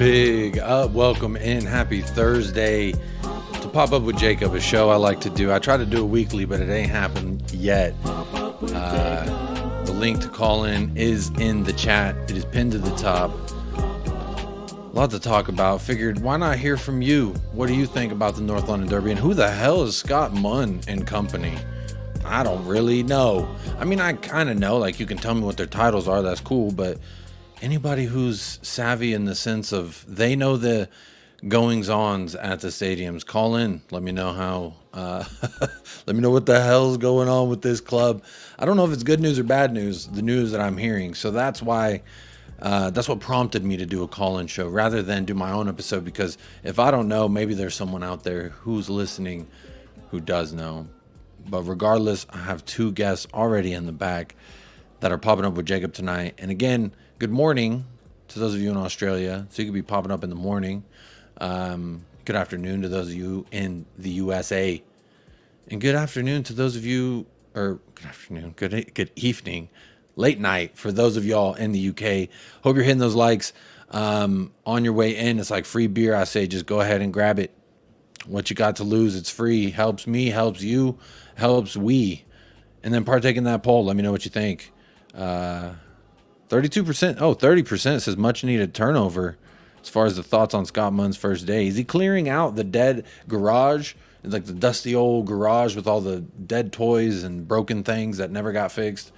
Big up, welcome in. Happy Thursday to Pop Up with Jacob, a show I like to do. I try to do it weekly, but it ain't happened yet. The link to call in is in the chat. It is pinned to the top. A lot to talk about. Figured, why not hear from you? What do you think about the North London Derby? And who the hell is Scott Munn and company? I don't really know. I mean, I kind of know. Like, you can tell me what their titles are. That's cool. But anybody who's savvy in the sense of they know the goings-ons at the stadiums, call in. Let me know how. Let me know what the hell's going on with this club. I don't know if it's good news or bad news, the news that I'm hearing. So that's why, that's what prompted me to do a call-in show rather than do my own episode. Because if I don't know, maybe there's someone out there who's listening who does know. But regardless, I have two guests already in the back that are popping up with Jacob tonight. And again, good morning to those of you in Australia. So you could be popping up in the morning. Good afternoon to those of you in the USA. And good afternoon to those of you, or good afternoon, good evening, late night for those of y'all in the UK. Hope you're hitting those likes. On your way in, it's like free beer. I say just go ahead and grab it. What you got to lose, it's free. Helps me, helps you, helps we. And then partake in that poll. Let me know what you think. 32%. Oh, 30% says much needed turnover as far as the thoughts on Scott Munn's first day. Is he clearing out the dead garage? Like the dusty old garage with all the dead toys and broken things that never got fixed?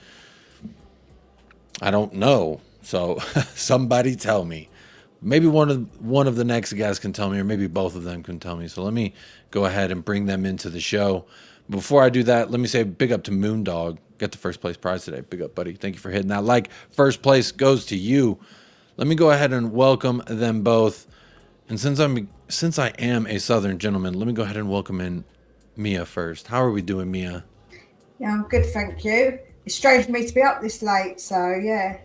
I don't know. So somebody tell me. Maybe one of the next guys can tell me, or maybe both of them can tell me. So let me go ahead and bring them into the show. Before I do that, let me say big up to Moondog. Get the first place prize today. Big up, buddy. Thank you for hitting that like. First place goes to you. Let me go ahead and welcome them both. And since I am a Southern gentleman, let me go ahead and welcome in Mia first. How are we doing, Mia? Yeah, I'm good, thank you. It's strange for me to be up this late, so yeah.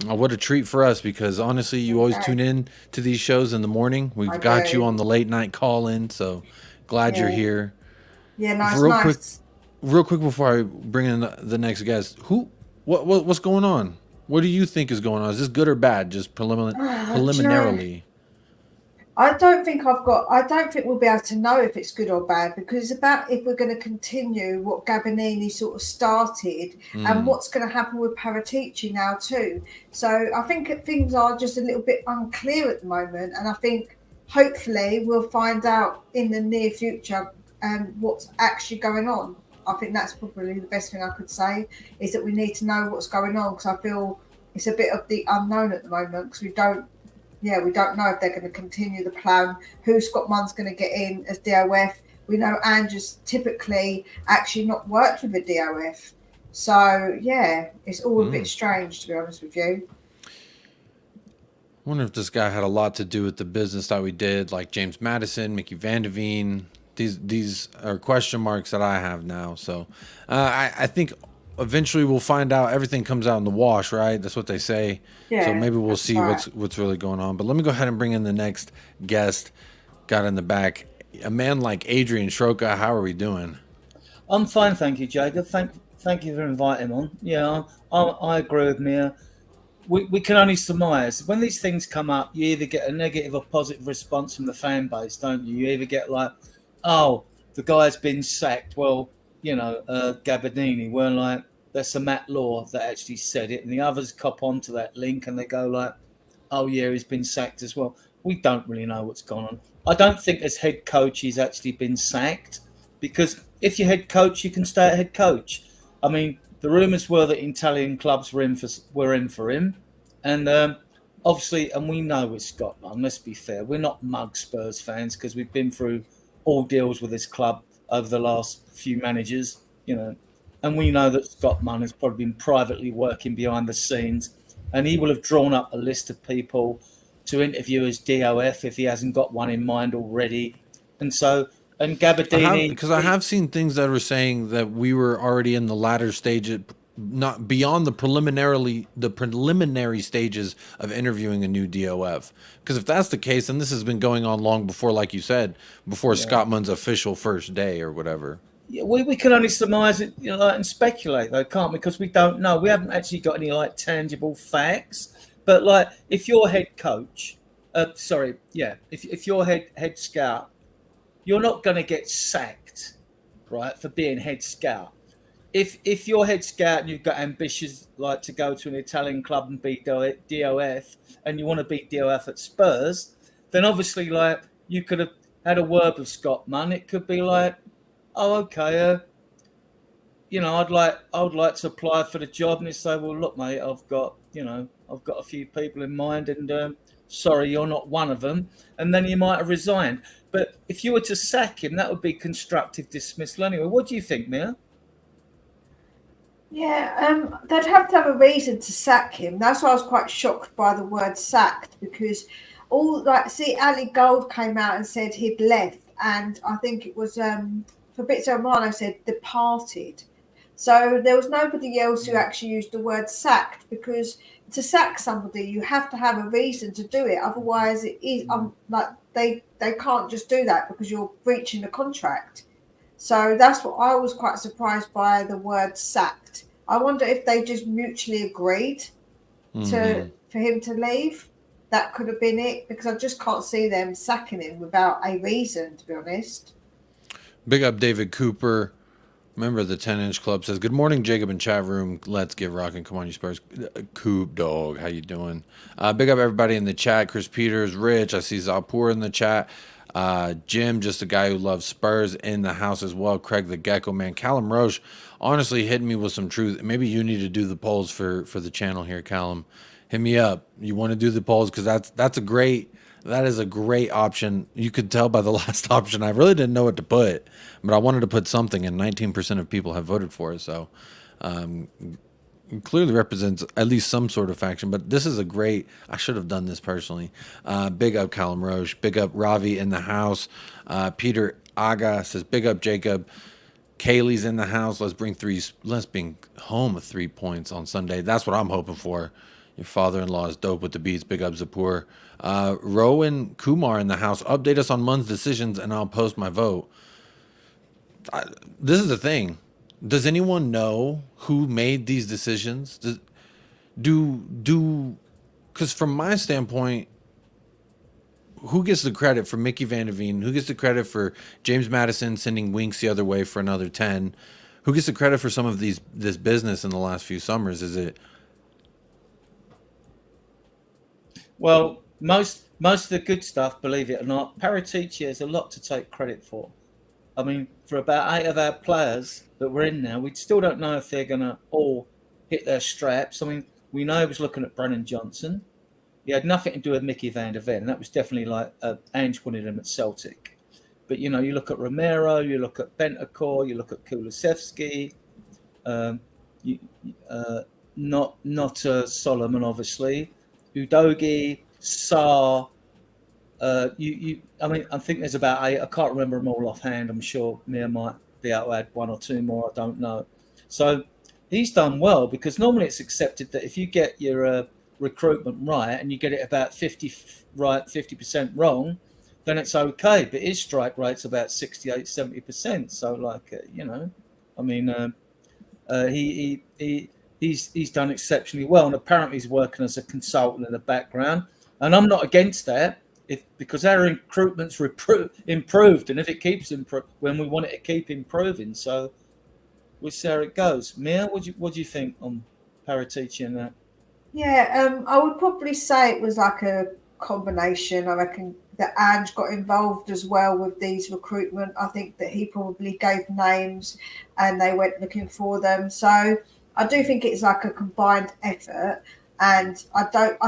Oh, what a treat for us, because honestly, you always tune in to these shows in the morning. We've got you on the late night call in, so glad you're here. Yeah, nice. Real quick before I bring in the next guest, what's going on? What do you think is going on? Is this good or bad? Just preliminarily. I don't think we'll be able to know if it's good or bad, because it's about if we're going to continue what Gabonini sort of started and what's going to happen with Paratici now too. So I think things are just a little bit unclear at the moment, and I think hopefully we'll find out in the near future what's actually going on. I think that's probably the best thing I could say, is that we need to know what's going on, because I feel it's a bit of the unknown at the moment, because we don't know if they're going to continue the plan, who Scott Munn's going to get in as DOF. We know Andrew's typically actually not worked with a DOF. So, yeah, it's all a bit strange, to be honest with you. I wonder if this guy had a lot to do with the business that we did, like James Madison, Mickey Van de Veen. These are question marks that I have now. So I think eventually we'll find out. Everything comes out in the wash, right? That's what they say. Yeah, so maybe we'll see what's really going on. But let me go ahead and bring in the next guest. Got in the back. A man like Adrian Schroka. How are we doing? I'm fine, thank you, Jacob. Thank you for inviting him on. Yeah, I agree with Mia. We can only surmise. When these things come up, you either get a negative or positive response from the fan base, don't you? You either get like, oh, the guy's been sacked. Well, Gabardini, we're like, that's a Matt Law that actually said it, and the others cop onto that link and they go like, oh yeah, he's been sacked as well. We don't really know what's gone on. I don't think as head coach he's actually been sacked, because if you're head coach, you can stay at head coach. I mean, the rumours were that Italian clubs were in for him, and obviously, and we know it's Scott Munn. Let's be fair, we're not mug Spurs fans, because we've been through all deals with this club over the last few managers, and we know that Scott Munn has probably been privately working behind the scenes, and he will have drawn up a list of people to interview as DOF if he hasn't got one in mind already. And Gabardini, because I have seen things that were saying that we were already in the latter stage, not beyond the preliminary stages of interviewing a new DOF. Because if that's the case, then this has been going on long before, like you said, before Scott Munn's official first day or whatever. Yeah, we can only surmise it, and speculate though, can't we? Because we don't know. We haven't actually got any tangible facts. But if you're head coach If you're head scout, you're not going to get sacked, right, for being head scout. If you're head scout and you've got ambitions like to go to an Italian club and be DOF, and you want to be DOF at Spurs, then obviously like you could have had a word with Scott Munn. It could be like, oh, okay, I would like to apply for the job, and they say, well, look, mate, I've got a few people in mind, and sorry, you're not one of them, and then you might have resigned. But if you were to sack him, that would be constructive dismissal anyway. What do you think, Mia? Yeah, they'd have to have a reason to sack him. That's why I was quite shocked by the word sacked, because Ali Gold came out and said he'd left, and I think it was Fabrizio Romano said departed. So there was nobody else who actually used the word sacked, because to sack somebody you have to have a reason to do it. Otherwise, it is they can't just do that because you're breaching the contract. So that's what I was quite surprised by, the word sacked. I wonder if they just mutually agreed for him to leave. That could have been it, because I just can't see them sacking him without a reason, to be honest. Big up David Cooper, member of the 10-inch club, says, good morning, Jacob in chat room. Let's get rocking. Come on, you Spurs. Coop dog, how you doing? Big up everybody in the chat. Chris Peters, Rich, I see Zalpour in the chat. Jim, just a guy who loves Spurs, in the house as well. Craig the Gecko, man. Callum Roche honestly hit me with some truth. Maybe you need to do the polls for the channel here, Callum. Hit me up. You want to do the polls, because that is a great option. You could tell by the last option I really didn't know what to put, but I wanted to put something, and 19% of people have voted for it. So it clearly represents at least some sort of faction, but this is a great, I should have done this personally. Big up Callum Roche, big up Ravi in the house. Peter Aga says, big up Jacob. Kaylee's in the house. Let's bring home with 3 points on Sunday. That's what I'm hoping for. Your father-in-law is dope with the beats. Big up Zapur. Rowan Kumar in the house. Update us on Munn's decisions and I'll post my vote. This is the thing. Does anyone know who made these decisions? Because from my standpoint, who gets the credit for Mickey Van de Veen? Who gets the credit for James Madison sending Winks the other way for another 10? Who gets the credit for some of this business in the last few summers? Is it? Well, most of the good stuff, believe it or not, Paratici has a lot to take credit for. I mean, for about 8 of our players that were in there, we still don't know if they're going to all hit their straps. I mean, we know he was looking at Brennan Johnson. He had nothing to do with Mickey Van de Ven. That was definitely like Ange wanted him at Celtic. But, you look at Romero, you look at Bentancur, you look at Kulusevski, not Solomon, obviously. Udogi, Sarr. I think there's about 8. I can't remember them all offhand. I'm sure Mia might be able to add 1 or 2 more. I don't know. So he's done well, because normally it's accepted that if you get your recruitment right and you get it about 50 right, 50% wrong, then it's okay. But his strike rate's about 68, 70%. So he's done exceptionally well, and apparently he's working as a consultant in the background. And I'm not against that, because our recruitment's improved, and if it keeps when we want it to keep improving, so we'll see how it goes. Mia, what do you think on Paratici and that? Yeah, I would probably say it was like a combination. I reckon that Ange got involved as well with these recruitment. I think that he probably gave names and they went looking for them. So I do think it's like a combined effort. And I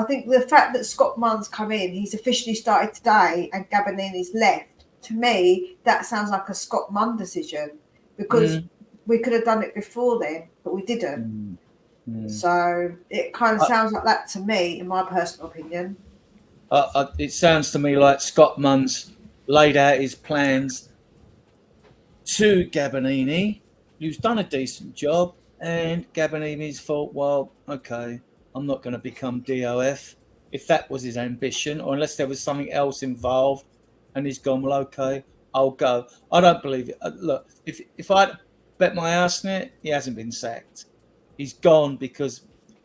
think the fact that Scott Munn's come in, he's officially started today, and Gabbanini's left, to me, that sounds like a Scott Munn decision, because we could have done it before then, but we didn't. So it kind of sounds like that to me, in my personal opinion. It sounds to me like Scott Munn's laid out his plans to Gabbanini, who's done a decent job, and Gabbanini's thought, well, okay, I'm not going to become DOF, if that was his ambition, or unless there was something else involved, and he's gone, well, okay, I'll go. I don't believe it. Look, if I'd bet my ass on it, he hasn't been sacked. He's gone because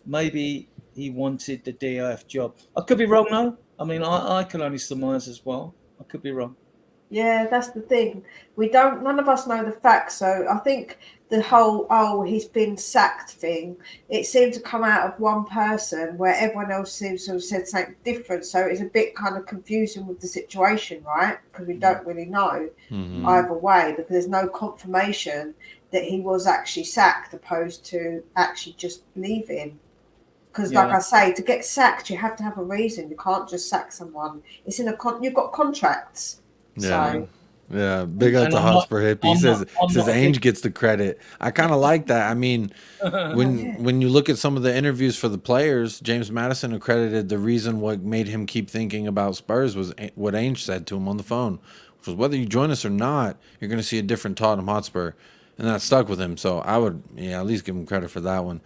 maybe he wanted the DOF job. I could be wrong, though. I mean, I can only surmise as well. I could be wrong. Yeah, that's the thing. None of us know the facts. So I think the whole, oh, he's been sacked thing, it seemed to come out of one person where everyone else seems to have said something different. So it's a bit kind of confusing with the situation, right? Because we don't really know either way, because there's no confirmation that he was actually sacked opposed to actually just leaving. Because, like I say, to get sacked, you have to have a reason. You can't just sack someone. It's in you've got contracts. Yeah. So, Yeah, big up to Hotspur Hip. He says Ainge gets the credit. I kind of like that. I mean, when you look at some of the interviews for the players, James Madison accredited the reason what made him keep thinking about Spurs was what Ainge said to him on the phone, which was whether you join us or not, you're going to see a different Tottenham Hotspur, and that stuck with him. So I would, at least give him credit for that one.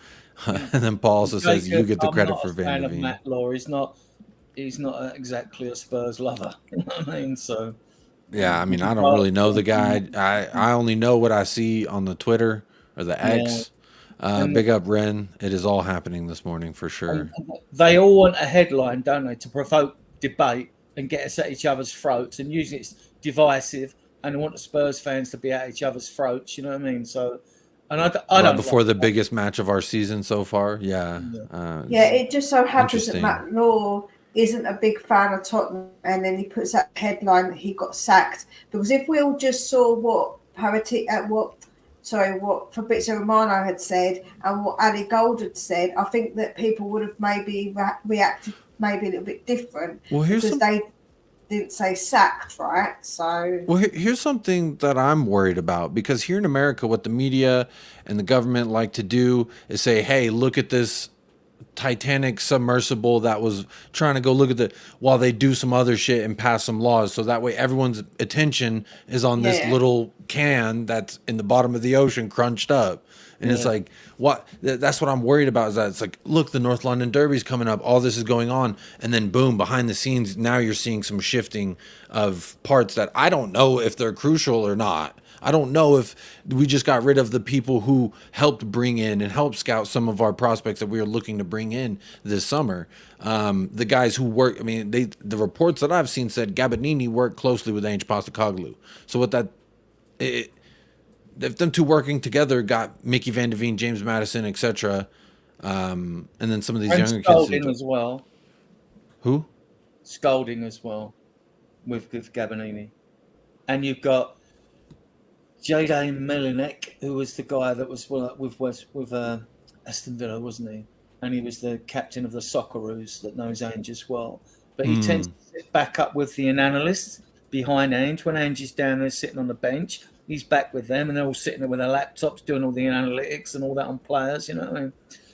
And then Paul also says you get the credit for Van de Ven. Matt Law. He's not exactly a Spurs lover. You know what I mean? So. Yeah, I mean, I don't really know the guy. I only know what I see on the Twitter or the X. Big up Ren. It is all happening this morning for sure. They all want a headline, don't they, to provoke debate and get us at each other's throats, and usually it's divisive, and they want the Spurs fans to be at each other's throats. You know what I mean? So, and I don't before the biggest match of our season so far. Yeah. It just so happens that Matt Law isn't a big fan of Tottenham, and then he puts that headline that he got sacked. Because if we all just saw what Fabrizio Romano had said and what Ali Gold had said, I think that people would have maybe reacted maybe a little bit different. Well, they didn't say sacked, right? So here's something that I'm worried about, because here in America, what the media and the government like to do is say, hey, look at this Titanic submersible that was trying to go look at while they do some other shit and pass some laws, so that way everyone's attention is on this little can that's in the bottom of the ocean crunched up. And it's like, what? That's what I'm worried about, is that it's like, look, the North London Derby's coming up, all this is going on, and then boom, behind the scenes, now you're seeing some shifting of parts that I don't know if they're crucial or not. I don't know if we just got rid of the people who helped bring in and help scout some of our prospects that we were looking to bring in this summer. The guys who work, I mean, the reports that I've seen said Gabbanini worked closely with Ange Postecoglou. So with that, if them two working together got Mickey Van de Ven, James Madison, etc., and then some of these younger Scolding kids as well. Who? Scolding as well with Gabbanini, and you've got Jadon Melinek, who was the guy that was with Aston Villa, wasn't he? And he was the captain of the Socceroos that knows Ange as well. But he tends to sit back up with the analysts behind Ange. When Ange is down there sitting on the bench, he's back with them, and they're all sitting there with their laptops doing all the analytics and all that on players, you know what I mean?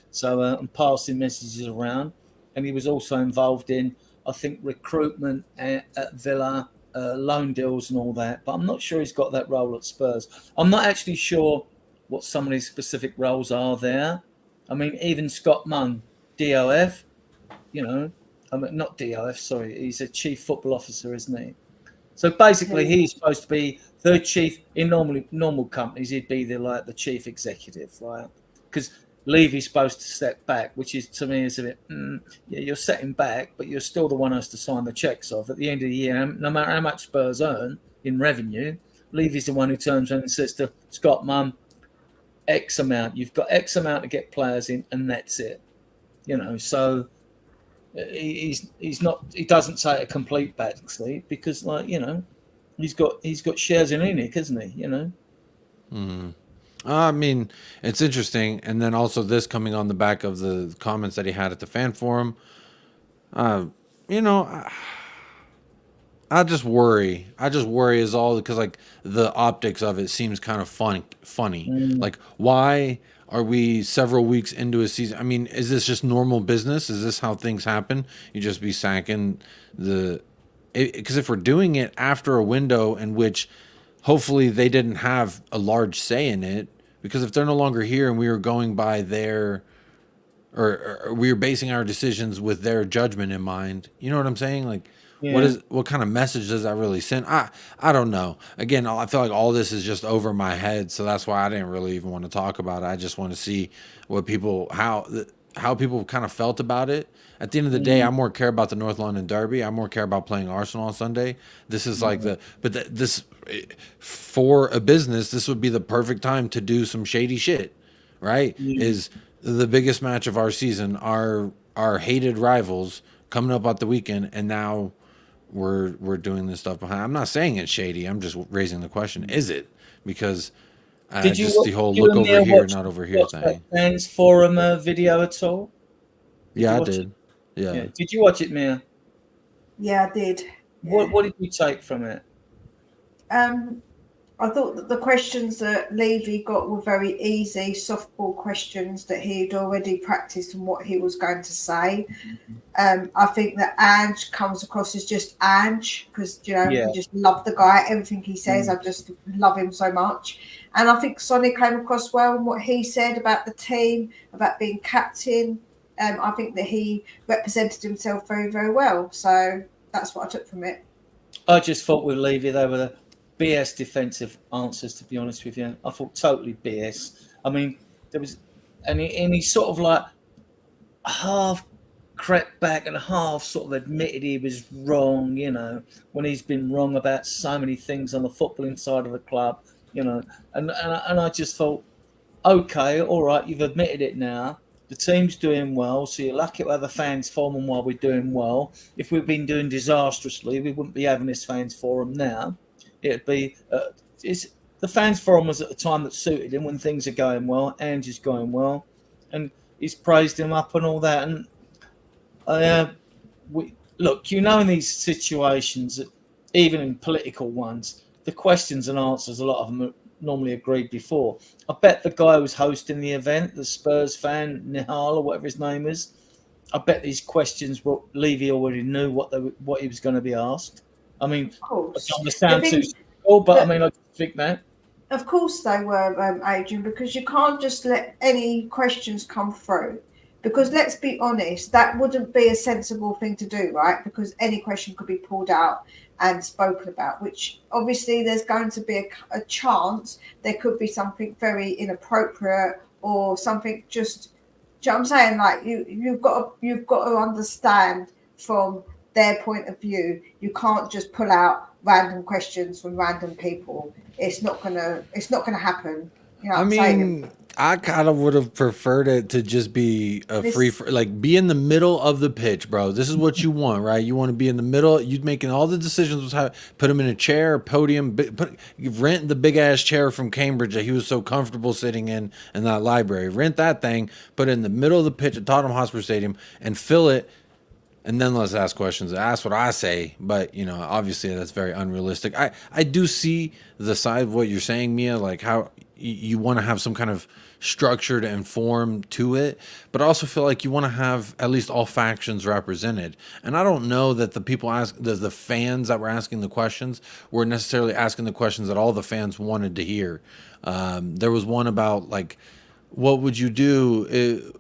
So, and passing messages around. And he was also involved in, I think, recruitment at Villa, loan deals and all that, but I'm not sure he's got that role at Spurs. I'm not actually sure what some of these specific roles are there. I mean, even Scott Munn, DOF, not DOF, sorry, he's a chief football officer, isn't he? So basically, he's supposed to be the chief. In normal companies, he'd be the chief executive, right? Because Levy's supposed to step back, which is, to me, is a bit, you're setting back, but you're still the one who has to sign the checks off. At the end of the year, no matter how much Spurs earn in revenue, Levy's the one who turns around and says to Scott Munn, X amount, you've got X amount to get players in, and that's it. So he doesn't say a complete backseat, because, he's got shares in ENIC, hasn't he, I mean, it's interesting. And then also this coming on the back of the comments that he had at the fan forum. I just worry. Is all because the optics of it seems kind of funny. Like, why are we several weeks into a season? I mean, is this just normal business? Is this how things happen? You just be sacking because if we're doing it after a window in which hopefully they didn't have a large say in it, because if they're no longer here and we were going by or we were basing our decisions with their judgment in mind, you know what I'm saying? Like, what kind of message does that really send? I don't know. Again, I feel like all this is just over my head, so that's why I didn't really even want to talk about it. I just want to see what people, how people kind of felt about it. At the end of the day, I more care about the North London Derby. I more care about playing Arsenal on Sunday. This is like this for a business, this would be the perfect time to do some shady shit, right? Is the biggest match of our season, our hated rivals coming up at the weekend, and now we're doing this stuff behind. I'm not saying it's shady. I'm just raising the question: is it? Because just the whole look over here, not over here thing. Fans forum video at all? Yeah, I did. Yeah. Did you watch it, Mia? Yeah, I did. What did you take from it? I thought that the questions that Levy got were very easy, softball questions that he'd already practiced and what he was going to say. I think that Ange comes across as just Ange because, I just love the guy. Everything he says, I just love him so much. And I think Sonny came across well in what he said about the team, about being captain. I think that he represented himself very, very well. So that's what I took from it. I just thought with Levy, they were the BS defensive answers, to be honest with you. I thought totally BS. I mean, there was, and he sort of like half crept back and half sort of admitted he was wrong, when he's been wrong about so many things on the footballing side of the club, and I just thought, okay, all right, you've admitted it now. The team's doing well, so you're lucky to have a fans forum while we're doing well. If we've been doing disastrously, we wouldn't be having this fans forum now. It'd be the fans forum was at the time that suited him when things are going well, Andrew's going well, and he's praised him up and all that. And look, in these situations, even in political ones, the questions and answers, a lot of them are normally agreed before. I bet the guy who was hosting the event, the Spurs fan, Nihal or whatever his name is, I bet these questions were Levy already knew what he was going to be asked. I mean, I don't understand too simple, but I think that. Of course they were, Adrian, because you can't just let any questions come through. Because let's be honest, that wouldn't be a sensible thing to do, right? Because any question could be pulled out and spoken about, which obviously there's going to be a chance there could be something very inappropriate or something just, do you know what I'm saying? Like you've got to understand from their point of view. You can't just pull out random questions from random people. It's not gonna happen. You know what I'm saying? I kind of would have preferred it to just be be in the middle of the pitch, bro. This is what you want, right? You want to be in the middle. You're making all the decisions. Put him in a chair, a podium. Rent the big ass chair from Cambridge that he was so comfortable sitting in that library. Rent that thing. Put it in the middle of the pitch at Tottenham Hotspur Stadium and fill it. And then let's ask questions. Ask what I say, but obviously that's very unrealistic. I do see the side of what you're saying, Mia, like how you want to have some kind of structured and form to it, but I also feel like you want to have at least all factions represented. And I don't know that the people the fans that were asking the questions were necessarily asking the questions that all the fans wanted to hear. There was one about like, what would you do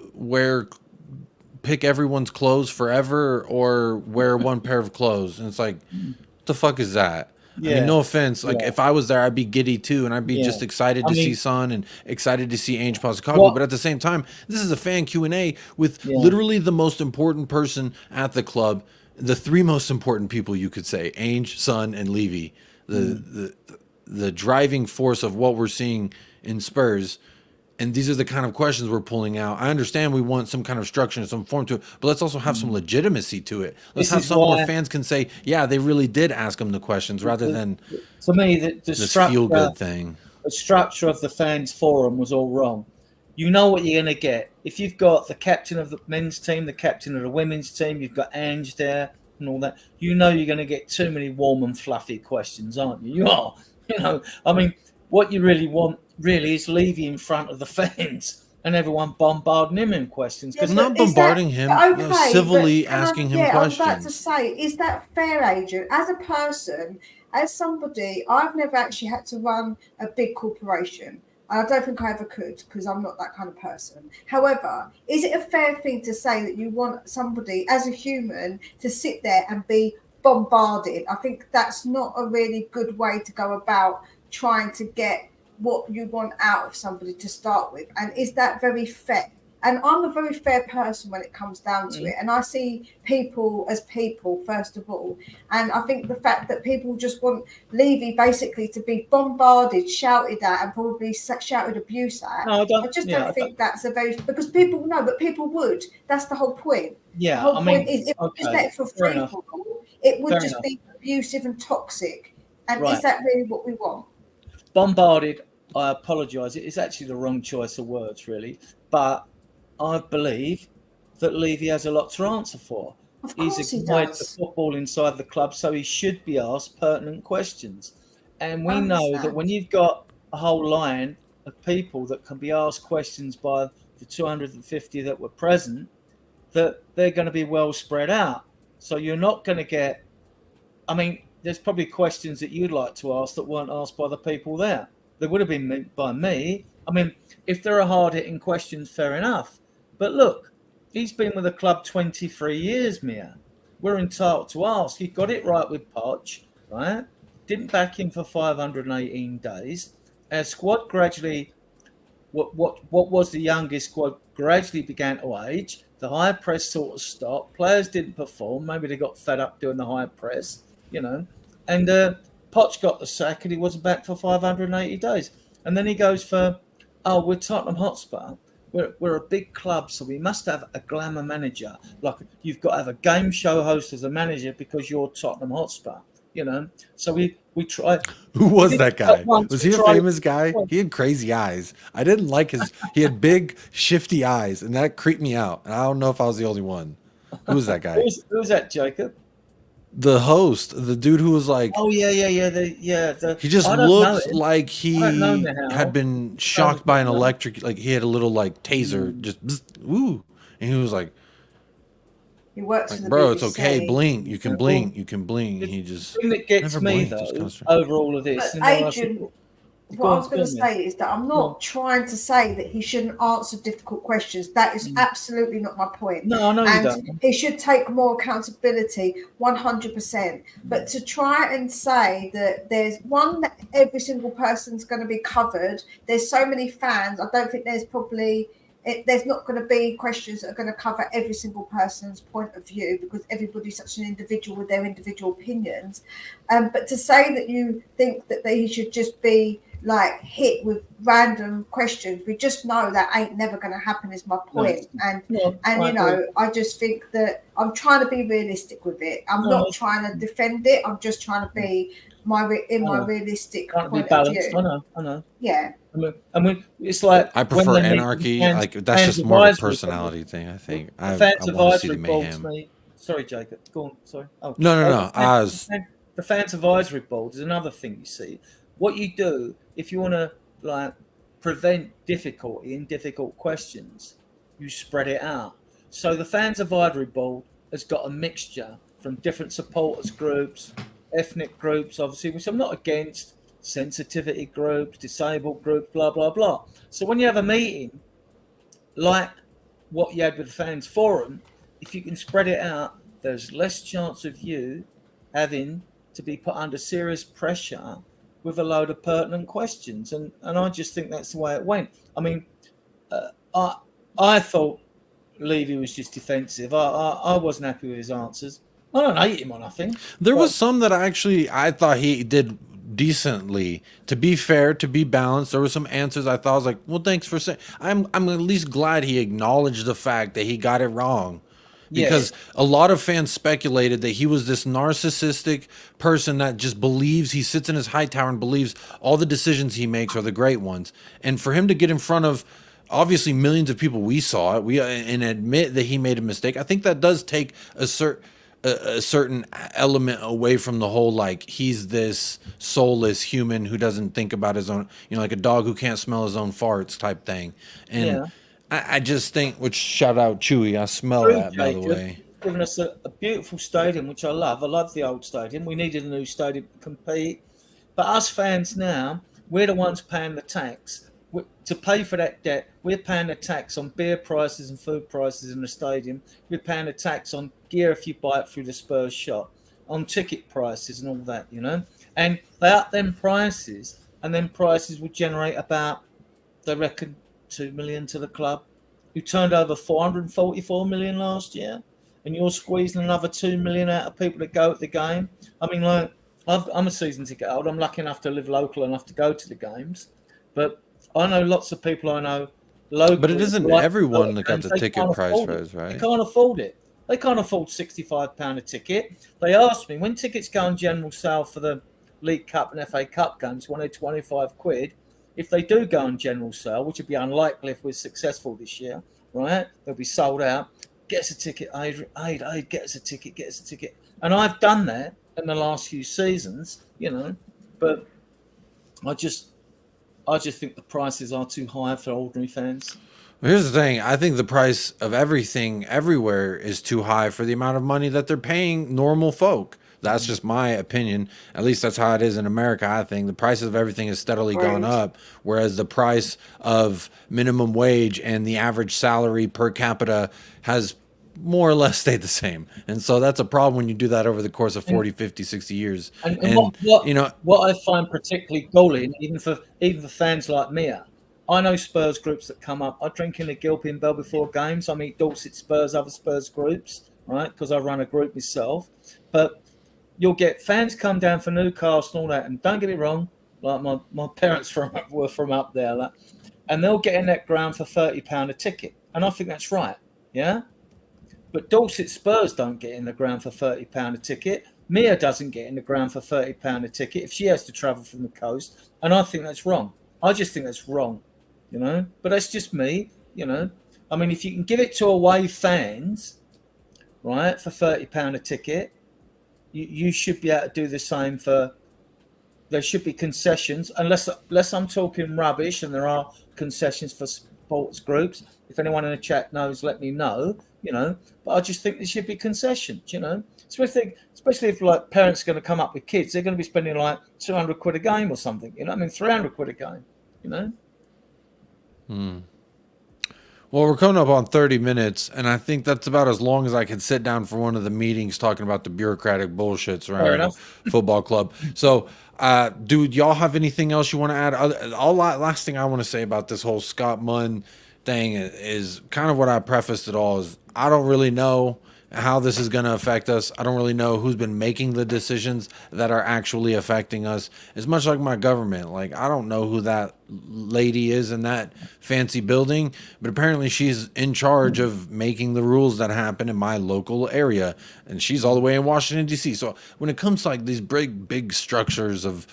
pick everyone's clothes forever or wear one pair of clothes? And it's like, what the fuck is that? Yeah. I mean, no offense. Like, if I was there, I'd be giddy too, and I'd be just excited to see Son and excited to see Ainge Postecoglou. But at the same time, this is a fan Q&A with literally the most important person at the club, the three most important people you could say: Ainge, Son, and Levy. The driving force of what we're seeing in Spurs. And these are the kind of questions we're pulling out. I understand we want some kind of structure and some form to it, but let's also have some legitimacy to it. Let's have some where fans can say, yeah, they really did ask them the questions rather than to me this feel-good thing. The structure of the fans forum was all wrong. You know what you're going to get. If you've got the captain of the men's team, the captain of the women's team, you've got Ange there and all that, you're going to get too many warm and fluffy questions, aren't you? You are. I mean, what you really want really is Levy in front of the fans and everyone bombarding him in questions. Because not bombarding him, civilly asking him questions. I was about to say, is that fair, Agent? As a person, as somebody, I've never actually had to run a big corporation. I don't think I ever could because I'm not that kind of person. However, is it a fair thing to say that you want somebody as a human to sit there and be bombarded? I think that's not a really good way to go about trying to get what you want out of somebody to start with. And is that very fair And I'm a very fair person when it comes down to it. And I see people as people, first of all. And I think the fact that people just want Levy basically to be bombarded, shouted at, and probably shouted abuse at. No, I don't. I just don't think that's a very, because people know, but people would. That's the whole point. Yeah, the whole point is if it was let for free for all, it would just be abusive and toxic. And is that really what we want? Bombarded, I apologise. It's actually the wrong choice of words, really. But I believe that Levy has a lot to answer for. He's ignored the football inside the club, so he should be asked pertinent questions. And we know that when you've got a whole line of people that can be asked questions by the 250 that were present, that they're going to be well spread out. So you're not going to get, I mean, there's probably questions that you'd like to ask that weren't asked by the people there. They would have been by me. I mean, if there are hard-hitting questions, fair enough. But look, he's been with the club 23 years, Mia. We're entitled to ask. He got it right with Poch, right? Didn't back him for 518 days. Our squad gradually, what was the youngest squad, gradually began to age. The high press sort of stopped. Players didn't perform. Maybe they got fed up doing the high press, you know. And Poch got the sack and he wasn't back for 580 days. And then he goes for, we're Tottenham Hotspur. We're a big club, so we must have a glamour manager. Like you've got to have a game show host as a manager because you're Tottenham Hotspur, you know. So we tried. Who was that guy? Was he a famous guy? He had crazy eyes. I didn't like he had big, shifty eyes, and that creeped me out. And I don't know if I was the only one. Who was that guy? Who's that, Jacob? The host, the dude who was like, he just looked like he had been shocked by an electric, like he had a little like taser, just and he was like, he works like, bro, BBC. It's okay, blink, you can blink, you can blink. He just the thing that gets me though over all of this. What I was going to say is that I'm not trying to say that he shouldn't answer difficult questions. That is absolutely not my point. No, I know you don't. He should take more accountability, 100%. But to try and say that there's one that every single person's going to be covered, there's so many fans, I don't think there's probably... there's not going to be questions that are going to cover every single person's point of view because everybody's such an individual with their individual opinions. But to say that you think that he should just be like hit with random questions, we just know that ain't never going to happen is my point. And you know, I just think that I'm trying to be realistic with it. I'm not trying to defend it. I'm just trying to be my realistic point of view. I know. Yeah. I mean, it's like I prefer anarchy. Like that's just more of a personality thing. I think I want to see the mayhem. Sorry, Jacob. Go on. Sorry. Oh, no. The fans advisory board is another thing you see. What you do if you want to like prevent difficulty in difficult questions, you spread it out. So the fans advisory board has got a mixture from different supporters groups, ethnic groups, obviously, which I'm not against. Sensitivity groups, disabled groups, blah, blah, blah. So when you have a meeting like what you had with the Fans Forum, if you can spread it out, there's less chance of you having to be put under serious pressure with a load of pertinent questions. And I just think that's the way it went. I mean, I thought Levy was just defensive. I wasn't happy with his answers. I don't hate him or nothing. There was some that I thought he did decently. To be fair, to be balanced, there were some answers I thought I was like, well, thanks for saying. I'm at least glad he acknowledged the fact that he got it wrong. Because a lot of fans speculated that he was this narcissistic person that just believes, he sits in his high tower and believes all the decisions he makes are the great ones. And for him to get in front of obviously millions of people, we saw it, and admit that he made a mistake, I think that does take a certain element away from the whole, like, he's this soulless human who doesn't think about his own, you know, like a dog who can't smell his own farts type thing. And I just think, which shout out Chewy, I smell that, by the way. Giving us a beautiful stadium, which I love. I love the old stadium. We needed a new stadium to compete. But us fans now, we're the ones paying the tax. To pay for that debt, we're paying the tax on beer prices and food prices in the stadium. We're paying the tax on gear if you buy it through the Spurs shop, on ticket prices and all that, you know. And they up them prices, and then prices will generate about, they reckon, 2 million to the club. who turned over 444 million last year, and you're squeezing another 2 million out of people that go at the game. I mean, like, I'm a season ticket holder. I'm lucky enough to live local enough to go to the games, but I know lots of people I know local. But it isn't everyone that got the ticket price rise, right? They can't afford it. They can't afford £65 a ticket. They asked me, when tickets go on general sale for the League Cup and FA Cup games, when they're 25 quid, if they do go on general sale, which would be unlikely if we're successful this year, right? They'll be sold out. Get us a ticket, Aid, get us a ticket. And I've done that in the last few seasons, you know, but I just think the prices are too high for ordinary fans. Here's the thing. I think the price of everything everywhere is too high for the amount of money that they're paying normal folk. That's just my opinion. At least that's how it is in America, I think. The price of everything has steadily gone up, whereas the price of minimum wage and the average salary per capita has more or less stayed the same. And so that's a problem when you do that over the course of 40, 50, 60 years. And you know, what I find particularly galling, even for fans like me, I know Spurs groups that come up. I drink in the Gilpin Bell before games. I meet Dorset Spurs, other Spurs groups, right? Because I run a group myself. But you'll get fans come down for Newcastle and all that. And don't get me wrong, like my parents were from up there. Like, and they'll get in that ground for £30 a ticket. And I think that's right, yeah? But Dorset Spurs don't get in the ground for £30 a ticket. Mia doesn't get in the ground for £30 a ticket if she has to travel from the coast. And I think that's wrong. I just think that's wrong, you know? But that's just me, you know? I mean, if you can give it to away fans, right, for £30 a ticket, you should be able to do the same for... There should be concessions, unless I'm talking rubbish, and there are concessions for sports groups. If anyone in the chat knows, let me know, you know. But I just think there should be concessions, you know. Especially if like parents are going to come up with kids, they're going to be spending like 200 quid a game or something, you know. I mean, 300 quid a game, you know. Well, we're coming up on 30 minutes, and I think that's about as long as I can sit down for one of the meetings talking about the bureaucratic bullshits around the football club. So, dude, y'all have anything else you want to add? Last thing I want to say about this whole Scott Munn thing is kind of what I prefaced it all is I don't really know how this is going to affect us. I don't really know who's been making the decisions that are actually affecting us. It's much like my government. Like, I don't know who that lady is in that fancy building, but apparently she's in charge of making the rules that happen in my local area, and she's all the way in Washington, D.C. So when it comes to like these big structures of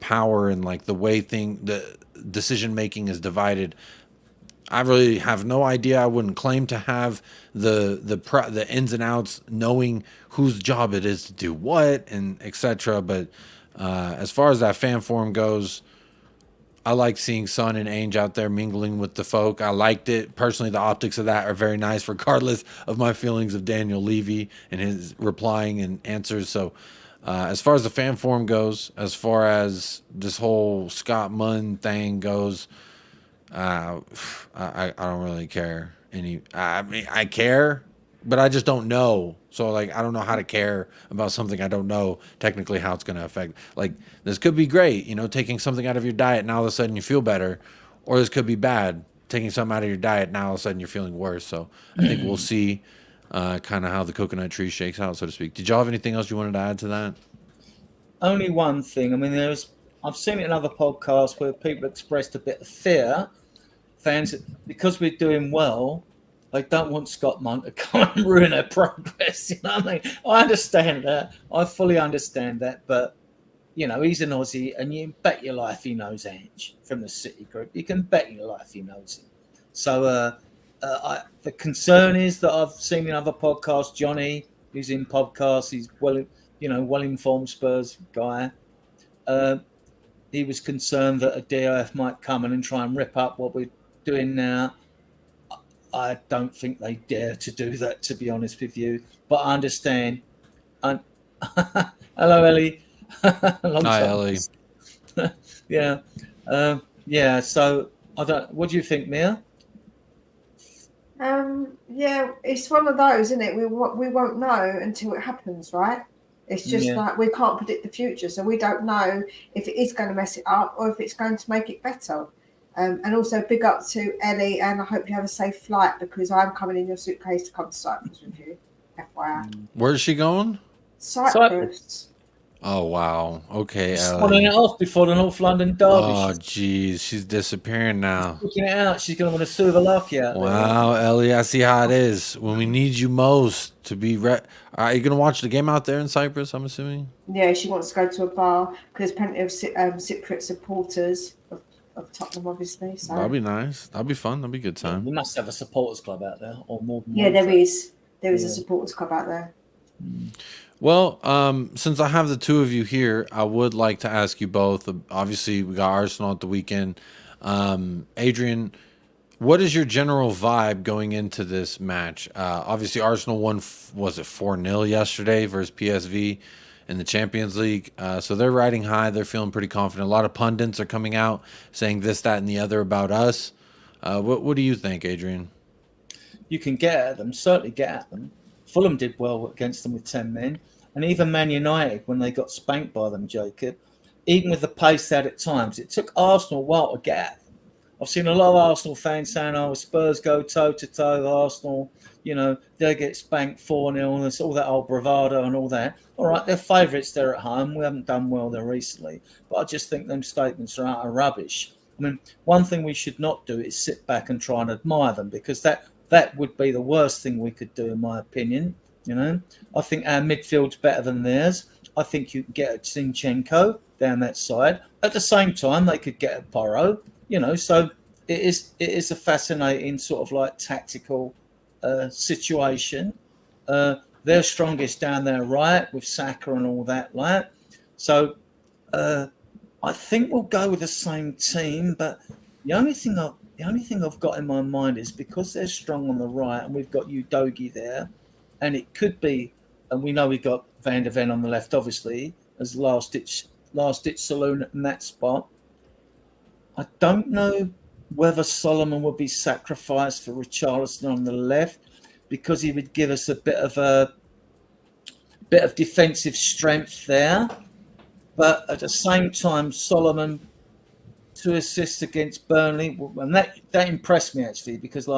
power and like the way the decision making is divided, I really have no idea. I wouldn't claim to have the ins and outs, knowing whose job it is to do what and etc. But as far as that fan forum goes, I like seeing Son and Ainge out there mingling with the folk. I liked it personally. The optics of that are very nice, regardless of my feelings of Daniel Levy and his replying and answers. So as far as the fan forum goes, as far as this whole Scott Munn thing goes, I don't really care I mean, I care, but I just don't know. So like, I don't know how to care about something I don't know technically how it's going to affect. Like, this could be great, you know, taking something out of your diet, now all of a sudden you feel better, or this could be bad, taking something out of your diet, now all of a sudden you're feeling worse. So I think we'll see kind of how the coconut tree shakes out, so to speak. Did y'all have anything else you wanted to add to that? Only one thing. I mean, I've seen it in other podcasts where people expressed a bit of fear. Fans, because we're doing well, they don't want Scott Munn to come and ruin their progress. You know what I mean? I understand that. I fully understand that. But, you know, he's an Aussie, and you bet your life he knows Ange from the City Group. You can bet your life he knows him. So the concern is that I've seen in other podcasts, Johnny, who's in podcasts, he's well-informed Spurs guy. He was concerned that a DOF might come in and try and rip up what we're doing now. I don't think they dare to do that, to be honest with you. But I understand. Hello, Ellie. Hi, Ellie. Yeah. Yeah. So I don't. What do you think, Mia? Yeah, it's one of those, isn't it? We won't know until it happens, right? It's just like we can't predict the future, so we don't know if it is going to mess it up or if it's going to make it better. And also big up to Ellie, and I hope you have a safe flight because I'm coming in your suitcase to come to Cyprus with you. FYI. Where's she going? Cyprus. Oh wow. Okay, Spawning Ellie. it off before the North London derby. Oh jeez, she's disappearing now. Looking it out, she's going to want to sue the lucky out there. Wow, Ellie, I see how it is. When we need you most to be are you gonna watch the game out there in Cyprus? I'm assuming. Yeah, she wants to go to a bar because there's plenty of Cypriot supporters of Tottenham, obviously. So That'd be nice. That'd be fun. That'd be a good time. We must have a supporters club out there, or more than yeah, one. there is a supporters club out there. Well, since I have the two of you here, I would like to ask you both. Obviously, we got Arsenal at the weekend. Adrian, what is your general vibe going into this match? Obviously, Arsenal won, was it 4-0 yesterday versus PSV in the Champions League? So they're riding high. They're feeling pretty confident. A lot of pundits are coming out saying this, that, and the other about us. What do you think, Adrian? You can get at them, certainly get at them. Fulham did well against them with 10 men. And even Man United, when they got spanked by them, Jacob, even with the pace they had at times, it took Arsenal a while to get at them. I've seen a lot of Arsenal fans saying, oh, Spurs go toe-to-toe, Arsenal, they get spanked 4-0, and all that old bravado and all that. All right, they're favourites, they're at home. We haven't done well there recently. But I just think them statements are utter rubbish. I mean, one thing we should not do is sit back and try and admire them, because that would be the worst thing we could do, in my opinion. I think our midfield's better than theirs. I think you can get a Zinchenko down that side. At the same time, they could get a Porro. So it is a fascinating sort of like tactical situation. They're strongest down there, right, with Saka and all that, right? So I think we'll go with the same team, but the only thing I've got in my mind is because they're strong on the right and we've got Udogie there, and it could be, and we know we've got Van der Ven on the left, obviously, as last ditch saloon in that spot. I don't know whether Solomon would be sacrificed for Richarlison on the left, because he would give us a bit of defensive strength there. But at the same time, Solomon 2 assists against Burnley, and that impressed me actually, because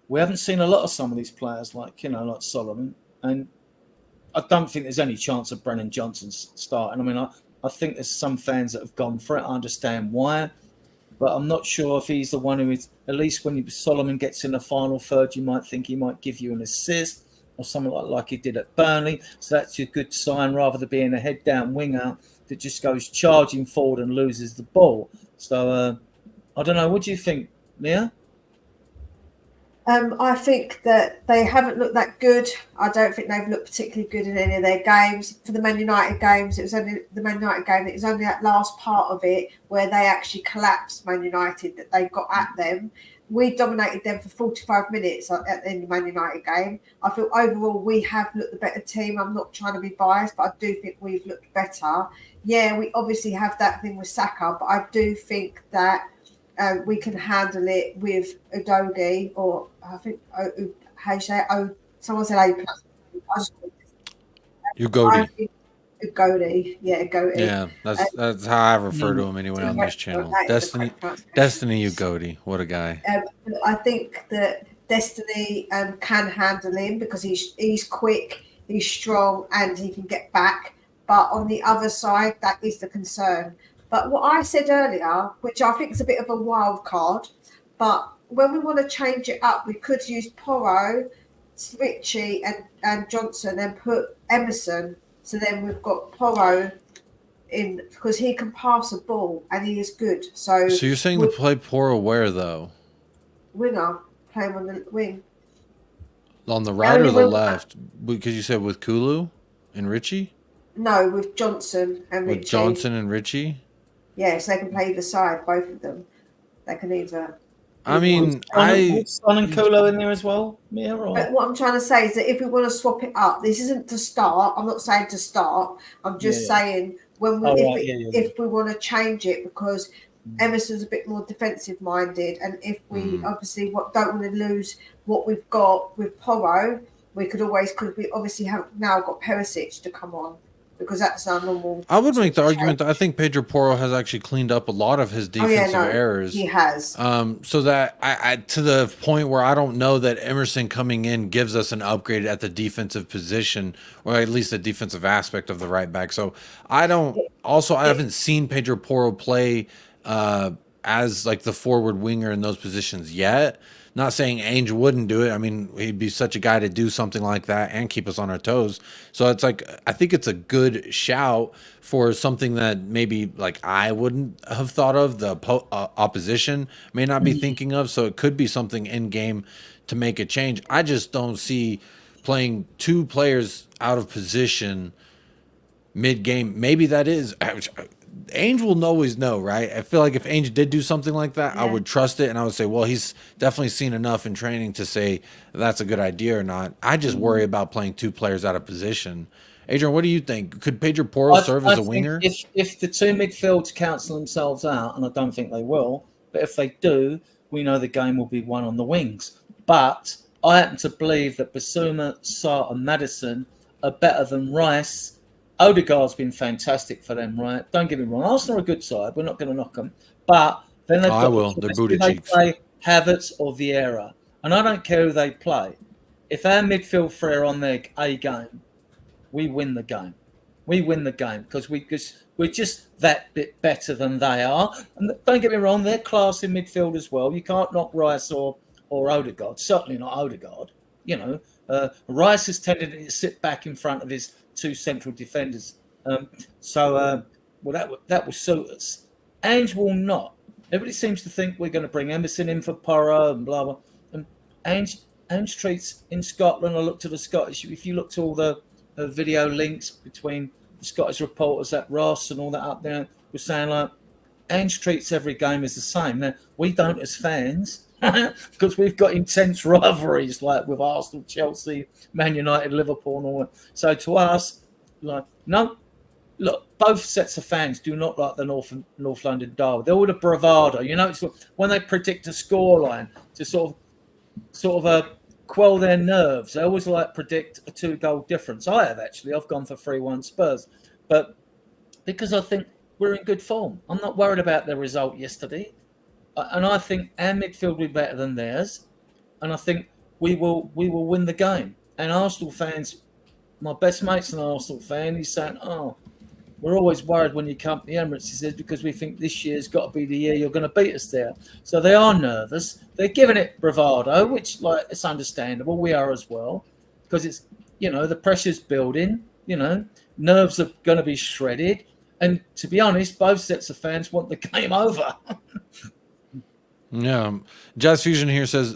we haven't seen a lot of some of these players like Solomon, and I don't think there's any chance of Brennan Johnson starting. I mean, I think there's some fans that have gone for it. I understand why, but I'm not sure if he's the one who is. At least when Solomon gets in the final third, you might think he might give you an assist or something like he did at Burnley. So that's a good sign, rather than being a head down winger that just goes charging forward and loses the ball. So I don't know. What do you think, Mia? I think that they haven't looked that good. I don't think they've looked particularly good in any of their games. For the Man United games, it was only the Man United game. It was only that last part of it where they actually collapsed Man United, that they got at them. We dominated them for 45 minutes at the end of the Man United game. I feel overall we have looked the better team. I'm not trying to be biased, but I do think we've looked better. Yeah, we obviously have that thing with Saka, but I do think that we can handle it with Udogie, or I think how you say it? Someone said Udogie. Udogie, yeah, Udogie. Yeah, that's how I refer to him anyway on this channel. Destiny Udogie, what a guy. I think that Destiny can handle him because he's quick, he's strong, and he can get back. But on the other side, that is the concern. But what I said earlier, which I think is a bit of a wild card, but when we want to change it up, we could use Porro, Switchy, and Johnson, and put Emerson. So then we've got Porro in, because he can pass a ball and he is good. So you're saying to play Porro where though? Winger, play him on the wing. On the right or the left? Because you said with Kulu and Richie? No, with Johnson and Richie. With Johnson and Richie? Yeah, so they can play either side, both of them. They can either. I mean, Son and Kolo in there as well. Yeah, right. But what I'm trying to say is that if we want to swap it up, this isn't to start. I'm not saying to start. I'm just saying when if we want to change it, because Emerson's a bit more defensive minded, and if we obviously don't want to lose what we've got with Porro, we could always, because we obviously have now got Perisic to come on. because that's our normal. I would make the argument that I think Pedro Porro has actually cleaned up a lot of his defensive errors. He has. So that I to the point where I don't know that Emerson coming in gives us an upgrade at the defensive position, or at least the defensive aspect of the right back. So I haven't seen Pedro Porro play as like the forward winger in those positions yet. Not saying Ainge wouldn't do it. I mean, he'd be such a guy to do something like that and keep us on our toes. So it's like, I think it's a good shout for something that maybe like I wouldn't have thought of, the opposition may not be thinking of. So it could be something in game to make a change. I just don't see playing two players out of position mid game. Maybe that is. Ainge will always know, right? I feel like if Ainge did do something like that, I would trust it, and I would say, well, he's definitely seen enough in training to say that's a good idea or not. I just worry about playing two players out of position. Adrian, what do you think? Could Pedro Porro serve as a winger? If the two midfields cancel themselves out, and I don't think they will, but if they do, we know the game will be won on the wings. But I happen to believe that Basuma, Sarr, and Maddison are better than Rice. Odegaard's been fantastic for them, right? Don't get me wrong. Arsenal are a good side. We're not going to knock them. But then they've got They're booty they cheeks. play Havertz or Vieira. And I don't care who they play. If our midfield three are on their A game, we win the game. We win the game because we're just that bit better than they are. And don't get me wrong, they're class in midfield as well. You can't knock Rice or Odegaard. Certainly not Odegaard. You know, Rice has tended to sit back in front of his two central defenders. That will suit us. Ange will not. Everybody seems to think we're going to bring Emerson in for Porro and blah, blah. And Ange treats in Scotland, I looked at the Scottish, if you look to all the video links between the Scottish reporters at Ross and all that up there, we're saying like, Ange treats every game as the same. Now, we don't as fans, because we've got intense rivalries like with Arsenal, Chelsea, Man United, Liverpool, and all that. So to us, like, no, look, both sets of fans do not like the North London Derby. They're all the bravado. You know, it's when they predict a scoreline to sort of quell their nerves. They always like predict a 2-goal difference. I have actually. I've gone for 3-1 Spurs, but because I think we're in good form. I'm not worried about the result yesterday. And I think our midfield will be better than theirs. And I think we will win the game. And Arsenal fans, my best mate's an Arsenal fan. He's saying, oh, we're always worried when you come to the Emirates, he says, because we think this year's got to be the year you're going to beat us there. So they are nervous. They're giving it bravado, which, like, it's understandable. We are as well. Because it's, you know, the pressure's building, you know, nerves are going to be shredded. And to be honest, both sets of fans want the game over. Yeah. Jazz Fusion here says,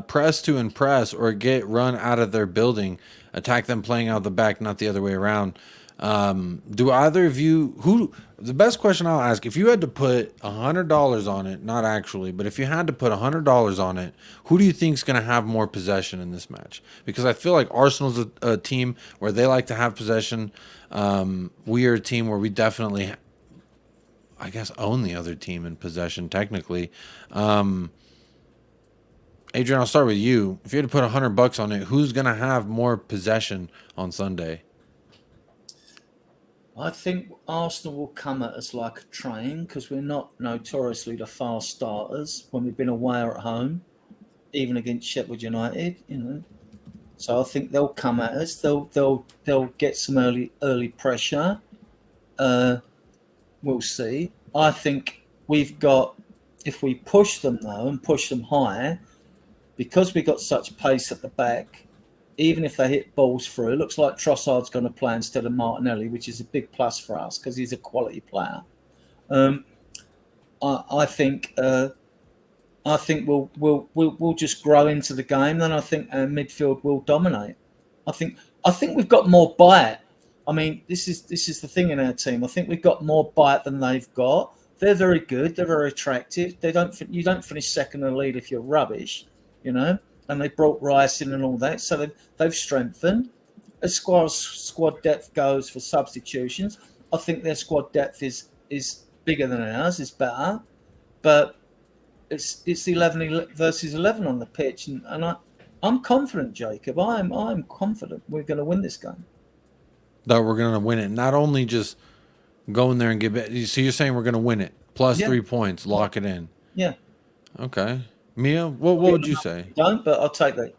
press to impress or get run out of their building. Attack them playing out the back, not the other way around. Do either of you, the best question I'll ask, if you had to put $100 on it, not actually, but if you had to put $100 on it, who do you think is going to have more possession in this match? Because I feel like Arsenal's a team where they like to have possession. We are a team where we definitely, I guess, own the other team in possession, technically. Adrian, I'll start with you. If you had to put $100 on it, who's going to have more possession on Sunday? I think Arsenal will come at us like a train because we're not notoriously the fast starters when we've been away or at home, even against Sheffield United, you know. So I think they'll come at us. They'll get some early pressure. We'll see. I think we've got, if we push them though and push them high, because we've got such pace at the back, even if they hit balls through, it looks like Trossard's going to play instead of Martinelli, which is a big plus for us because he's a quality player. I think we'll just grow into the game. Then I think our midfield will dominate. I think we've got more bite. I mean, this is the thing in our team. I think we've got more bite than they've got. They're very good. They're very attractive. You don't finish second in the lead if you're rubbish, you know. And they brought Rice in and all that, so they've strengthened. As squad depth goes for substitutions, I think their squad depth is bigger than ours, is better, but it's 11 versus 11 on the pitch, and I'm confident, Jacob. I'm confident we're going to win this game. that we're going to win it. Not only just go in there and give it. So you're saying we're going to win it. Plus 3 points. Lock it in. Yeah. Okay. Mia, what would you say? Don't, but I'll take that.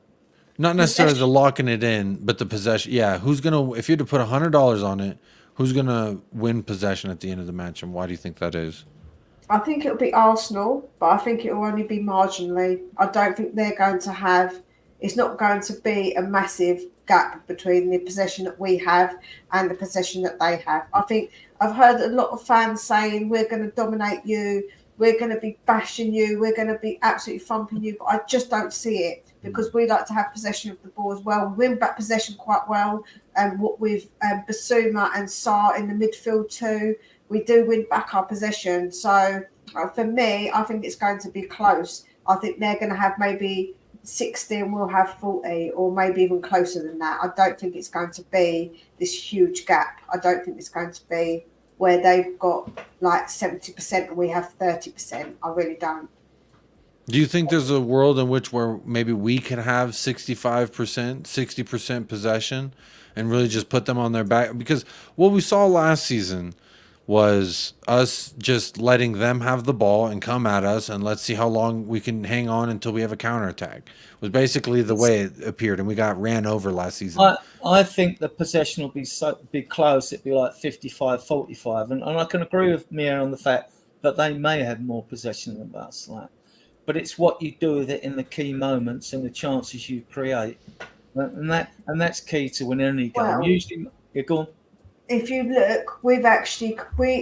Not necessarily the locking it in, but the possession. Yeah. Who's going to, if you had to put $100 on it, who's going to win possession at the end of the match? And why do you think that is? I think it'll be Arsenal, but I think it will only be marginally. I don't think they're going to have, it's not going to be a massive gap between the possession that we have and the possession that they have. I think I've heard a lot of fans saying we're going to dominate you, we're going to be bashing you, we're going to be absolutely thumping you, but I just don't see it because we like to have possession of the ball as well. We win back possession quite well, and what with Basuma and Sarr in the midfield too, we do win back our possession. So for me, I think it's going to be close. I think they're going to have maybe 60 and we'll have 40, or maybe even closer than that. I don't think it's going to be this huge gap. I don't think it's going to be where they've got like 70% and we have 30%. I really don't. Do you think there's a world in which where maybe we can have 65%, 60% possession and really just put them on their back? Because what we saw last season was us just letting them have the ball and come at us, and let's see how long we can hang on until we have a counterattack. Was basically the way it appeared, and we got ran over last season. I think the possession will be close. It'd be like 55-45, and I can agree with Mia on the fact that they may have more possession than us. But it's what you do with it in the key moments and the chances you create, and that's key to win any game. Well, usually, you're gone. If you look,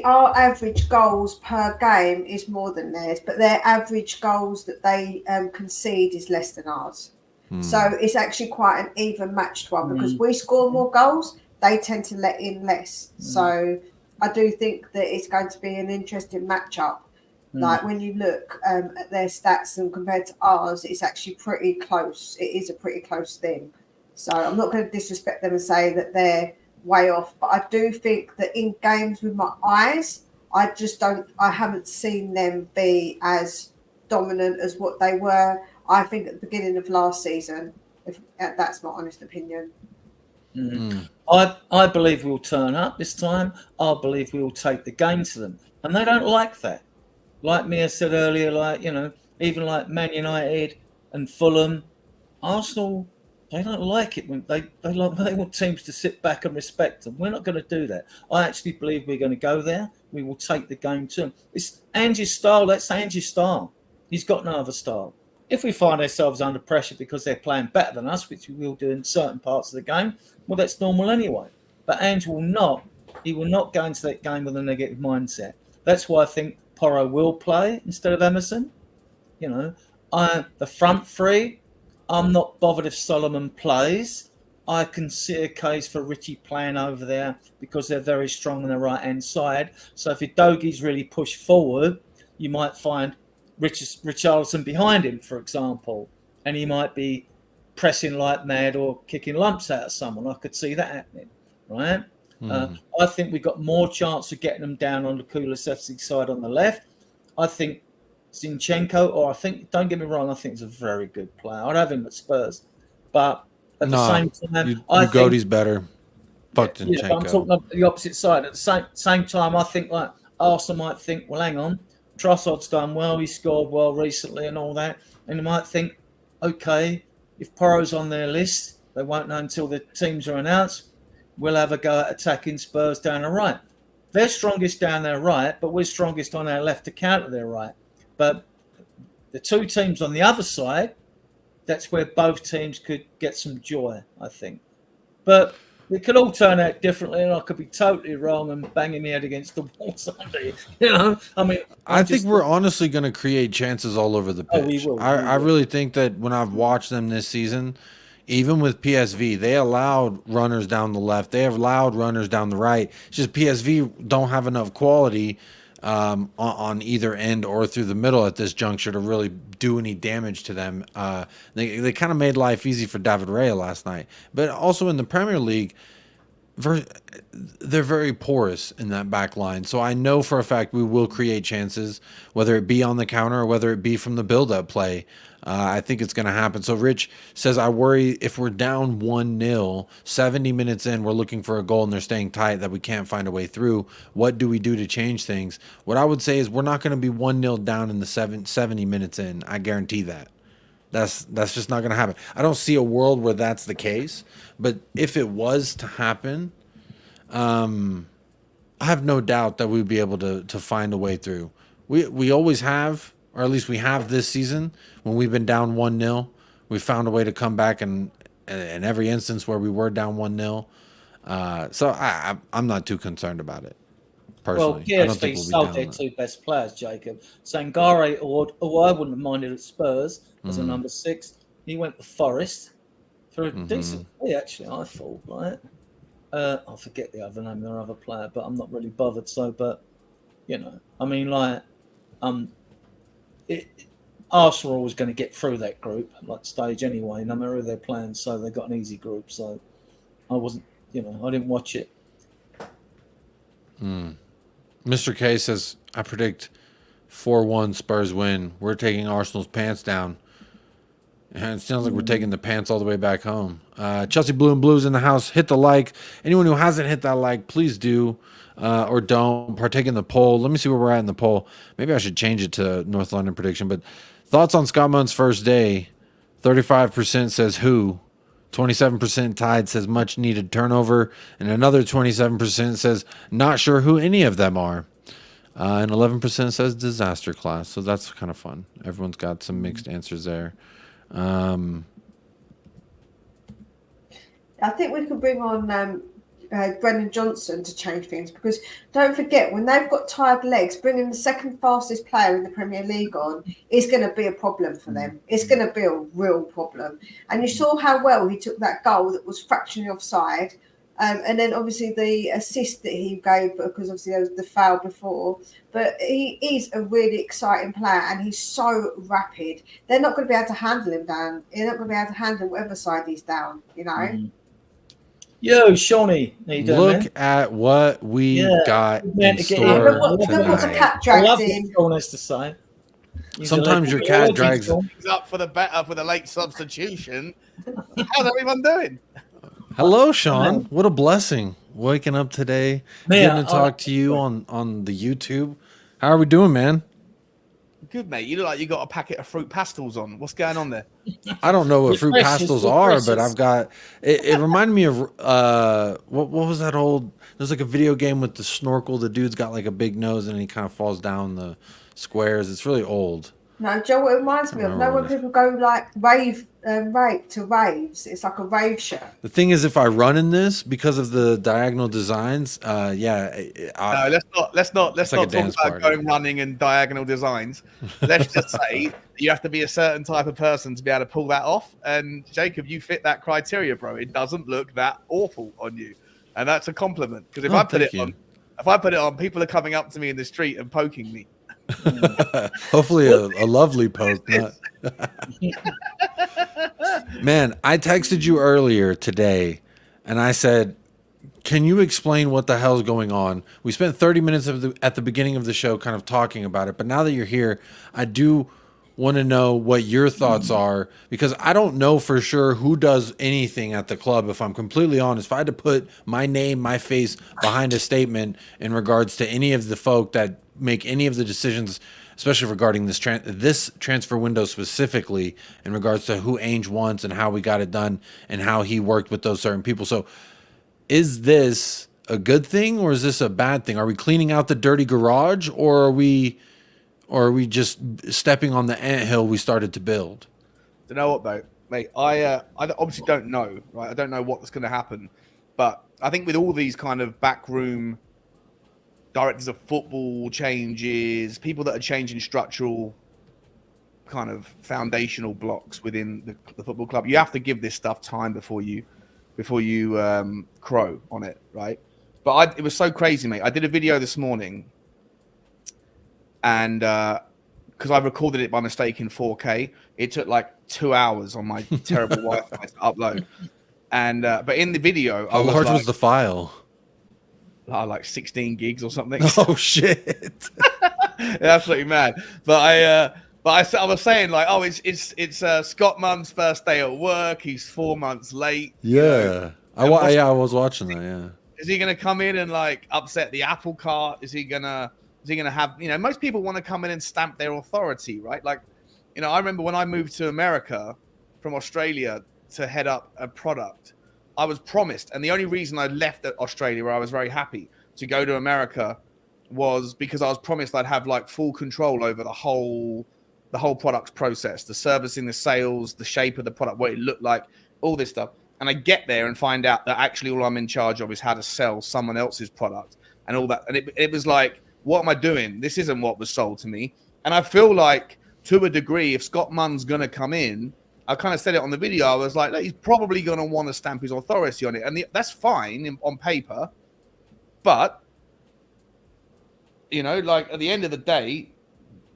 our average goals per game is more than theirs, but their average goals that they concede is less than ours. So it's actually quite an even matched one because we score more goals, they tend to let in less. So I do think that it's going to be an interesting matchup. Like when you look at their stats and compared to ours, it's actually pretty close. It is a pretty close thing. So I'm not going to disrespect them and say that they're way off, but I do think that in games with my eyes, I haven't seen them be as dominant as what they were, I think, at the beginning of last season, if that's my honest opinion. I believe we'll turn up this time. I believe we will take the game to them, and they don't like that. Like Mia said earlier, even like Man United and Fulham, Arsenal, they don't like it when they want teams to sit back and respect them. We're not going to do that. I actually believe we're going to go there. We will take the game to them. It's Angie's style. That's Angie's style. He's got no other style. If we find ourselves under pressure because they're playing better than us, which we will do in certain parts of the game, well, that's normal anyway. But Ange will not. He will not go into that game with a negative mindset. That's why I think Porro will play instead of Emerson. The front three, I'm not bothered if Solomon plays. I can see a case for Richie playing over there because they're very strong on the right-hand side. So if Udogi's really pushed forward, you might find Richarlison behind him, for example, and he might be pressing like mad or kicking lumps out of someone. I could see that happening, right? I think we've got more chance of getting them down on the Kulusevski side on the left. I think Zinchenko, don't get me wrong, I think he's a very good player. I'd have him at Spurs. But at the same time, I think Udogi's better. Fuck Zinchenko. Yeah, I'm talking about the opposite side. At the same time, I think like Arsenal might think, well, hang on, Trossard's done well, he scored well recently and all that. And they might think, okay, if Porro's on their list, they won't know until the teams are announced, we'll have a go at attacking Spurs down the right. They're strongest down their right, but we're strongest on our left to counter their right. But the two teams on the other side, that's where both teams could get some joy, I think. But it could all turn out differently, and I could be totally wrong and banging my head against the wall someday. I think we're honestly going to create chances all over the pitch. We will. I really think that when I've watched them this season, even with PSV, they allowed runners down the left. They have allowed runners down the right. It's just PSV don't have enough quality on either end or through the middle at this juncture to really do any damage to them. They kind of made life easy for David Raya last night. But also in the Premier League, they're very porous in that back line. So I know for a fact we will create chances, whether it be on the counter or whether it be from the build-up play. I think it's going to happen. So Rich says, I worry if we're down 1-0, 70 minutes in, we're looking for a goal and they're staying tight that we can't find a way through. What do we do to change things? What I would say is we're not going to be 1-0 down in the 70 minutes in. I guarantee that. That's just not going to happen. I don't see a world where that's the case. But if it was to happen, I have no doubt that we'd be able to find a way through. We always have, or at least we have this season, when we've been down 1-0, we found a way to come back in every instance where we were down 1-0. So I'm not too concerned about it, personally. Well, PSV sold their two best players, Jacob. Sangare, or I wouldn't have minded at Spurs as a number 6. He went to Forest for a decent play, actually, I thought, right? I forget the other name of their other player, but I'm not really bothered. So, but, you know, I mean, like, Arsenal was going to get through that group, like stage anyway, no matter who they're playing, so they got an easy group. So I wasn't, you know, I didn't watch it. Mr. K says, I predict 4-1 Spurs win. We're taking Arsenal's pants down. And it sounds like we're taking the pants all the way back home. Chelsea Blue and Blues in the house. Hit the like. Anyone who hasn't hit that like, please do. Or don't. Partake in the poll. Let me see where we're at in the poll. Maybe I should change it to North London prediction. But thoughts on Scott Munn's first day. 35% says who. 27% tied says much needed turnover. And another 27% says not sure who any of them are. And 11% says disaster class. So that's kind of fun. Everyone's got some mixed answers there. I think we could bring on Brennan Johnson to change things, because don't forget, when they've got tired legs, bringing the second fastest player in the Premier League on is going to be a problem for them. It's going to be a real problem. And you saw how well he took that goal that was fractionally offside. And then obviously the assist that he gave, because obviously there was the foul before. But he is a really exciting player and he's so rapid. They're not going to be able to handle him down. They're not going to be able to handle whatever side he's down, you know? Yo, Shawnee. How you doing, Look at what we got in store Look what the cat dragged in. All has to say. Sometimes your cat drags up for the late substitution. How's everyone doing? Hello, Sean. What a blessing. Waking up today, getting to talk to you on the YouTube. How are we doing, man? Good, mate. You look like you got a packet of fruit pastels on. What's going on there? I don't know what fruit pastels are, but I've got it reminded me of what was that old, there's like a video game with the snorkel. The dude's got like a big nose and he kind of falls down the squares. It's really old. No, Joe, it reminds me of when people go like rape to raves. It's like a rave show. The thing is, if I run in this because of the diagonal designs, No, let's not talk about going running and diagonal designs. Let's just say you have to be a certain type of person to be able to pull that off. And Jacob, you fit that criteria, bro. It doesn't look that awful on you, and that's a compliment. Because if I put it on, people are coming up to me in the street and poking me. Hopefully a lovely poke. Man, I texted you earlier today and I said, can you explain what the hell's going on? We spent 30 minutes at the beginning of the show kind of talking about it, but now that you're here, I do want to know what your thoughts are, because I don't know for sure who does anything at the club. If I'm completely honest, if I had to put my name, my face behind a statement in regards to any of the folk that make any of the decisions, especially regarding this transfer window specifically, in regards to who Ainge wants and how we got it done and how he worked with those certain people. So is this a good thing or is this a bad thing? Are we cleaning out the dirty garage, or are we just stepping on the anthill we started to build? You know what, though, mate? I obviously don't know, right? I don't know what's going to happen, but I think with all these kind of backroom directors of football changes, people that are changing structural kind of foundational blocks within the football club, you have to give this stuff time before you crow on it, right? But it was so crazy, mate. I did a video this morning, and because I recorded it by mistake in 4K, it took like 2 hours on my terrible Wi-Fi to upload. And but in the video, how large was the file? Like 16 gigs or something. Oh shit! Absolutely mad. But But I was saying, like, oh, it's Scott Munn's first day at work. He's 4 months late. Yeah. I was watching that, yeah. Is he going to come in and, like, upset the apple cart? Is he going to have, most people want to come in and stamp their authority, right? Like, I remember when I moved to America from Australia to head up a product, I was promised. And the only reason I left Australia, where I was very happy to go to America, was because I was promised I'd have, like, full control over the whole product process, the servicing, the sales, the shape of the product, what it looked like, all this stuff. And I get there and find out that actually all I'm in charge of is how to sell someone else's product and all that. And it was like, what am I doing? This isn't what was sold to me. And I feel like, to a degree, if Scott Munn's going to come in, I kind of said it on the video, I was like, he's probably going to want to stamp his authority on it. And that's fine on paper. But, like, at the end of the day,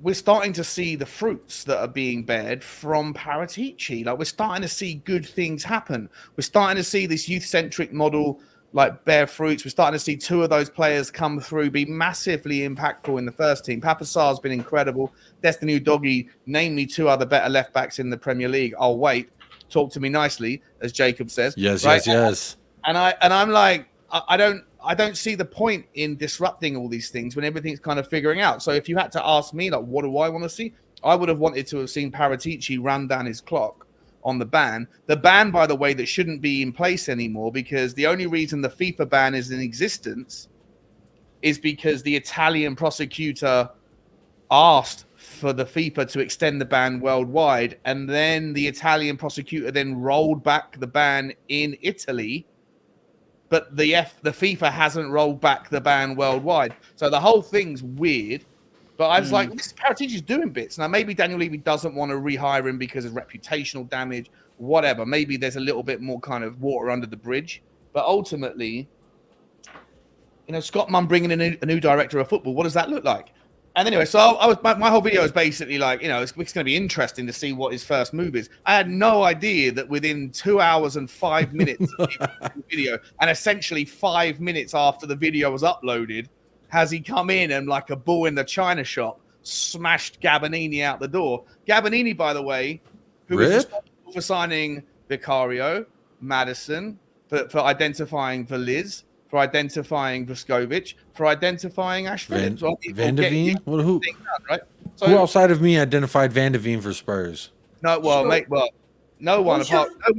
we're starting to see the fruits that are being bared from Paratici. Like, we're starting to see good things happen. We're starting to see this youth-centric model, like, bear fruits. We're starting to see 2 of those players come through, be massively impactful in the first team. Papasar's been incredible. Destiny Udogie, name me 2 other better left-backs in the Premier League. I'll wait. Talk to me nicely, as Jacob says. Yes, right? yes. And I'm like, I don't see the point in disrupting all these things when everything's kind of figuring out. So if you had to ask me, like, what do I want to see? I would have wanted to have seen Paratici run down his clock on the ban. The ban, by the way, that shouldn't be in place anymore, because the only reason the FIFA ban is in existence is because the Italian prosecutor asked for the FIFA to extend the ban worldwide, and then the Italian prosecutor then rolled back the ban in Italy. But the FIFA hasn't rolled back the ban worldwide. So the whole thing's weird. But I was like, this Paratici's doing bits. Now, maybe Daniel Levy doesn't want to rehire him because of reputational damage, whatever. Maybe there's a little bit more kind of water under the bridge. But ultimately, Scott Munn bringing in a new director of football, what does that look like? And anyway, so my whole video is basically like, it's going to be interesting to see what his first move is. I had no idea that within 2 hours and 5 minutes of the video, and essentially 5 minutes after the video was uploaded, has he come in and, like a bull in the china shop, smashed Gabonini out the door. Gabonini, by the way, who was responsible for signing Vicario, Maddison, for identifying for Liz, for identifying Vuskovic, for identifying Ash Phillips. Van de Veen? Who right? So, who outside of me identified Van de Veen for Spurs? No, no one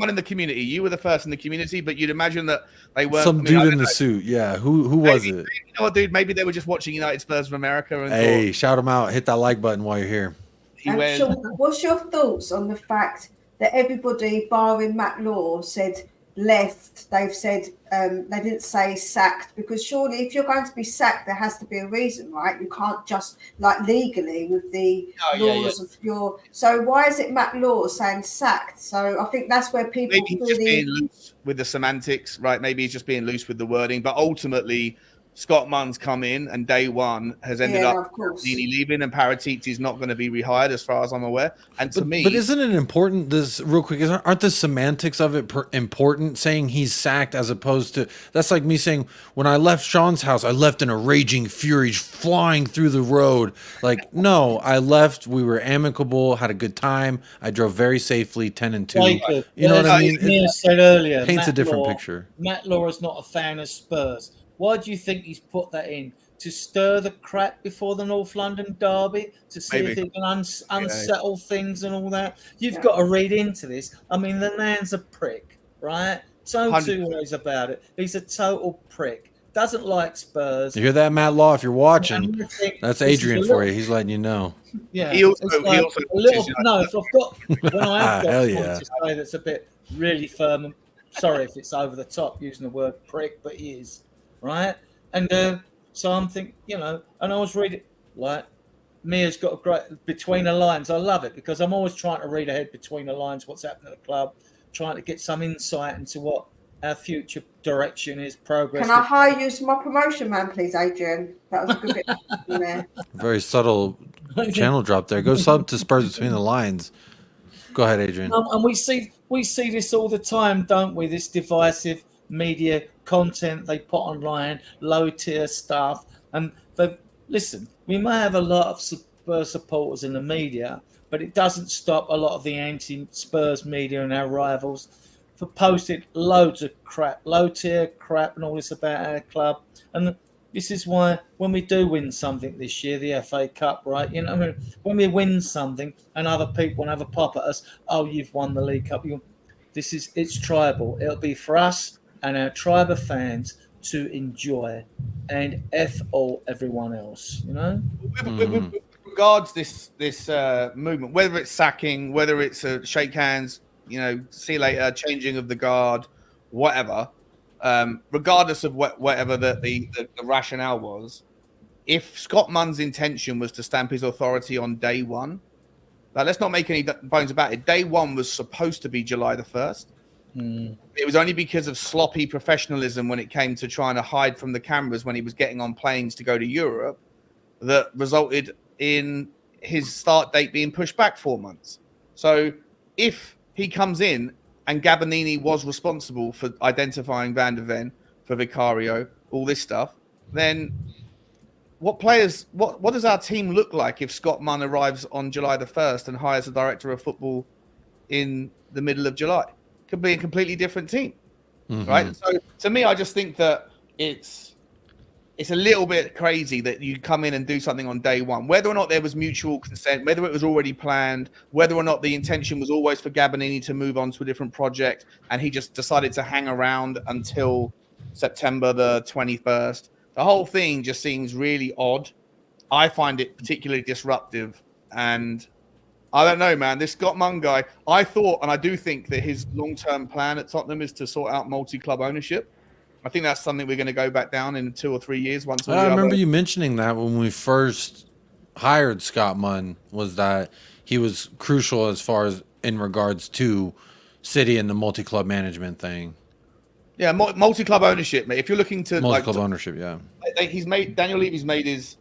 in the community. You were the first in the community, but you'd imagine that they were some dude in the suit. Yeah, who was it? You know what, dude? Maybe they were just watching United Spurs of America. And hey, shout them out! Hit that like button while you're here. So what's your thoughts on the fact that everybody, barring Matt Law, said left? They've said they didn't say sacked, because surely if you're going to be sacked, there has to be a reason, right? You can't just, like, legally with the laws of your. So why is it Matt Law saying sacked? So I think that's where people maybe he's just being loose with the semantics, right? Maybe he's just being loose with the wording, but ultimately Scott Munn's come in and day one has ended up leaving, and Paratici's not going to be rehired as far as I'm aware. And to me, but isn't it important? This real quick, aren't the semantics of it important? Saying he's sacked as opposed to, that's like me saying when I left Sean's house, I left in a raging fury, flying through the road. Like, no, I left. We were amicable, had a good time. I drove very safely, 10-2. You know what I mean? It said earlier, paints a different picture. Matt Law is not a fan of Spurs. Why do you think he's put that in? To stir the crap before the North London derby? To see if he can unsettle things and all that? You've got to read into this. I mean, the man's a prick, right? So 2 ways about it. He's a total prick. Doesn't like Spurs. You hear that, Matt Law? If you're watching, that's Adrian for you. He's letting you know. Yeah. He also if I've got when I have got to say that's a bit really firm. Sorry if it's over the top using the word prick, but he is. Right, and so I'm thinking, and I was reading, like, Mia's got a great between the lines. I love it because I'm always trying to read ahead between the lines, what's happening at the club, trying to get some insight into what our future direction is, progress. Can I hire you as my promotion man, please, Adrian? That was a good bit in there. Very subtle channel drop there. Go sub to Spurs Between the Lines. Go ahead, Adrian. And we see this all the time, don't we? This divisive media content they put online, low tier stuff, and listen, we may have a lot of Spurs supporters in the media, but it doesn't stop a lot of the anti-Spurs media and our rivals for posting loads of crap, low-tier crap and all this about our club. And this is why when we do win something this year, the FA Cup, right? You know, I mean, when we win something and other people have a pop at us, oh, you've won the League Cup. It's tribal. It'll be for us and our tribe of fans to enjoy, and F all everyone else, you know? With regards this movement, whether it's sacking, whether it's a shake hands, you know, see you later, changing of the guard, whatever, regardless of whatever the rationale was, if Scott Munn's intention was to stamp his authority on day one, like, let's not make any bones about it. Day one was supposed to be July the 1st. It was only because of sloppy professionalism when it came to trying to hide from the cameras when he was getting on planes to go to Europe that resulted in his start date being pushed back 4 months. So if he comes in and Gabonini was responsible for identifying Van der Ven, for Vicario, all this stuff, then what does our team look like if Scott Munn arrives on July the 1st and hires a director of football in the middle of July? Could be a completely different team, right? So to me, I just think that it's a little bit crazy that you come in and do something on day one, whether or not there was mutual consent, whether it was already planned, whether or not the intention was always for Gabonini to move on to a different project, and he just decided to hang around until September the 21st. The whole thing just seems really odd. I find it particularly disruptive, and I don't know, man. This Scott Munn guy, I thought, and I do think that his long-term plan at Tottenham is to sort out multi-club ownership. I think that's something we're going to go back down in 2 or 3 years. I remember you mentioning that when we first hired Scott Munn, was that he was crucial as far as in regards to City and the multi-club management thing. Yeah, multi-club ownership, mate. If you're looking to multi-club ownership, yeah. Daniel Levy's made he's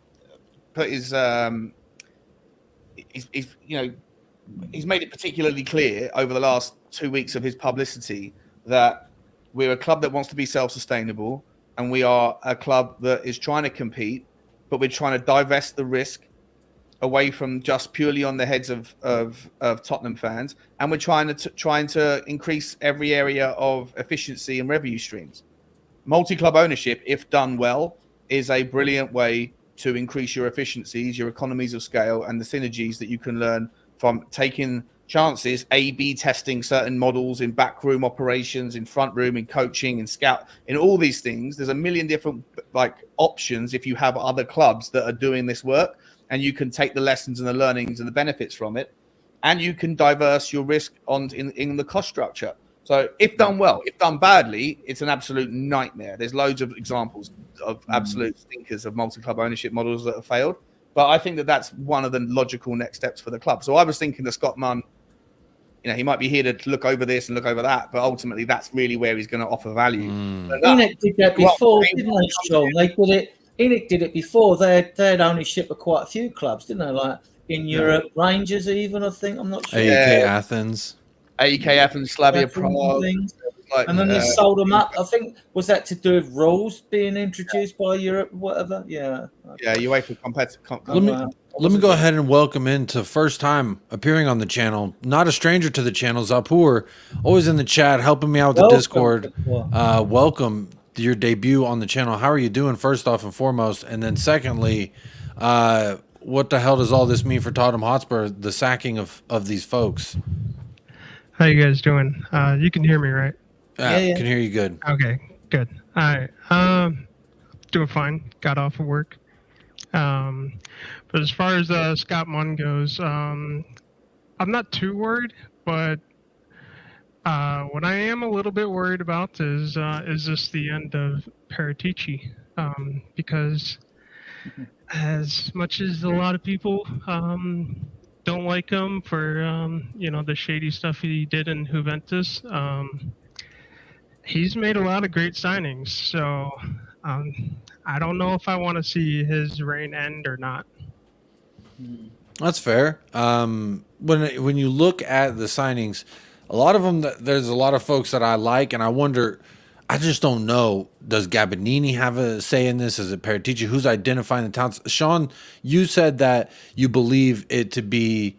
made it particularly clear over the last 2 weeks of his publicity that we're a club that wants to be self-sustainable, and we are a club that is trying to compete, but we're trying to divest the risk away from just purely on the heads of Tottenham fans, and we're trying to increase every area of efficiency and revenue streams. Multi-club ownership, if done well, is a brilliant way to increase your efficiencies, your economies of scale, and the synergies that you can learn from taking chances, A/B testing certain models in backroom operations, in front room, in coaching, in scout, in all these things. There's a million different options if you have other clubs that are doing this work, and you can take the lessons and the learnings and the benefits from it, and you can diverse your risk in the cost structure. So if done well, if done badly, it's an absolute nightmare. There's loads of examples of absolute stinkers of multi-club ownership models that have failed. But I think that that's one of the logical next steps for the club. So I was thinking that Scott Munn, he might be here to look over this and look over that, but ultimately that's really where he's going to offer value. ENIC did that before, didn't they, Sean? ENIC did it before. They had ownership of quite a few clubs, didn't they? Like in Europe, Rangers even, I think. I'm not sure. AEK Athens. AEK Athens, Slavia Prague. And then they sold them up. I think, was that to do with rules being introduced by Europe, whatever? Yeah. Yeah, you wait for competitive. Let me go ahead and welcome into first time appearing on the channel. Not a stranger to the channel, Zapur, always in the chat, helping me out with the Discord. Welcome to your debut on the channel. How are you doing, first off and foremost? And then secondly, what the hell does all this mean for Tottenham Hotspur, the sacking of these folks? How you guys doing? You can hear me, right? Yeah, can hear you good. Okay, good. All right. Doing fine. Got off of work. But as far as Scott Munn goes, I'm not too worried, but what I am a little bit worried about is this the end of Paratici? Because as much as a lot of people don't like him for the shady stuff he did in Juventus, he's made a lot of great signings, so I don't know if I want to see his reign end or not. That's fair. When you look at the signings, a lot of them, there's a lot of folks that I like, and I wonder, I just don't know, does Gabonini have a say in this? Is it Paratici? Who's identifying the talents? Sean, you said that you believe it to be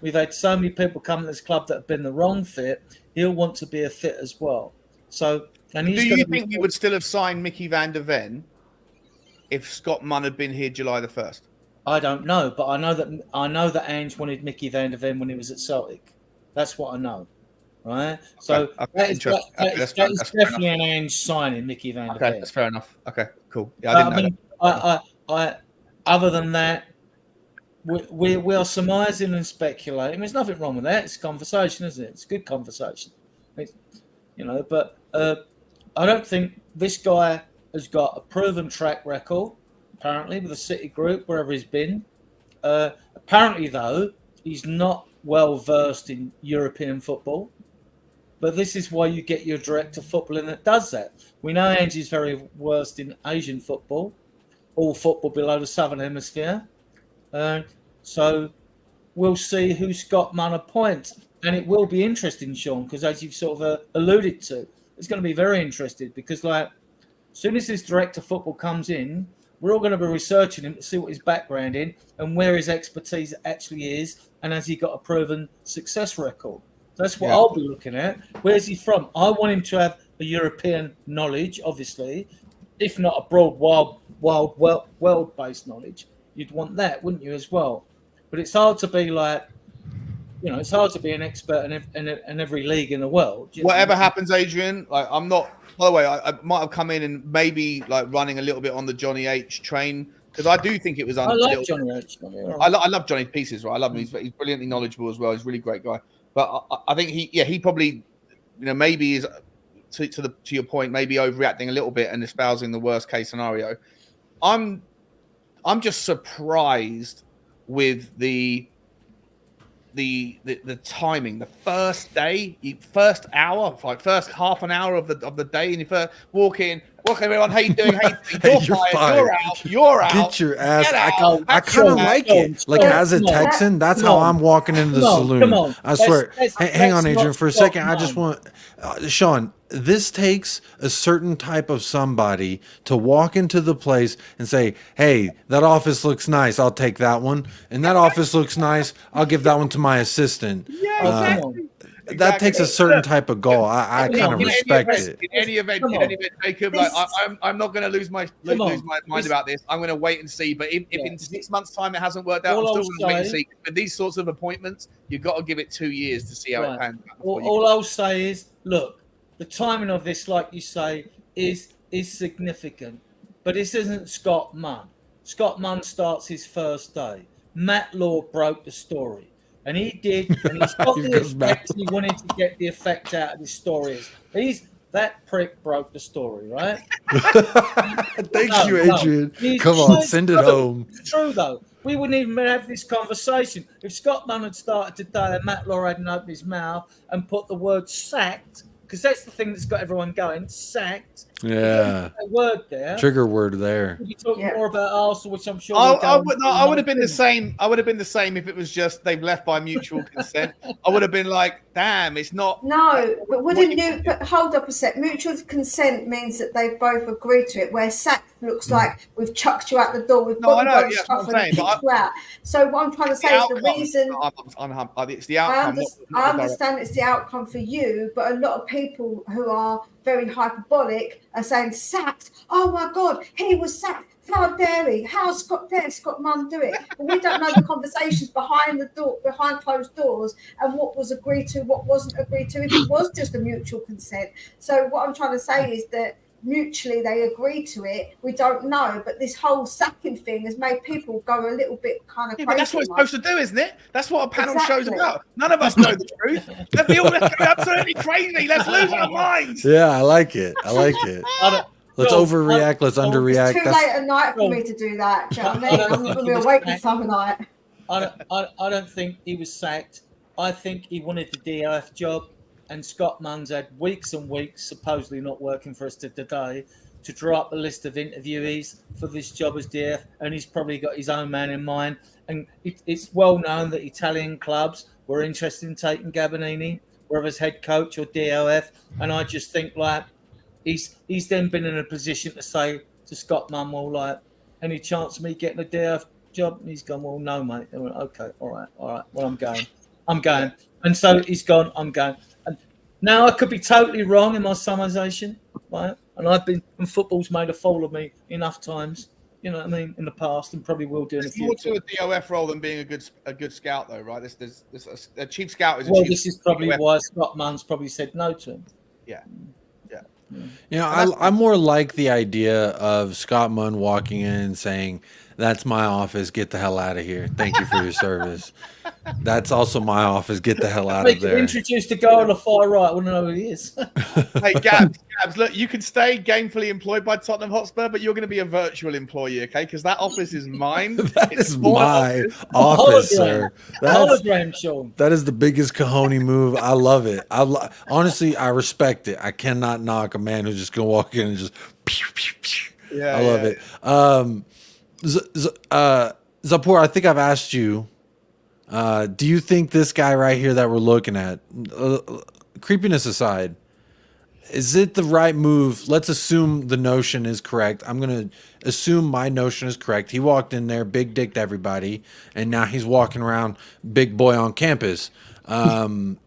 We've had so many people come to this club that have been the wrong fit. He'll want to be a fit as well. So, and he's do you think we would still have signed Mickey van der Ven if Scott Munn had been here July the 1st? I don't know, but I know that Ange wanted Mickey van der Ven when he was at Celtic. That's what I know, right? So that is definitely an Ange signing, Mickey van der Ven. Okay, that's fair enough. Okay, cool. Yeah, I didn't know that. Other than that, we are surmising and speculating. There's nothing wrong with that. It's conversation, isn't it? It's good conversation. But I don't think this guy has got a proven track record, apparently, with the City Group, wherever he's been. Apparently, though, he's not well versed in European football. But this is why you get your director of football that does that. We know Angie's very versed in Asian football, all football below the Southern Hemisphere. So we'll see who Scott Munn appoints. And it will be interesting, Sean, because as you've sort of alluded to, it's going to be very interesting because, as soon as this director of football comes in, we're all going to be researching him to see what his background is and where his expertise actually is, and has he got a proven success record. That's what I'll be looking at. Where's he from? I want him to have a European knowledge, obviously, if not a broad, wild, world-based knowledge. You'd want that, wouldn't you, as well? But it's hard to be it's hard to be an expert in every league in the world. Whatever happens, Adrian, I'm not. By the way, I might have come in and maybe running a little bit on the Johnny H train because I do think it was. I like Johnny H. I love Johnny pieces, right? I love him. He's brilliantly knowledgeable as well. He's a really great guy. But I think he probably, maybe is to your point, maybe overreacting a little bit and espousing the worst case scenario. I'm just surprised with the timing. The first day, first hour, first half an hour of the day, and you first walk in. Welcome everyone. How you doing? You're fired. You're out. Get your ass. I kind of like it. As a Texan, that's how I'm walking into the saloon. Come on. I swear. Hang on, Adrian, for a second. I just want Sean. This takes a certain type of somebody to walk into the place and say, "Hey, that office looks nice. I'll take that one. And that office looks nice. I'll give that one to my assistant." Yeah, exactly. That takes a certain type of goal. I kind of respect it. In any event, Jacob, I'm not going to lose my mind about this. I'm going to wait and see. But if in 6 months' time it hasn't worked out, I'm still going to wait and see. But these sorts of appointments, you've got to give it 2 years to see how it pans out. All I'll say is, look, the timing of this, like you say, is significant. But this isn't Scott Munn. Scott Munn starts his first day. Matt Law broke the story. And he did, and he's got the effect he wanted to get the effect out of his story. That prick broke the story, right? Thank you, Adrian. Come on, send it home. It's true, though. We wouldn't even have this conversation if Scott Munn had started today and Matt Law hadn't opened his mouth and put the word sacked, because that's the thing that's got everyone going, sacked. Yeah. A word there. Trigger word there. You talk more about Arsenal, which I'm sure. I would have been the same. I would have been the same if it was just they've left by mutual consent. I would have been like, damn, it's not. No, but wouldn't you? But hold up a sec. Mutual consent means that they've both agreed to it. Where sacked looks like we've chucked you out the door. We've got stuff and kicked you out. So what I'm trying to say is the reason. It's the outcome. I understand it's the outcome for you, but a lot of people who are very hyperbolic are saying sacked. Oh my God, he was sacked. How dare he? How Scott Munn do it? But we don't know the conversations behind the door, behind closed doors, and what was agreed to, what wasn't agreed to. If it was just a mutual consent. So what I'm trying to say is that mutually they agreed to it. We don't know, but this whole sacking thing has made people go a little bit kind of crazy. But that's what it's supposed to do, isn't it? That's what a panel show's about. None of us know the truth. Let's be all absolutely crazy. Let's lose our minds. Yeah, I like it. Let's overreact. Let's underreact. It's too late at night for me to do that. Do you know what I mean? I'm going to be awake this time of night. I don't think he was sacked. I think he wanted the DIF job. And Scott Munn's had weeks and weeks, supposedly not working for us today, to draw up a list of interviewees for this job as DF, and he's probably got his own man in mind. And it's well known that Italian clubs were interested in taking Gabbanini, whether as head coach or DOF. And I just think he's then been in a position to say to Scott Munn, well, any chance of me getting a DF job? And he's gone, well, no, mate. They went, okay, all right, well, I'm going. I'm going. And so he's gone, I'm going. And now I could be totally wrong in my summarization, right? And football's made a fool of me enough times, you know what I mean, in the past, and probably will do in the future. It's more to a DOF role than being a good scout, though, right? A chief scout is. This is probably why Scott Munn's probably said no to him. Yeah. You know, I more like the idea of Scott Munn walking in and saying, "That's my office. Get the hell out of here. Thank you for your service." That's also my office. Get the hell out of there. Introduce the guy on the far right. I want to know who he is. Hey, Gabs, look, you can stay gainfully employed by Tottenham Hotspur, but you're going to be a virtual employee, okay? Because that office is mine. That is my office, sir. Hologram, Sean. That is the biggest cojones move. I love it. Honestly, I respect it. I cannot knock a man who's just going to walk in and just pew, pew, pew. Yeah, I love it. Zapor, I think I've asked you, do you think this guy right here that we're looking at, creepiness aside, is it the right move? Let's assume the notion is correct. I'm going to assume my notion is correct. He walked in there, big dicked everybody, and now he's walking around big boy on campus.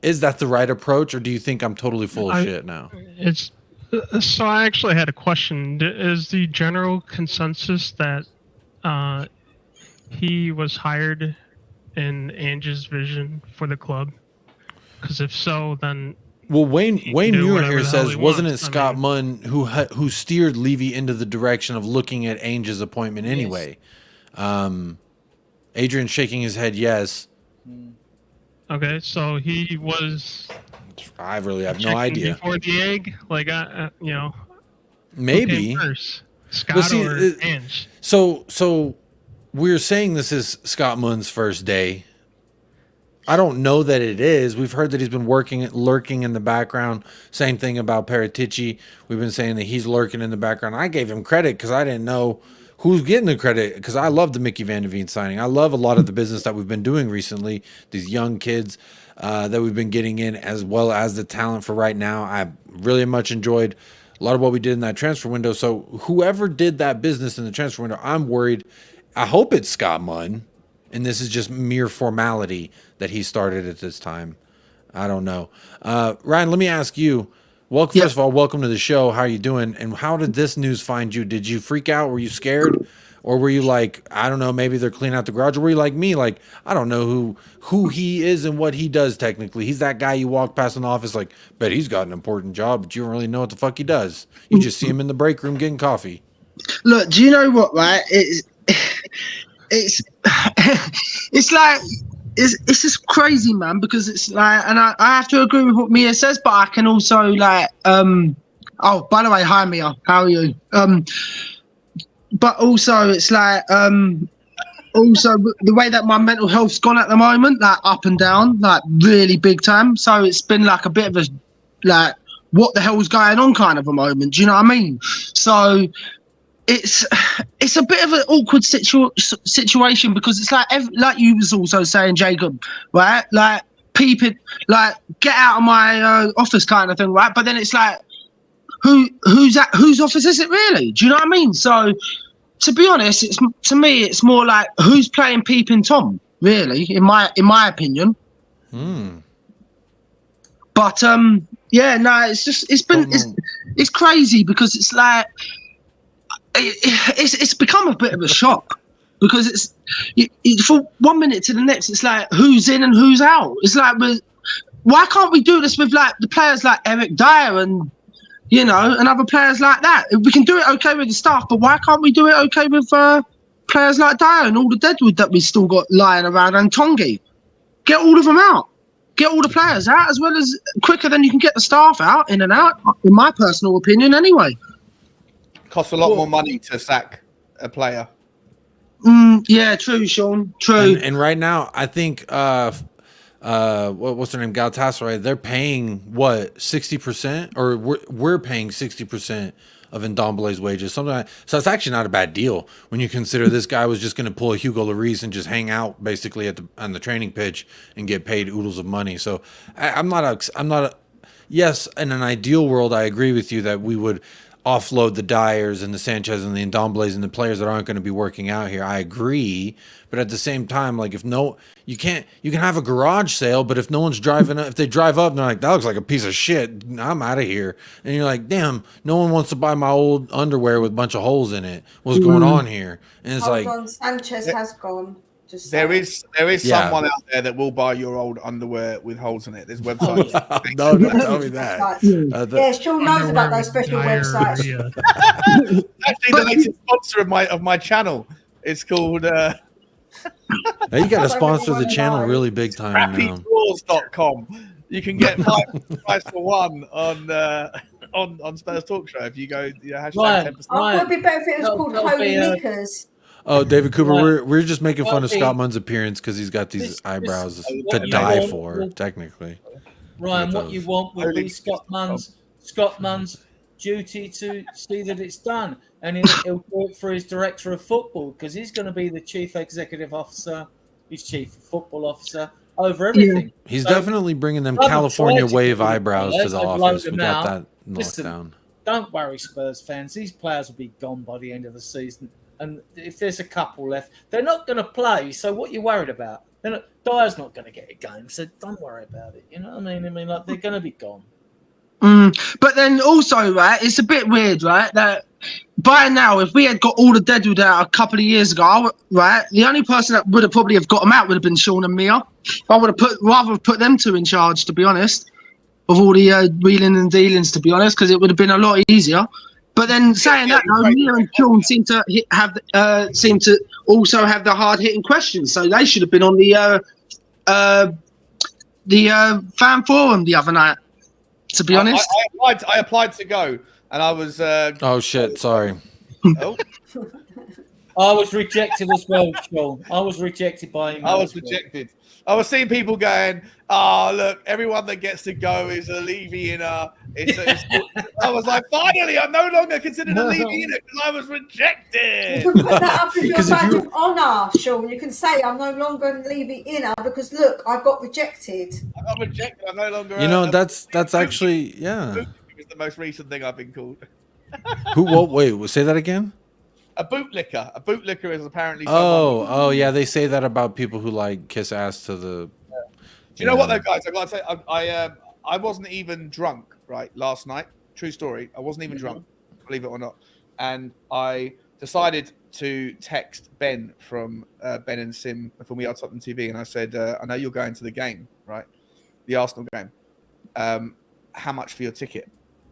Is that the right approach, or do you think I'm totally full of shit now? So I actually had a question. Is the general consensus that he was hired in Ange's vision for the club? Because if so, then well, Wayne Muir here says, wasn't it Scott Munn who steered Levy into the direction of looking at Ange's appointment anyway? Yes. Adrian shaking his head, yes. Okay, so he was. I really have no idea. Before the egg, like you know, maybe first, Scott or Ange. So we're saying this is Scott Munn's first day. I don't know that it is. We've heard that he's been lurking in the background. Same thing about Paratici. We've been saying that he's lurking in the background. I gave him credit because I didn't know who's getting the credit, because I love the Mickey Van de Veen signing. I love a lot of the business that we've been doing recently, these young kids that we've been getting in, as well as the talent for right now. I really much enjoyed a lot of what we did in that transfer window. So whoever did that business in the transfer window, I'm worried. I hope it's Scott Munn, and this is just mere formality that he started at this time. I don't know. Ryan, let me ask you. First of all, welcome to the show. How are you doing? And how did this news find you? Did you freak out? Were you scared? Or were you like, I don't know, maybe they're cleaning out the garage? Or were you like me, like, I don't know who he is and what he does technically? He's that guy you walk past in the office like, bet he's got an important job, but you don't really know what the fuck he does. You just see him in the break room getting coffee. Look, do you know what, right? It's like it's just crazy, man, because it's like, and I have to agree with what Mia says, but I can also like oh, by the way, hi Mia, how are you? But also it's like also the way that my mental health's gone at the moment, like up and down, like really big time. So it's been like a bit of a like what the hell's going on kind of a moment. Do you know what I mean? So it's a bit of an awkward situation because it's like you was also saying, Jacob, right? Like peeping, like get out of my office kind of thing, right? But then it's like, whose office is it really? Do you know what I mean? So to be honest, to me it's more like who's playing peeping Tom, really, in my opinion. But yeah, no, it's crazy because it's like it's become a bit of a shock because it's for 1 minute to the next it's like who's in and who's out. It's like, why can't we do this with like the players like Eric Dyer and you know and other players like that? We can do it okay with the staff, but why can't we do it okay with players like Dyer and all the deadwood that we still got lying around and Tongi? Get all of them out. Get all the players out as well as quicker than you can get the staff out, in and out, in my personal opinion anyway. Costs a lot more money to sack a player. Yeah, true, Sean. True. And right now, I think what's their name? Galatasaray. They're paying what 60%, or we're paying 60% of Ndombele's wages. Something like, so it's actually not a bad deal when you consider this guy was just going to pull a Hugo Lloris and just hang out basically on the training pitch and get paid oodles of money. So I'm not. Yes, in an ideal world, I agree with you that we would offload the Dyers and the Sanchez and the Ndombles and the players that aren't going to be working out here. I agree, but at the same time, like you can have a garage sale, but if no one's driving up, if they drive up and they're like, that looks like a piece of shit, I'm out of here. And you're like, damn, no one wants to buy my old underwear with a bunch of holes in it. What's going on here? And it's Hold on, Sanchez has gone. There is someone out there that will buy your old underwear with holes in it. There's websites. No, don't tell me that. Yeah, Sean knows about those special websites. Actually, the latest sponsor of my channel. It's called. Now you got to sponsor the channel really big time now. Scrappydrawers.com. You can get 5 price for one on Spurs Talk Show if you go hashtag 10%. Oh, it would be better if it was called Holy Knickers. Oh, David Cooper, we're just making fun of Scott Munn's appearance because he's got these eyebrows to die for, technically. Ryan, what you want would be Scott Munn's duty to see that it's done, and he'll do it for his director of football because he's going to be the chief executive officer, his chief football officer over everything. He's definitely bringing them California wave eyebrows to the office. We got that locked down. Don't worry, Spurs fans. These players will be gone by the end of the season. And if there's a couple left, they're not going to play. So what are you worried about? Dyer's not going to get a game, so don't worry about it. You know what I mean? Like they're going to be gone. But then also, right, it's a bit weird, right, that by now, if we had got all the Deadwood out a couple of years ago, right, the only person that would have probably have got them out would have been Sean and Mia. I would have rather put them two in charge, to be honest, of all the wheeling and dealings, to be honest, because it would have been a lot easier. But then saying that, though, Mia and Sean seem to also have the hard hitting questions, so they should have been on the fan forum the other night. To be honest, I applied to go, and I was. Oh shit! Sorry. Oh. I was rejected as well, Sean. I was rejected by him. I was rejected. I was seeing people going, "Oh, look! Everyone that gets to go is a Levy-inner." I was like, "Finally, I'm no longer considered a Levy-inner because I was rejected." You can put that up as your badge of honour, Sean. You can say, "I'm no longer a Levy-inner because look, I got rejected." I got rejected. I'm no longer. You know, that's actually It was the most recent thing I've been called. Who? What? Wait, say that again. A bootlicker. A bootlicker is apparently. Oh, yeah. They say that about people who like kiss ass to the. Do you know what, though, guys? I got to say, I wasn't even drunk, right, last night. True story. I wasn't even drunk, believe it or not. And I decided to text Ben from Ben and Sim from We Are Tottenham TV, and I said, I know you're going to the game, right? The Arsenal game. How much for your ticket?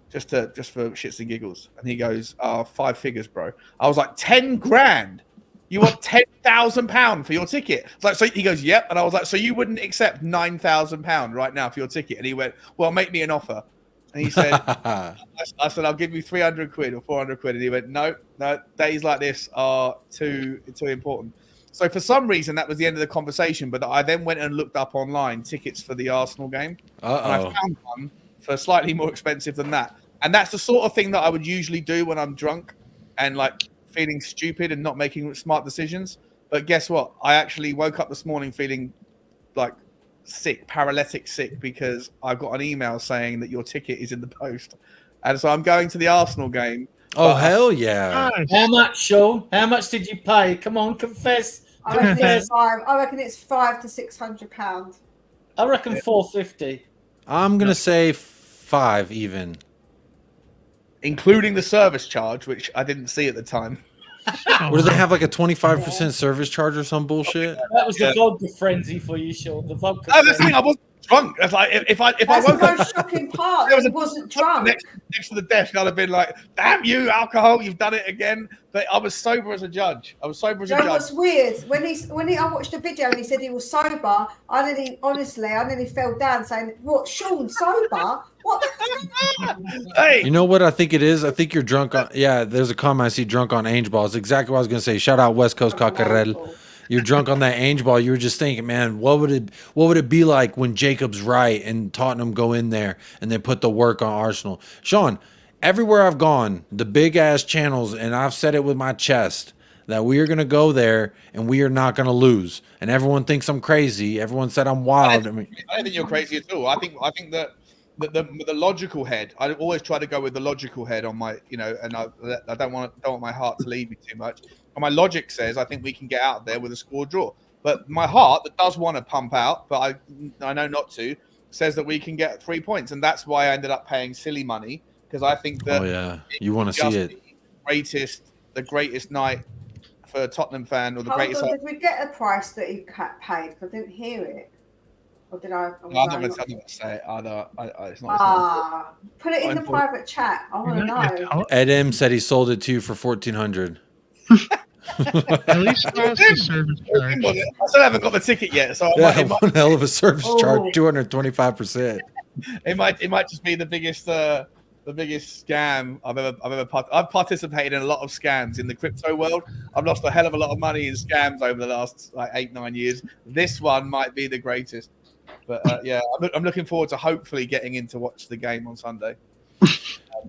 Just for shits and giggles. And he goes, 5 figures, bro. I was like, 10 grand? You want £10,000 for your ticket? Like, so he goes, yep. And I was like, so you wouldn't accept £9,000 right now for your ticket? And he went, well, make me an offer. And he said, I said, I'll give you 300 quid or 400 quid. And he went, no, days like this are too important. So for some reason, that was the end of the conversation. But I then went and looked up online tickets for the Arsenal game. And I found one for slightly more expensive than that. And that's the sort of thing that I would usually do when I'm drunk and like feeling stupid and not making smart decisions. But guess what? I actually woke up this morning feeling like sick, paralytic sick, because I got an email saying that your ticket is in the post. And so I'm going to the Arsenal game. Oh, hell yeah. How much, Sean? How much did you pay? Come on, confess. I reckon it's £500 to £600. I reckon $450. I'm going to say 5 even. Including the service charge, which I didn't see at the time. What do they have, like a 25% service charge or some bullshit? That was the vodka frenzy for you, Sean. The vodka frenzy. That's the thing, I wasn't drunk. It's like, if I woke up... That's the most shocking part. He wasn't drunk. Next to the desk, I'd have been like, damn you, alcohol, you've done it again. But I was sober as a judge. What's weird? When I watched the video and he said he was sober, I nearly fell down saying, what, Sean, sober? What? Hey. You know what I think it is? I think you're drunk on... Yeah, there's a comment I see, drunk on Ange Ball. It's exactly what I was going to say. Shout out West Coast Cockerel. You're drunk on that Ange Ball. You were just thinking, man, what would it be like when Jacob's right and Tottenham go in there and they put the work on Arsenal? Sean, everywhere I've gone, the big-ass channels, and I've said it with my chest, that we are going to go there and we are not going to lose. And everyone thinks I'm crazy. Everyone said I'm wild. I don't think you're crazy at all. I think that the logical head. I always try to go with the logical head on my, and I don't want my heart to lead me too much. And my logic says I think we can get out there with a score draw. But my heart, that does want to pump out, but I know not to, says that we can get 3 points, and that's why I ended up paying silly money, because I think that you want to see it. The greatest night for a Tottenham fan, or the greatest. Did we get a price that he paid? I didn't hear it. Or did I? I'm not going to say it either. It's not. Put it in the private chat. I want to know. Ed M said he sold it to you for $1,400. At least tell us the service charge. I still haven't got the ticket yet, so one hell of a service charge, 225%. It might just be the biggest scam I've participated in a lot of scams in the crypto world. I've lost a hell of a lot of money in scams over the last 8-9 years. This one might be the greatest. But I'm looking forward to hopefully getting in to watch the game on Sunday.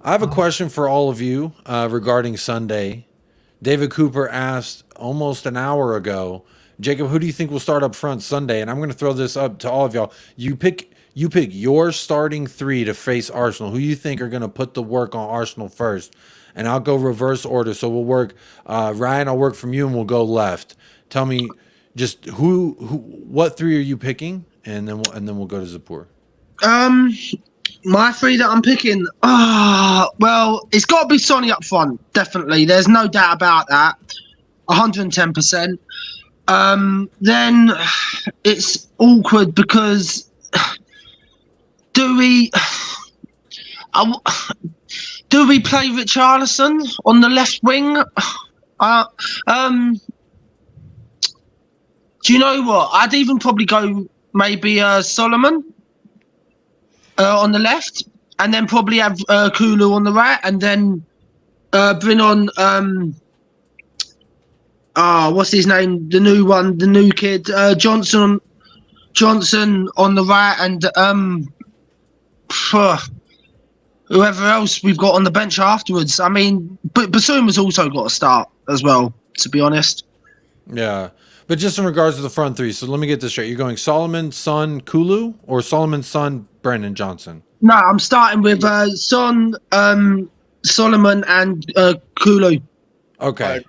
I have a question for all of you regarding Sunday. David Cooper asked almost an hour ago, Jacob, who do you think will start up front Sunday? And I'm going to throw this up to all of y'all. You pick your starting 3 to face Arsenal. Who you think are going to put the work on Arsenal first? And I'll go reverse order. So we'll work. Ryan, I'll work from you, and we'll go left. Tell me just what 3 are you picking, and then we'll go to Zapur. My 3 that I'm picking, well, it's got to be Sonny up front, definitely. There's no doubt about that, 110%. Then it's awkward because do we play Richarlison on the left wing? Do you know what? I'd even probably go maybe Solomon on the left, and then probably have Kulu on the right, and then bring on what's his name? The new kid, Johnson on the right, and whoever else we've got on the bench afterwards. I mean, but Basuma's also got to start as well, to be honest. Yeah. But just in regards to the front 3, so let me get this straight. You're going Solomon, Son, Kulu, or Solomon, Son, Brendan Johnson? No, I'm starting with Son, Solomon, and Kulu. Okay.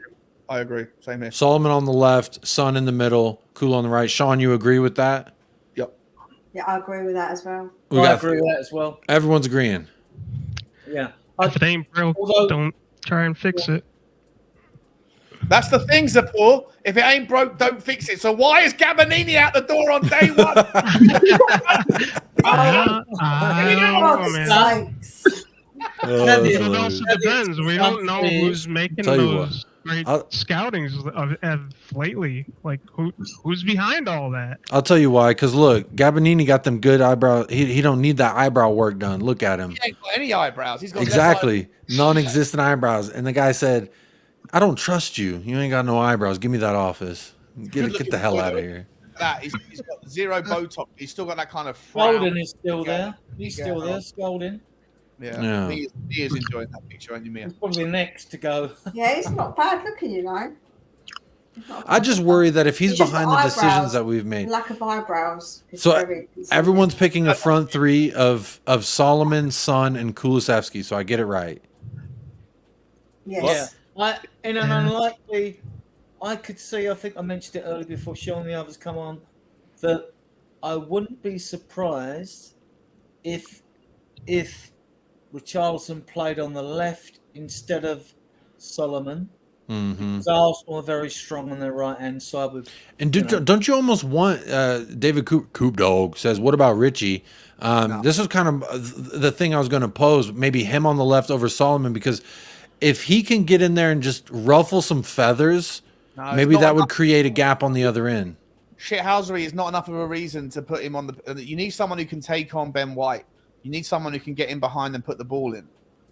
I agree. Same here. Solomon on the left, Son in the middle, Kulu on the right. Sean, you agree with that? Yep. Yeah, I agree with that as well. I agree with that as well. Everyone's agreeing. Yeah. If it ain't broke, don't try and fix it. That's the thing, Zapur. If it ain't broke, don't fix it. So why is Gabonini out the door on day 1? It also depends. We don't know who's making those great scoutings of lately. Like who's behind all that? I'll tell you why. Because look, Gabonini got them good eyebrow. He don't need that eyebrow work done. Look at him. He ain't got any eyebrows. He's got exactly non-existent eyebrows. And the guy said, I don't trust you. You ain't got no eyebrows. Give me that office. Get the hell out of here. He's got 0 Botox. He's still got that kind of frown. Golden is still there. He's still there, Golden. Yeah. He is enjoying that picture, ain't you, Mia? He's probably next to go. Yeah, he's not bad looking, you know. I just worry that if he's behind the decisions that we've made. Lack of eyebrows. So everyone's picking a front 3 of Solomon, Son, and Kulusevski. So I get it right. Yes. Yeah. In an unlikely, I could see, I think I mentioned it earlier before Sean and the others come on, that I wouldn't be surprised if Richarlison played on the left instead of Solomon. Mm-hmm. Because Arsenal are very strong on their right-hand side. And don't you almost want, David Coop Dog says, what about Richie? No. This was kind of the thing I was going to pose, maybe him on the left over Solomon, because if he can get in there and just ruffle some feathers, maybe that would create a gap on the other end. Shithousery is not enough of a reason to put him on the... You need someone who can take on Ben White. You need someone who can get in behind and put the ball in.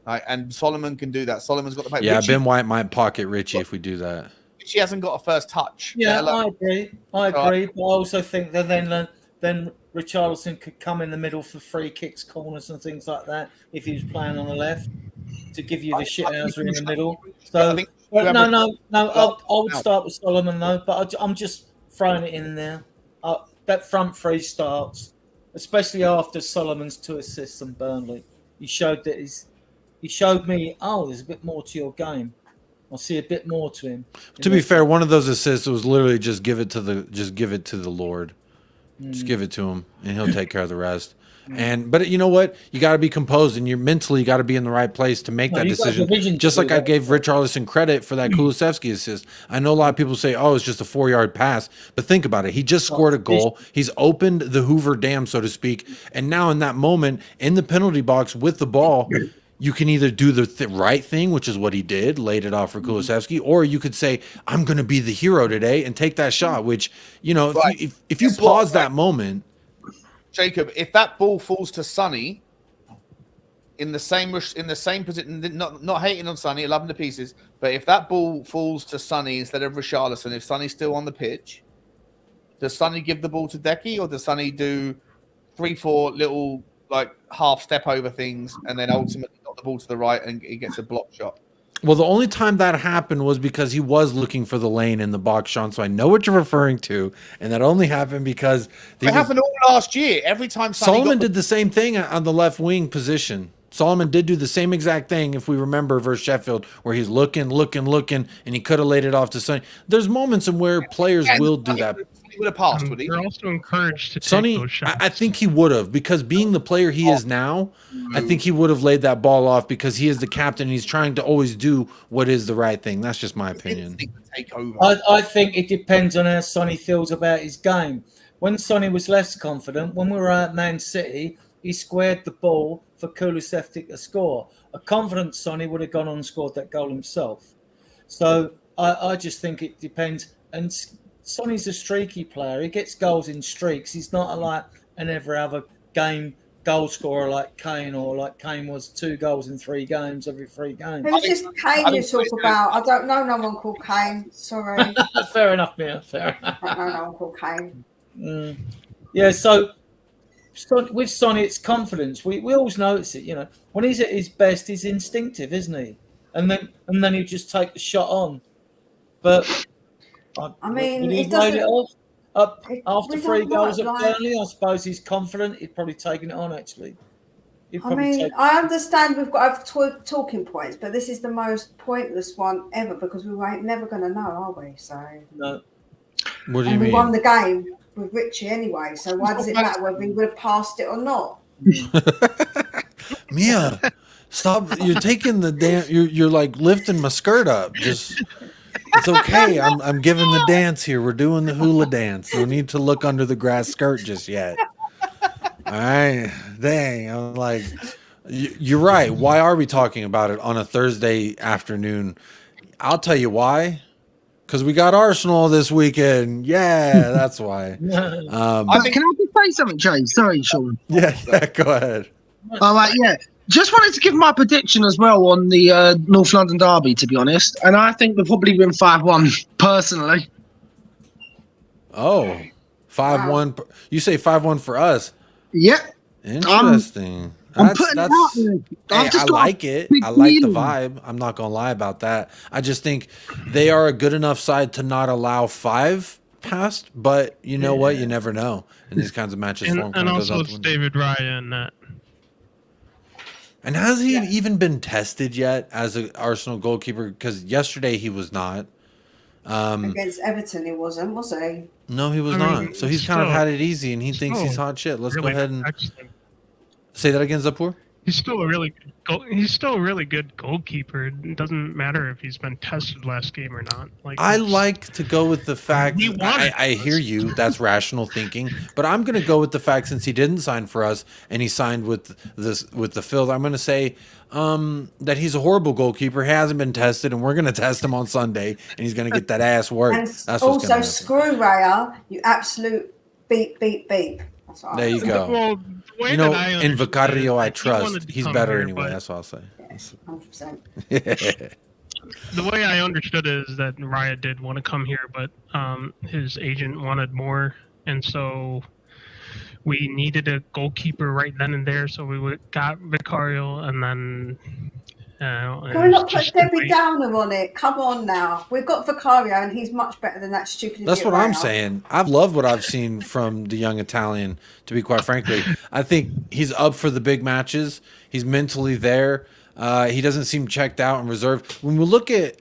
Right? And Solomon can do that. Solomon's got the play. Yeah, Richie, Ben White might pocket Richie if we do that. Richie hasn't got a first touch. Yeah, I agree. But I also think that then Richarlison could come in the middle for free kicks, corners and things like that if he was playing on the left to give you the shithousery in the middle. So I would start with Solomon though, but I'm just throwing it in there. That front 3 starts. especially after Solomon's 2 assists on Burnley. He showed me, there's a bit more to your game. I'll see a bit more to him. To be fair, one of those assists was literally just give it to the Lord. Just give it to him, and he'll take care of the rest. But you know what? You got to be composed, and you got to be in the right place to make that decision. Just like I gave Richarlison credit for that Kulusevski assist. I know a lot of people say, "Oh, it's just a 4-yard pass," but think about it. He just scored a goal. He's opened the Hoover Dam, so to speak, and now in that moment, in the penalty box with the ball, you can either do the right thing, which is what he did, laid it off for Kulusevski, or you could say, "I'm going to be the hero today and take that shot." Which, you know, if you pause that moment. Jacob, if that ball falls to Sonny in the same position, not hating on Sonny, I love him to pieces, but if that ball falls to Sonny instead of Richarlison, if Sonny's still on the pitch, does Sonny give the ball to Decky, or does Sonny do 3-4 little like half step over things and then ultimately knock the ball to the right and he gets a block shot? Well, the only time that happened was because he was looking for the lane in the box, Sean. So I know what you're referring to, and that only happened because it happened all last year. Every time Solomon did the same thing on the left wing position. Solomon did do the same exact thing, if we remember, versus Sheffield, where he's looking, and he could have laid it off to Sonny. There's moments in where players will do that. Would have passed, would he? They're also encouraged to Sonny, take those shots. I think he would have, because being the player he is now, I think he would have laid that ball off because he is the captain and he's trying to always do what is the right thing. That's just my opinion. I think it depends on how Sonny feels about his game. When Sonny was less confident, when we were at Man City, he squared the ball for Kulusevski to score. A confident Sonny would have gone on and scored that goal himself. So I just think it depends. And Sonny's a streaky player. He gets goals in streaks. He's not like an every other game goal scorer like Kane, or like Kane was 2 goals in 3 games every 3 games. Who's this Kane you talk about? I don't know no one called Kane. Sorry. Fair enough, Mia. Fair enough. I don't know no one called Kane. Yeah, so with Sonny, it's confidence. We always notice it, you know. When he's at his best, he's instinctive, isn't he? And then he'll just take the shot on. But I mean, he it doesn't. it off after 3 goals at Burnley. I suppose he's confident. He'd probably taken it on. Actually, I understand we've got to have talking points, but this is the most pointless one ever because we ain't never going to know, are we? So no. What do you mean? We won the game with Richie anyway. So why does it matter whether we would have passed it or not? Mia, stop! You're taking the dance. You're like lifting my skirt up. Just. It's okay. I'm giving the dance here. We're doing the hula dance. No need to look under the grass skirt just yet. All right. Dang. I'm like, you're right. Why are we talking about it on a Thursday afternoon? I'll tell you why. Because we got Arsenal this weekend. Yeah, that's why. Can I just say something, Jay? Sorry, Sean. Yeah, go ahead. All right, yeah. Just wanted to give my prediction as well on the North London derby, to be honest. And I think we'll probably win 5-1, personally. Oh, 5-1. You say 5-1 for us? Yeah. Interesting. I'm putting it out there. Hey, I like it. I like the vibe. I'm not going to lie about that. I just think they are a good enough side to not allow 5 past. But you know what? You never know in these kinds of matches. And also it's David Raya in that. And has he even been tested yet as an Arsenal goalkeeper? Because yesterday he was not. Against Everton he wasn't, was he? No, he was not. So he's kind of had it easy, and he thinks he's hot shit. Let's go ahead and say that again, Zapur. He's still a really good goalkeeper. It doesn't matter if he's been tested last game or not. I like to go with the fact. I hear you. That's rational thinking. But I'm going to go with the fact, since he didn't sign for us and he signed with the Phil, I'm going to say that he's a horrible goalkeeper. He hasn't been tested, and we're going to test him on Sunday, and he's going to get that ass work. And that's also screw Raya, you absolute beep. There you go. Well, you know, in Vicario I trust. He's better anyway. That's all I'll say. 100%. The way I understood it is that Raya did want to come here, but his agent wanted more, and so we needed a goalkeeper right then and there. So we got Vicario, and then Can we not put Debbie Downer on it? Come on now. We've got Vicario, and he's much better than that stupid. That's what I'm saying. I've loved what I've seen from the young Italian, to be quite frankly. I think he's up for the big matches. He's mentally there. He doesn't seem checked out and reserved. When we look at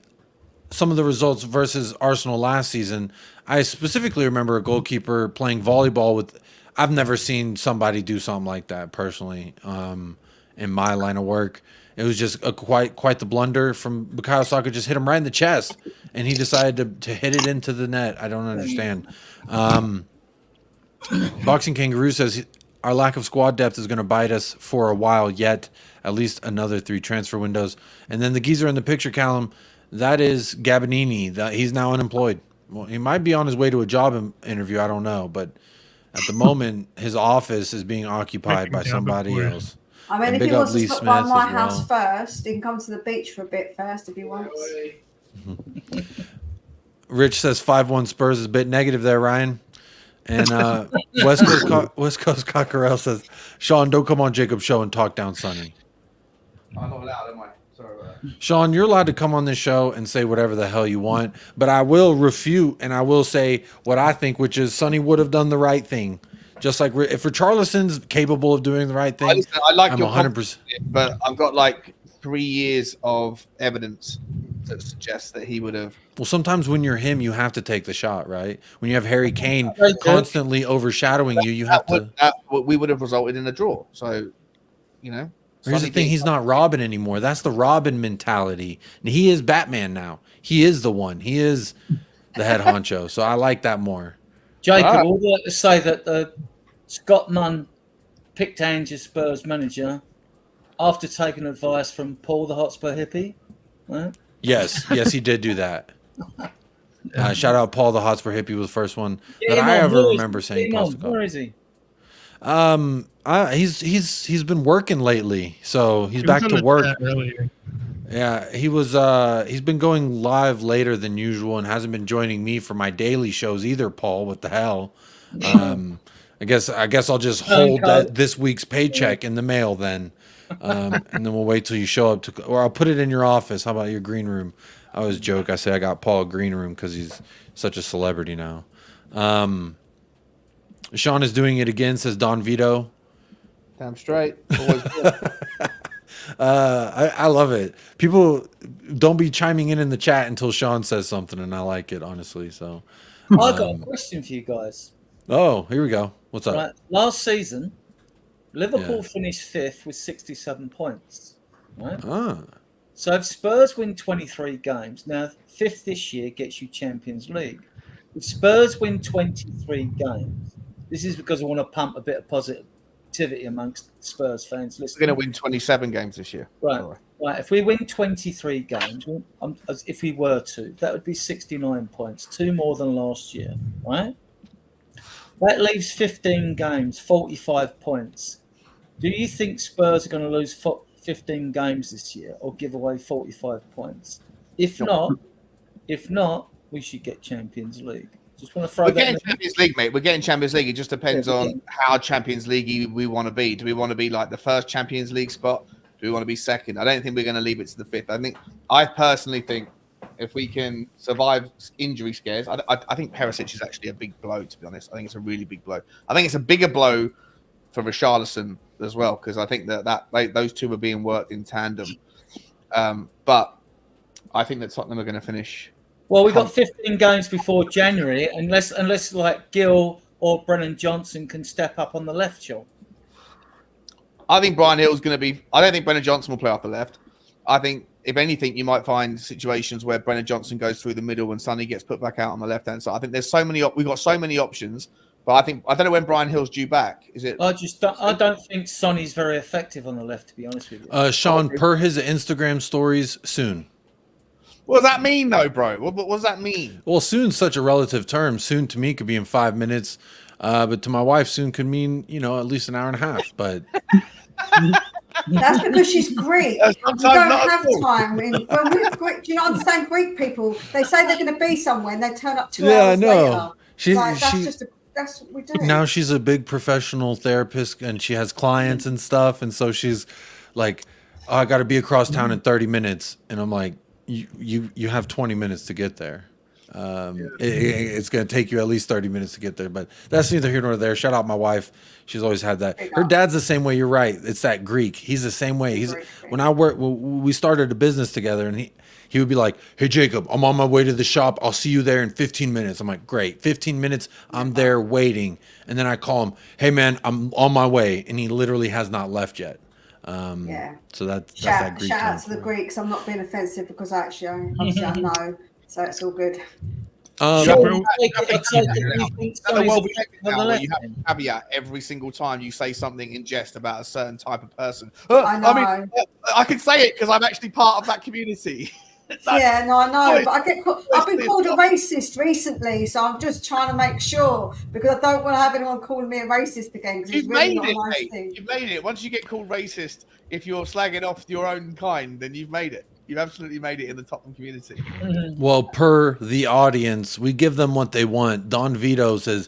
some of the results versus Arsenal last season, I specifically remember a goalkeeper playing volleyball with. I've never seen somebody do something like that personally in my line of work. It was just quite the blunder from Bukayo Saka. Just hit him right in the chest, and he decided to hit it into the net. I don't understand. Boxing Kangaroo says our lack of squad depth is going to bite us for a while yet, at least another 3 transfer windows. And then the geezer in the picture, Callum, that is Gabbanini. He's now unemployed. Well, he might be on his way to a job interview. I don't know, but at the moment, his office is being occupied by somebody else. I mean, if he wants to stop by my house first, he can come to the beach for a bit first if he wants. Rich says 5-1 Spurs is a bit negative there, Ryan. And West Coast Cockerel says, Sean, don't come on Jacob's show and talk down Sonny. I'm not allowed, am I? Sorry about that. Sean, you're allowed to come on this show and say whatever the hell you want, but I will refute and I will say what I think, which is Sonny would have done the right thing. Just like if Richarlison's capable of doing the right thing, I like I'm your 100%. But I've got like 3 years of evidence that suggests that he would have. Well, sometimes when you're him, you have to take the shot, right? When you have Harry Kane constantly overshadowing you, you have to. We would have resulted in a draw. So, you know. Here's the thing: he's not Robin anymore. That's the Robin mentality. And he is Batman now. He is the one. He is the head honcho. So I like that more. Jacob, I would like to say that Scott Munn picked Ange Spurs manager after taking advice from Paul the Hotspur hippie. Right? Yes, he did do that. Shout out Paul the Hotspur hippie was the first one that I ever remember saying. Where is he? He's been working lately, so he's back to work. Yeah, he was. He's been going live later than usual and hasn't been joining me for my daily shows either. Paul, what the hell? I guess I'll just hold this week's paycheck in the mail then, and then we'll wait till you show up or I'll put it in your office. How about your green room? I always joke. I say I got Paul a green room because he's such a celebrity now. Sean is doing it again, says Don Vito. Damn straight. Always good. I love it. People don't be chiming in the chat until Sean says something, and I like it, honestly. So I've got a question for you guys. Oh, here we go. What's up? Right. Last season, Liverpool finished 5th with 67 points. Right? So if Spurs win 23 games, now 5th this year gets you Champions League. If Spurs win 23 games, this is because I want to pump a bit of positivity amongst Spurs fans. We're going to win 27 games this year. Right. If we win 23 games, if we were to, that would be 69 points, 2 more than last year. Right? That leaves 15 games, 45 points. Do you think Spurs are going to lose 15 games this year or give away 45 points? If not, we should get Champions League. Just want to throw We're getting Champions League, mate. We're getting Champions League. It just depends on how Champions League we want to be. Do we want to be like the first Champions League spot? Do we want to be second? I don't think we're going to leave it to the 5th. I personally think if we can survive injury scares, I think Perisic is actually a big blow, to be honest. I think it's a really big blow. I think it's a bigger blow for Richarlison as well, because I think that those two are being worked in tandem. But I think that Tottenham are going to finish. Well, we've got 15 games before January, unless like Gill or Brennan Johnson can step up on the left, Sean. I think Brian Hill's going to be. I don't think Brennan Johnson will play off the left. I think, if anything, you might find situations where Brennan Johnson goes through the middle and Sonny gets put back out on the left hand side. I think there's so many. We've got so many options. But I don't know when Brian Hill's due back. Is it? I don't think Sonny's very effective on the left, to be honest with you. Sean, per his Instagram stories, soon. What does that mean, though, bro? What does that mean? Well, soon's such a relative term. Soon to me could be in 5 minutes, but to my wife, soon could mean at least an hour and a half. But that's because she's Greek. We don't have time. When we're Greek, do you not understand Greek people? They say they're going to be somewhere, and they turn up 2 hours later. That's what we do. Now she's a big professional therapist, and she has clients and stuff, and so she's like I got to be across town in 30 minutes. And I'm like, you have 20 minutes to get there. It's going to take you at least 30 minutes to get there, but that's neither here nor there. Shout out my wife. She's always had that. Her dad's the same way. You're right. It's that Greek. He's the same way. We started a business together, and he would be like, "Hey Jacob, I'm on my way to the shop. I'll see you there in 15 minutes." I'm like, "Great, 15 minutes. I'm there waiting." And then I call him, "Hey man, I'm on my way," and he literally has not left yet. So that's that Greek. Shout out to the Greeks. I'm not being offensive because obviously I know, so it's all good. You have to caveat every single time you say something in jest about a certain type of person. I know. I mean, I can say it because I'm actually part of that community. I know, but I've been called a racist recently, so I'm just trying to make sure because I don't want to have anyone calling me a racist again. Because it's really not a nice thing. You've made it. Once you get called racist, if you're slagging off your own kind, then you've made it. You've absolutely made it in the Tottenham community. Well, per the audience, we give them what they want. Don Vito says,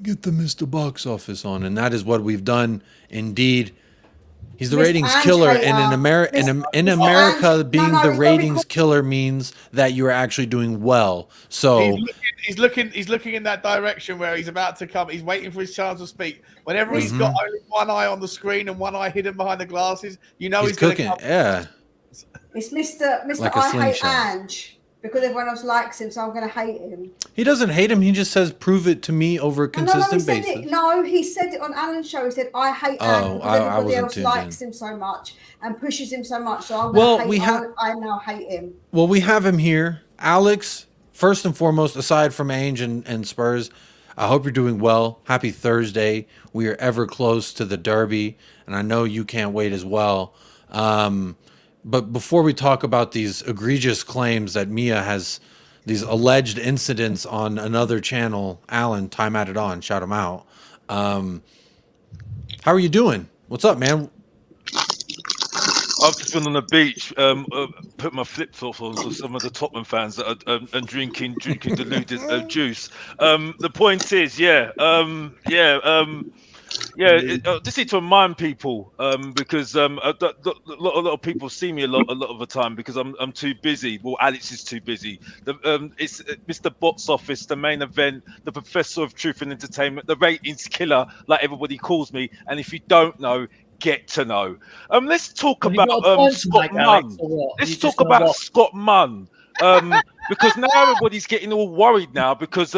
"Get the Mr. Box Office on," and that is what we've done. Indeed, he's the ratings killer, and in America, being the ratings killer means that you are actually doing well. So he's looking in that direction where he's about to come. He's waiting for his chance to speak. Whenever he's got only one eye on the screen and one eye hidden behind the glasses, you know he's cooking. Come. Yeah. It's Mr. Like I hate Ange because everyone else likes him, so I'm going to hate him. He doesn't hate him. He just says, "Prove it to me over a consistent basis." He said it on Alan's show. He said, "I hate Ange because everybody else likes him so much and pushes him so much. So I'm going to I now hate him." Well, we have him here, Alex. First and foremost, aside from Ange and Spurs, I hope you're doing well. Happy Thursday. We are ever close to the derby, and I know you can't wait as well. But before we talk about these egregious claims that Mia has, these alleged incidents on another channel, Alan, time at it on, shout him out. How are you doing? What's up, man? I've just been on the beach, put my flip-flops on for some of the Tottenham fans that are and drinking diluted juice. The point is, this is to remind people because a lot of people see me a lot of the time because I'm too busy. Well, Alex is too busy. It's Mr. Box Office, the main event, the professor of truth and entertainment, the ratings killer, like everybody calls me. And if you don't know, get to know. Let's talk about Scott Munn. Let's talk about Scott Munn. Because now everybody's getting all worried now because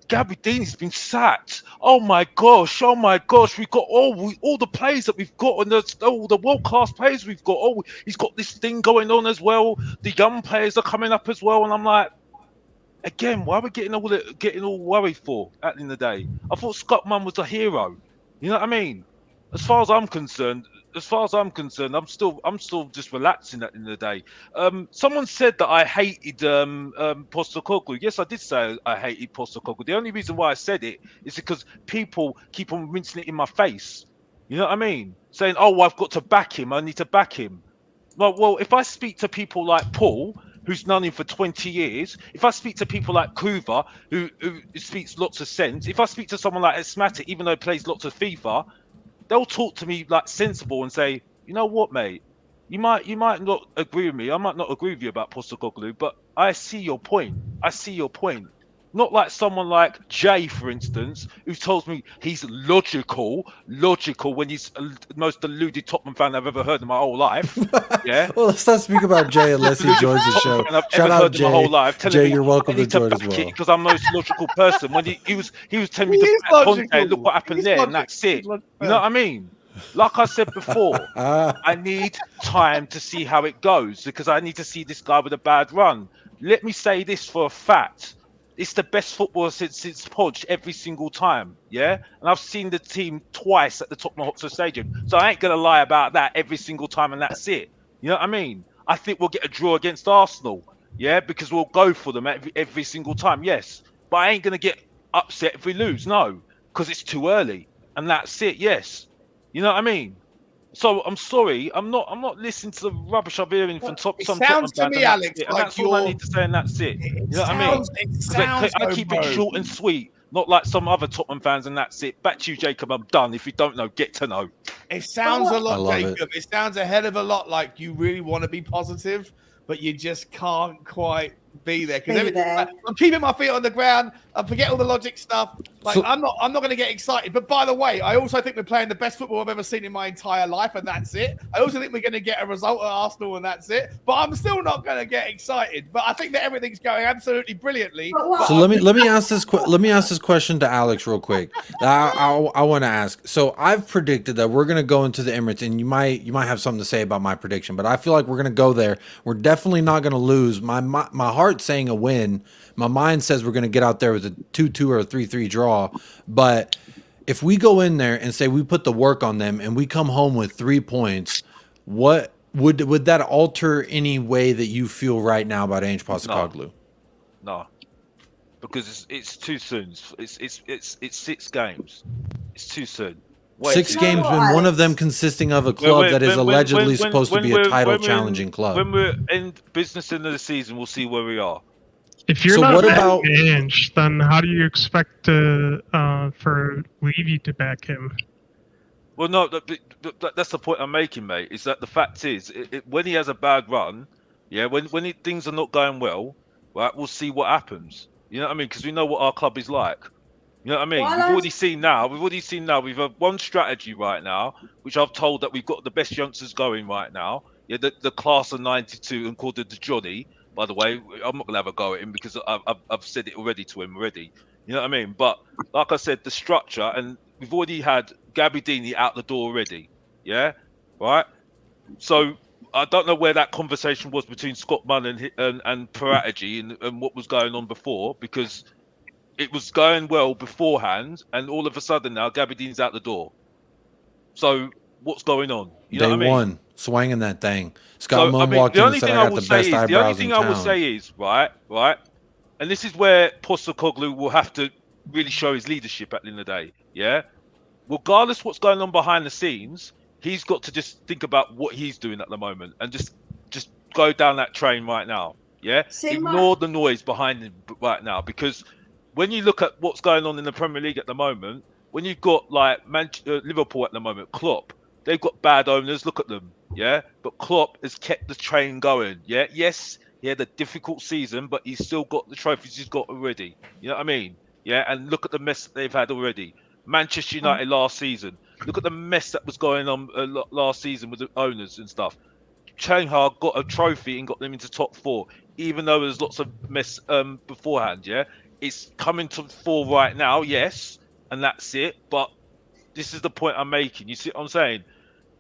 Gabby Dean's been sacked. Oh my gosh, we've got all the players that we've got and the world-class players we've got. Oh, he's got this thing going on as well. The young players are coming up as well, and I'm like, again, why are we getting all worried for at the end of the day? I thought Scott Munn was a hero. You know what I mean? As far as I'm concerned, I'm still just relaxing at the end of the day. Someone said that I hated Postecoglou. Yes, I did say I hated Postecoglou. The only reason why I said it is because people keep on rinsing it in my face. You know what I mean? Saying, "Oh, I've got to back him. I need to back him." Well, if I speak to people like Paul, who's known him for 20 years, if I speak to people like Kuva, who speaks lots of sense, if I speak to someone like Esmatic, even though he plays lots of FIFA, they'll talk to me like sensible and say, "You know what, mate? You might not agree with me. I might not agree with you about Postecoglou, but I see your point. Not like someone like Jay, for instance, who tells me he's logical when he's the most deluded Tottenham fan I've ever heard in my whole life. Yeah. Well, let's not speak about Jay unless he joins the show. Shout out Jay. My whole life, Jay, you're welcome to join as well. Because I'm the most logical person. When he was telling me to back Conte, look what happened there, and that's it. You know what I mean? Like I said before, I need time to see how it goes because I need to see this guy with a bad run. Let me say this for a fact. It's the best football since Podge every single time, yeah? And I've seen the team twice at the Tottenham Hotspur Stadium. So I ain't going to lie about that every single time, and that's it. You know what I mean? I think we'll get a draw against Arsenal, yeah? Because we'll go for them every single time, yes. But I ain't going to get upset if we lose, no. Because it's too early, and that's it, yes. You know what I mean? So I'm sorry, I'm not listening to the rubbish I'm hearing from some. It sounds to me, Alex, like that's all I need to say, and that's it. You know what I mean? I keep it short and sweet. Not like some other Tottenham fans, and that's it. Back to you, Jacob. I'm done. If you don't know, get to know. It sounds a lot, Jacob. It sounds a hell of a lot like you really want to be positive, but you just can't quite be there. Because I'm keeping my feet on the ground. I forget all the logic stuff. Like I'm not going to get excited. But by the way, I also think we're playing the best football I've ever seen in my entire life, and that's it. I also think we're going to get a result at Arsenal, and that's it. But I'm still not going to get excited. But I think that everything's going absolutely brilliantly. So let me ask this question to Alex real quick. I want to ask. So I've predicted that we're going to go into the Emirates, and you might have something to say about my prediction, but I feel like we're going to go there. We're definitely not going to lose. My heart's saying a win. My mind says we're going to get out there with a 2-2 or a 3-3 draw. But if we go in there and say we put the work on them and we come home with 3 points, what would that alter any way that you feel right now about Ange Postecoglou? No, because it's too soon. It's 6 games. It's too soon. 6 games, and one of them consisting of a club that is allegedly supposed to be a title-challenging club. When we're in business end of the season, we'll see where we are. If you're not backing Ange, then how do you expect for Levy to back him? Well, no, that's the point I'm making, mate. Is that the fact is, when he has a bad run, when things are not going well, right, we'll see what happens. You know what I mean? Because we know what our club is like. You know what I mean? We've already seen now. We've had one strategy right now, which I've told that we've got the best youngsters going right now. Yeah, the class of '92 and called it the Johnny. By the way, I'm not gonna have a go at him because I've said it already to him already. You know what I mean? But like I said, the structure, and we've already had Gabbiadini out the door already. Yeah, right. So I don't know where that conversation was between Scott Munn and Paratici and what was going on before, because it was going well beforehand, and all of a sudden now Gabbiadini's out the door. So what's going on? You know what I mean? Day one, swinging that thing. Scott Munn walked in and said, "I got the best eyebrows in town." The only thing I will say is, right, and this is where Postecoglou will have to really show his leadership at the end of the day. Yeah, regardless what's going on behind the scenes, he's got to just think about what he's doing at the moment and just go down that train right now. Yeah, ignore the noise behind him right now, because when you look at what's going on in the Premier League at the moment, when you've got like Liverpool at the moment, Klopp, they've got bad owners. Look at them, yeah. But Klopp has kept the train going, yeah. Yes, he had a difficult season, but he's still got the trophies he's got already. You know what I mean? Yeah. And look at the mess that they've had already. Manchester United last season. Look at the mess that was going on last season with the owners and stuff. Changhar got a trophy and got them into top 4, even though there's lots of mess beforehand. Yeah, it's coming to 4 right now. Yes, and that's it. But this is the point I'm making. You see what I'm saying?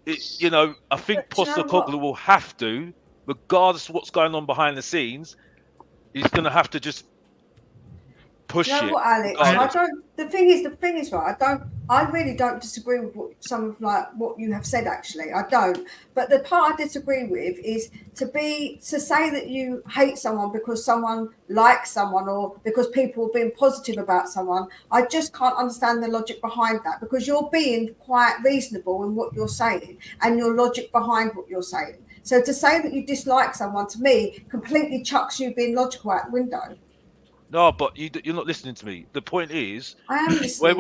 I think Postecoglou will have to, regardless of what's going on behind the scenes, he's going to have to just push it. What, Alex? The thing is, right? I really don't disagree with what you have said. Actually, I don't. But the part I disagree with is to say that you hate someone because someone likes someone, or because people are being positive about someone. I just can't understand the logic behind that, because you're being quite reasonable in what you're saying and your logic behind what you're saying. So to say that you dislike someone, to me, completely chucks you being logical out the window. No, but you're not listening to me. The point is, I am listening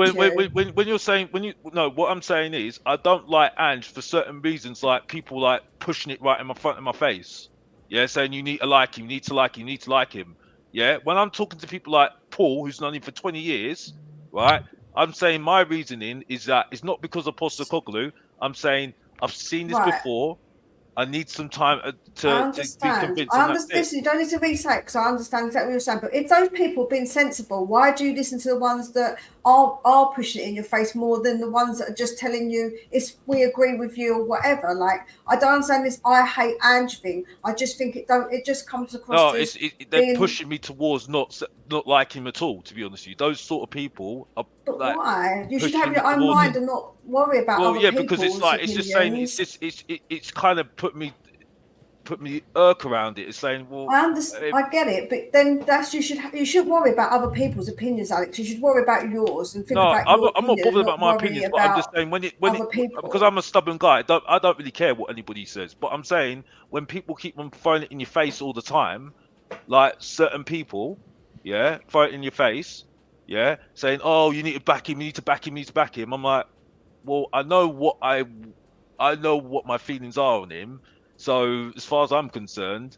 when you're saying what I'm saying is, I don't like Ange for certain reasons, like people like pushing it right in front of my face. Yeah, saying you need to like him, you need to like him, you need to like him. Yeah, when I'm talking to people like Paul, who's known him for 20 years, right? I'm saying my reasoning is that it's not because of Postecoglou. I'm saying I've seen this before. I need some time to be convinced. I understand. You don't need to re-say it, because I understand exactly what you're saying. But if those people have been sensible, why do you listen to the ones that are pushing it in your face more than the ones that are just telling you we agree with you or whatever? Like, I don't understand this "I hate Ange" thing. I just think it just comes across. No, they're pushing me towards not like him at all. To be honest with you, those sort of people are. But like, why? You should have your own mind and not worry about other people's because it's like opinions. it's kind of put me irk around it. It's saying, well, I understand, I get it, but then you should worry about other people's opinions, Alex. You should worry about yours and think about your I'm not bothered about my opinions, but I'm just saying because I'm a stubborn guy, I don't really care what anybody says. But I'm saying when people keep on throwing it in your face all the time, like certain people, throw it in your face. yeah, saying, "Oh, you need to back him. You need to back him. You need to back him." I'm like, well, I know what my feelings are on him. So as far as I'm concerned,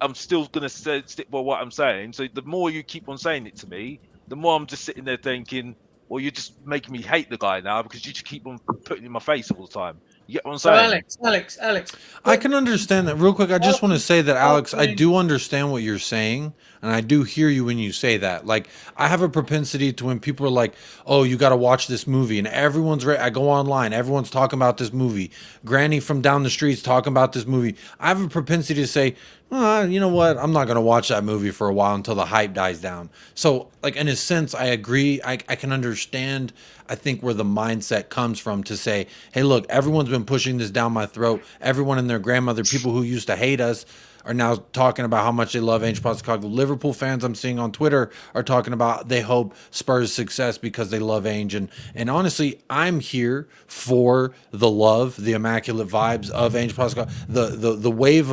I'm still gonna stick by what I'm saying. So the more you keep on saying it to me, the more I'm just sitting there thinking, well, you're just making me hate the guy now because you just keep on putting it in my face all the time. You get what I'm saying? Alex. I can understand that. Real quick, I just want to say that, Alex, I do understand what you're saying, and I do hear you when you say that. Like, I have a propensity to when people are like, "Oh, you got to watch this movie," and everyone's ready. I go online, everyone's talking about this movie. Granny from down the street's talking about this movie. I have a propensity to say, you know what? I'm not going to watch that movie for a while until the hype dies down. So, like, in a sense, I agree. I can understand, I think, where the mindset comes from to say, hey, look, everyone's been pushing this down my throat. Everyone and their grandmother, people who used to hate us, are now talking about how much they love Ange Postecoglou. Liverpool fans I'm seeing on Twitter are talking about they hope Spurs' success because they love Ange. And honestly, I'm here for the love, the immaculate vibes of Ange Postecoglou. The wave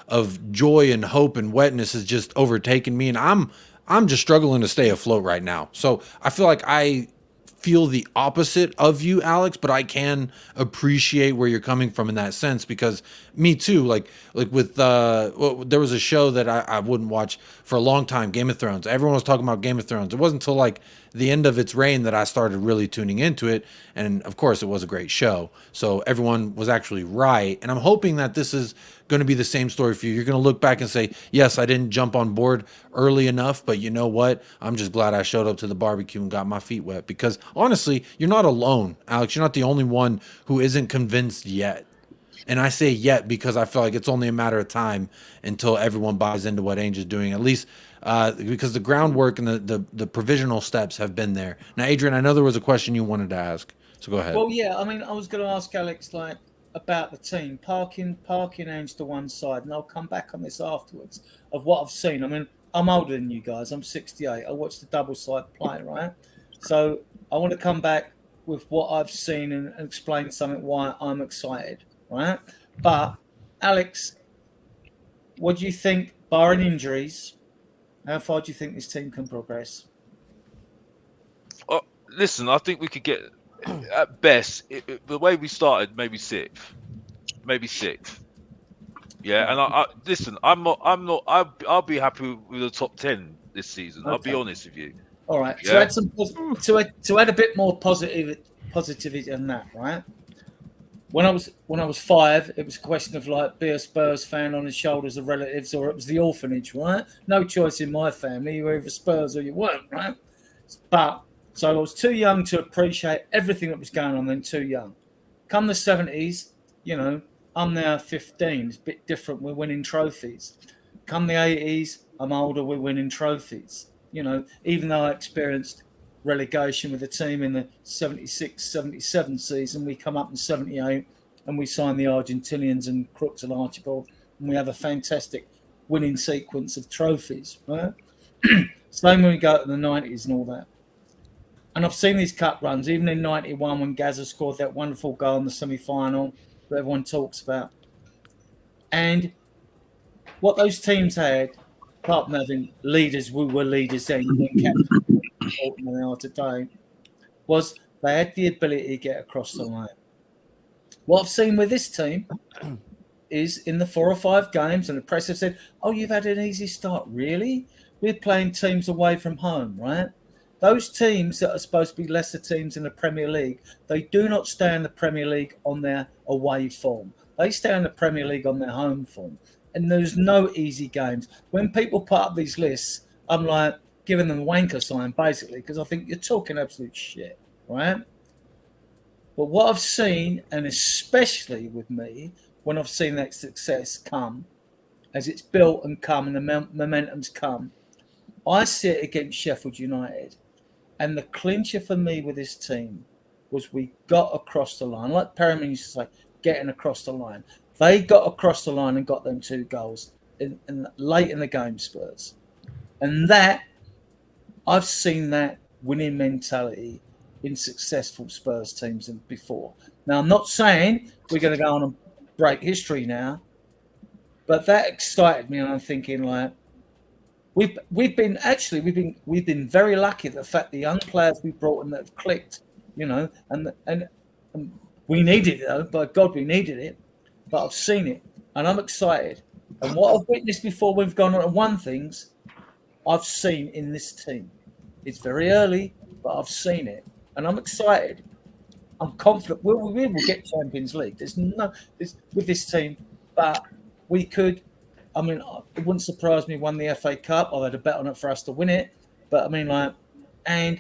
of joy and hope and wetness has just overtaken me, and I'm just struggling to stay afloat right now. So I feel like I feel the opposite of you, Alex, but I can appreciate where you're coming from in that sense, because me too, like with there was a show that I wouldn't watch for a long time, Game of Thrones. Everyone was talking about Game of Thrones. It wasn't until like the end of its reign that I started really tuning into it, and of course it was a great show, so everyone was actually right. And I'm hoping that this is going to be the same story for you. You're going to look back and say, yes, I didn't jump on board early enough, but you know what? I'm just glad I showed up to the barbecue and got my feet wet, because honestly, you're not alone, Alex. You're not the only one who isn't convinced yet. And I say yet because I feel like it's only a matter of time until everyone buys into what Ainge is doing, at least because the groundwork and the provisional steps have been there. Now, Adrian, I know there was a question you wanted to ask, so go ahead. Well, yeah, I mean, I was going to ask Alex, like, about the team, parking Ange to one side, and I'll come back on this afterwards, of what I've seen. I mean, I'm older than you guys. I'm 68. I watched the double side play, right? So I want to come back with what I've seen and explain something why I'm excited, right? But Alex, what do you think, barring injuries, how far do you think this team can progress? Listen, I think we could get, at best, the way we started, maybe sixth. Yeah, and I listen. I'm not. I'll be happy with the top 10 this season. Okay. I'll be honest with you. All right. Yeah. To add a bit more positivity than that, right? When I was 5, it was a question of like be a Spurs fan on the shoulders of relatives, or it was the orphanage, right? No choice in my family. You were either Spurs or you weren't, right? But so I was too young to appreciate everything that was going on then. Too young. Come the 70s, you know, I'm now 15. It's a bit different. We're winning trophies. Come the 80s, I'm older. We're winning trophies. You know, even though I experienced relegation with the team in the 76-77 season, we come up in 78 and we sign the Argentinians and Crooks and Archibald, and we have a fantastic winning sequence of trophies, right? Same when we go to the 90s and all that. And I've seen these cup runs, even in 91 when Gazza scored that wonderful goal in the semi-final that everyone talks about. And what those teams had, apart from having leaders, we were leaders then, captain, important than they are today, was they had the ability to get across the line. What I've seen with this team is in the 4 or 5 games, and the press have said, oh, you've had an easy start. Really? We're playing teams away from home, right? Those teams that are supposed to be lesser teams in the Premier League, they do not stay in the Premier League on their away form. They stay in the Premier League on their home form. And there's no easy games. When people put up these lists, I'm like giving them a wanker sign, basically, because I think you're talking absolute shit, right? But what I've seen, and especially with me, when I've seen that success come, as it's built and come and the momentum's come, I see it against Sheffield United. And the clincher for me with this team was we got across the line. Like Perriman used to say, getting across the line. They got across the line and got them 2 goals in late in the game, Spurs. And that, I've seen that winning mentality in successful Spurs teams before. Now, I'm not saying we're going to go on and break history now, but that excited me, and I'm thinking like, we've been very lucky. The fact the young players we brought in that have clicked, and we needed it though. By God, we needed it. But I've seen it, and I'm excited. And what I've witnessed before we've gone on and won things, I've seen in this team. It's very early, but I've seen it, and I'm excited. I'm confident we will get Champions League. With this team, but we could. I mean, it wouldn't surprise me if we won the FA Cup. I had a bet on it for us to win it, but I mean, and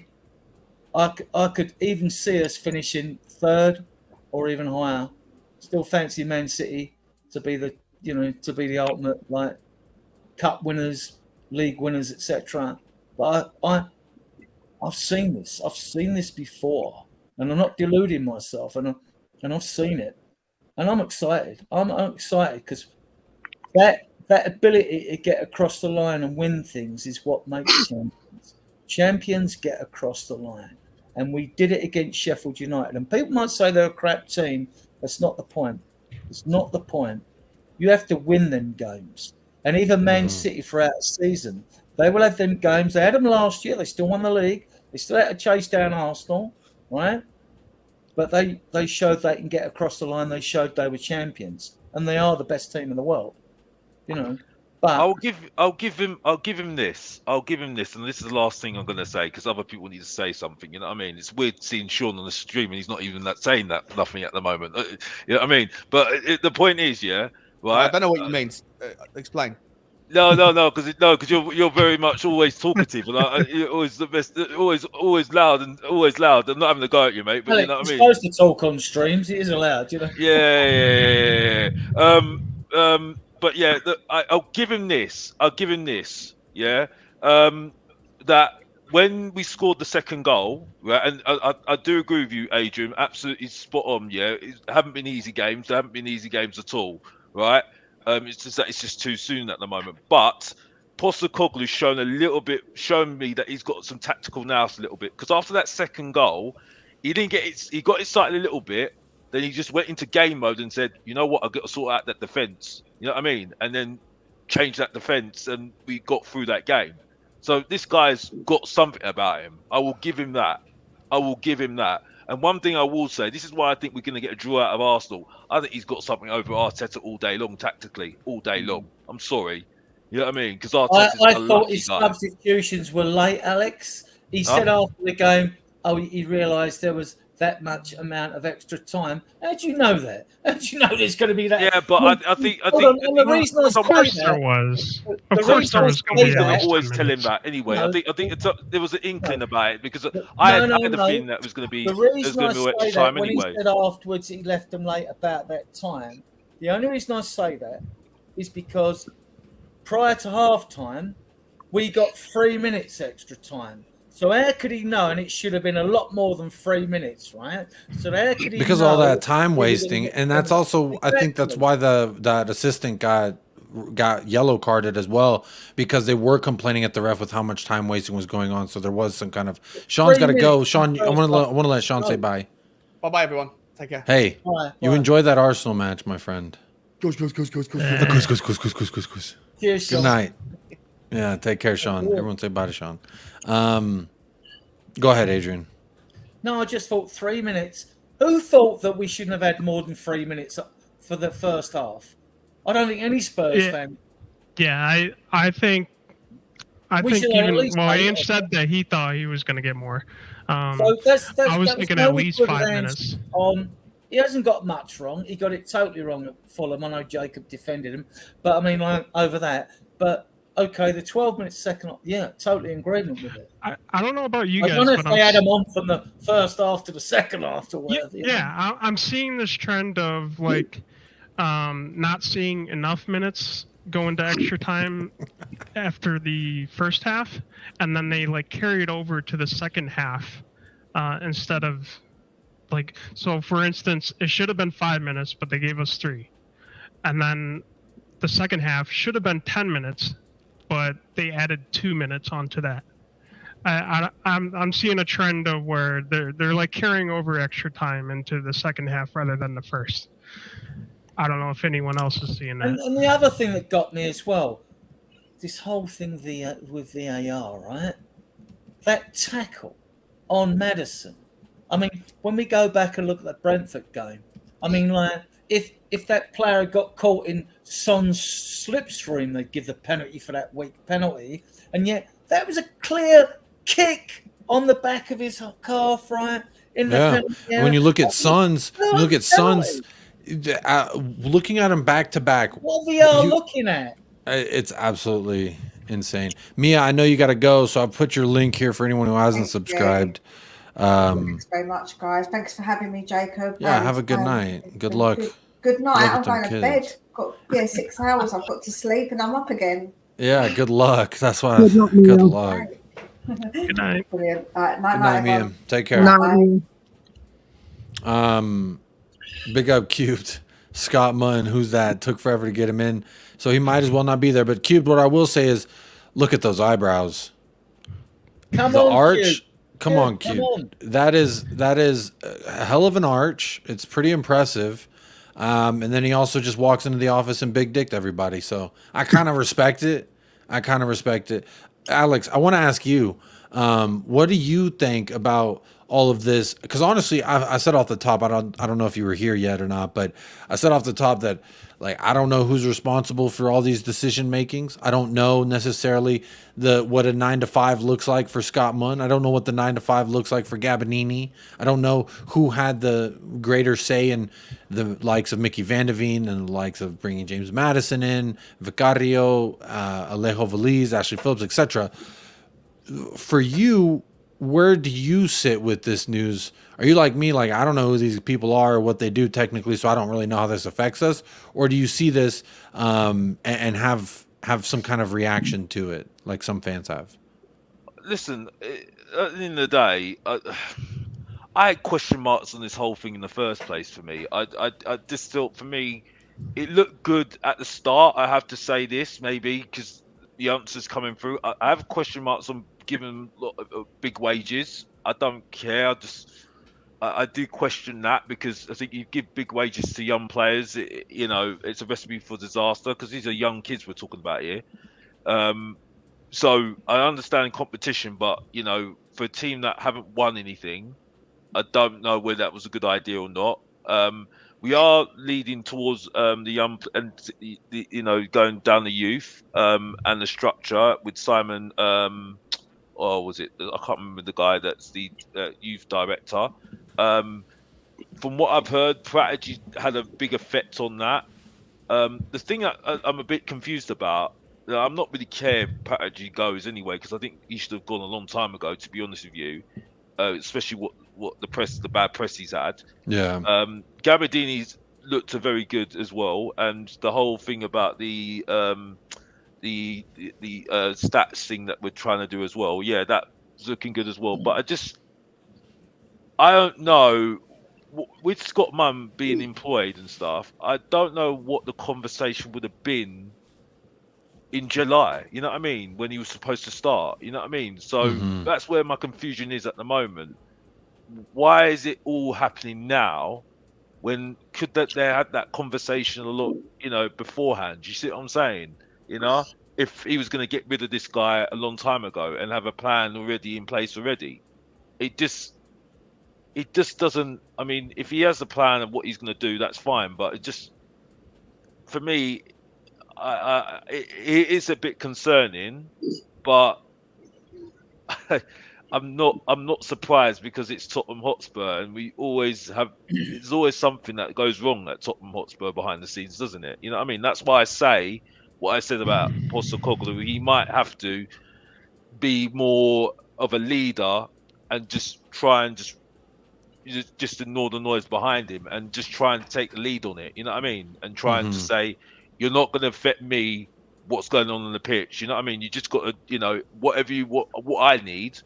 I could even see us finishing third or even higher. Still fancy Man City to be the ultimate cup winners, league winners, etc. But I've seen this. I've seen this before. And I'm not deluding myself, and I've seen it, and I'm excited. I'm excited because that ability to get across the line and win things is what makes champions. Champions get across the line, and we did it against Sheffield United. And people might say they're a crap team. That's not the point. It's not the point. You have to win them games. And even Man City throughout the season, they will have them games. They had them last year. They still won the league. They still had to chase down Arsenal. Right, but they showed they can get across the line. They showed they were champions, and they are the best team in the world. But I'll give him this, and this is the last thing I'm going to say because other people need to say something. You know what I mean? It's weird seeing Sean on the stream and he's not even saying nothing at the moment. You know what I mean? But the point is, right? I don't know what you mean. Explain. No, because you're very much always talkative, and you're always the best, always loud. I'm not having a go at you, mate, but well, you know what I mean. Supposed to talk on streams, it is allowed, Yeah. But yeah, I'll give him this. Yeah. That when we scored the second goal, right, and I do agree with you, Adrian, absolutely spot on. Yeah, it haven't been easy games. There haven't been easy games at all, right? It's just that it's just too soon at the moment. But Postecoglou's shown me that he's got some tactical nous a little bit. Because after that second goal, he got excited a little bit. Then he just went into game mode and said, "You know what? I've got to sort out that defense." You know what I mean? And then change that defense, and we got through that game. So this guy's got something about him. I will give him that. And one thing I will say, this is why I think we're going to get a draw out of Arsenal. I think he's got something over Arteta all day long, tactically, all day long. I'm sorry. You know what I mean? Because Arteta's I thought his substitutions were late, Alex. He said after the game, he realised there was that much amount of extra time. How do you know that? How do you know there's going to be that? Yeah, but I think the reason of course there was. Of course there was going to be. I always tell him that anyway. No, I think there was an inkling about it because I had the feeling that it was going to be. The reason I say that time when anyway. He said afterwards he left them late about that time. The only reason I say that is because prior to half time, we got 3 minutes extra time. So how could he know? And it should have been a lot more than 3 minutes, right? So how could he because know all that time wasting, and that's also exactly. I think that's why that assistant got yellow carded as well, because they were complaining at the ref with how much time wasting was going on. So there was some kind of Sean's got to go. Sean, I want to let Sean say bye. Bye, everyone. Take care. Hey, you enjoy that Arsenal match, my friend. Goose. Cheers, Good night. Yeah, take care, Sean. Everyone say bye to Sean. Go ahead, Adrian. No, I just thought 3 minutes. Who thought that we shouldn't have had more than 3 minutes for the first half? I don't think any Spurs fan. Yeah, I think even Ange said that he thought he was going to get more. So that's I was thinking at least 5 minutes. He hasn't got much wrong. He got it totally wrong at Fulham. I know Jacob defended him, but I mean, over that. But okay, the 12 minutes second, totally in agreement with it. I don't know about you guys. I don't know if they had him on from the first half to the second half or whatever. Yeah, I'm seeing this trend of not seeing enough minutes go into extra time after the first half, and then they carry it over to the second half instead of so for instance, it should have been 5 minutes, but they gave us 3, and then the second half should have been 10 minutes, but they added 2 minutes onto that. I'm seeing a trend of where they're carrying over extra time into the second half rather than the first. I don't know if anyone else is seeing that. And the other thing that got me as well, this whole thing with VAR, right? That tackle on Maddison. I mean, when we go back and look at the Brentford game, I mean, like, if that player got caught in Son's slipstream, they'd give the penalty for that weak penalty. And yet, that was a clear kick on the back of his calf, right? In the penalty area. When you look at Son's, looking at him back to back. What we are looking at. It's absolutely insane. Mia, I know you got to go, so I'll put your link here for anyone who hasn't subscribed. Thanks very much, guys. Thanks for having me, Jacob. Yeah, have a good night. Good luck. Good night. I'm going to bed. Got 6 hours. I've got to sleep, and I'm up again. Yeah, good luck. That's why. Good luck. Good night. Brilliant. Night, good night, Mia. Take care. Big up Cubed. Scott Munn, who's that? Took forever to get him in, so he might as well not be there. But Cubed, what I will say is, look at those eyebrows. Come on, arch. Cube. Come on, Cube. That is a hell of an arch. It's pretty impressive. And then he also just walks into the office and big dicked everybody. So I kind of respect it. Alex, I want to ask you, what do you think about all of this? Because honestly, I said off the top, I don't know if you were here yet or not, but I said off the top that, like, I don't know who's responsible for all these decision makings. I don't know necessarily what a 9 to 5 looks like for Scott Munn. I don't know what the 9 to 5 looks like for Gabbanini. I don't know who had the greater say in the likes of Mickey Van de Veen and the likes of bringing James Maddison in, Vicario, Alejo Veliz, Ashley Phillips, etc. For you, where do you sit with this news? Are you like me, like, I don't know who these people are or what they do technically, so I don't really know how this affects us? Or do you see this and have some kind of reaction to it, like some fans have? Listen, at the end of the day, I had question marks on this whole thing in the first place for me. I just thought, for me, it looked good at the start. I have to say this, maybe, because the answer's coming through. I have question marks on giving big wages. I don't care. I do question that, because I think you give big wages to young players, it's a recipe for disaster, because these are young kids we're talking about here. So I understand competition, but, for a team that haven't won anything, I don't know whether that was a good idea or not. We are leading towards the young and going down the youth and the structure with Simon. Or was it? I can't remember the guy that's the youth director. From what I've heard, Prodigy had a big effect on that. The thing that I'm a bit confused about, I'm not really care if Prodigy goes anyway, because I think he should have gone a long time ago, to be honest with you. Especially what the bad press he's had. Yeah. Gabardini's looked very good as well, and the whole thing about the stats thing that we're trying to do as well. Yeah, that's looking good as well. But I don't know, with Scott Munn being employed and stuff, I don't know what the conversation would have been in July, you know what I mean, when he was supposed to start, you know what I mean? So that's where my confusion is at the moment. Why is it all happening now, when could they had that conversation a lot, beforehand? You see what I'm saying? If he was going to get rid of this guy a long time ago and have a plan already in place already, it just doesn't. I mean, if he has a plan of what he's going to do, that's fine. But it just, for me, it is a bit concerning. But I'm not surprised, because it's Tottenham Hotspur, and we always have. There's always something that goes wrong at Tottenham Hotspur behind the scenes, doesn't it? You know what I mean? That's why I say what I said about Postecoglou. He might have to be more of a leader and just try and just ignore the noise behind him and just try and take the lead on it. You know what I mean? And try and just say, you're not going to affect me, what's going on the pitch. You know what I mean? You just got to, what I need,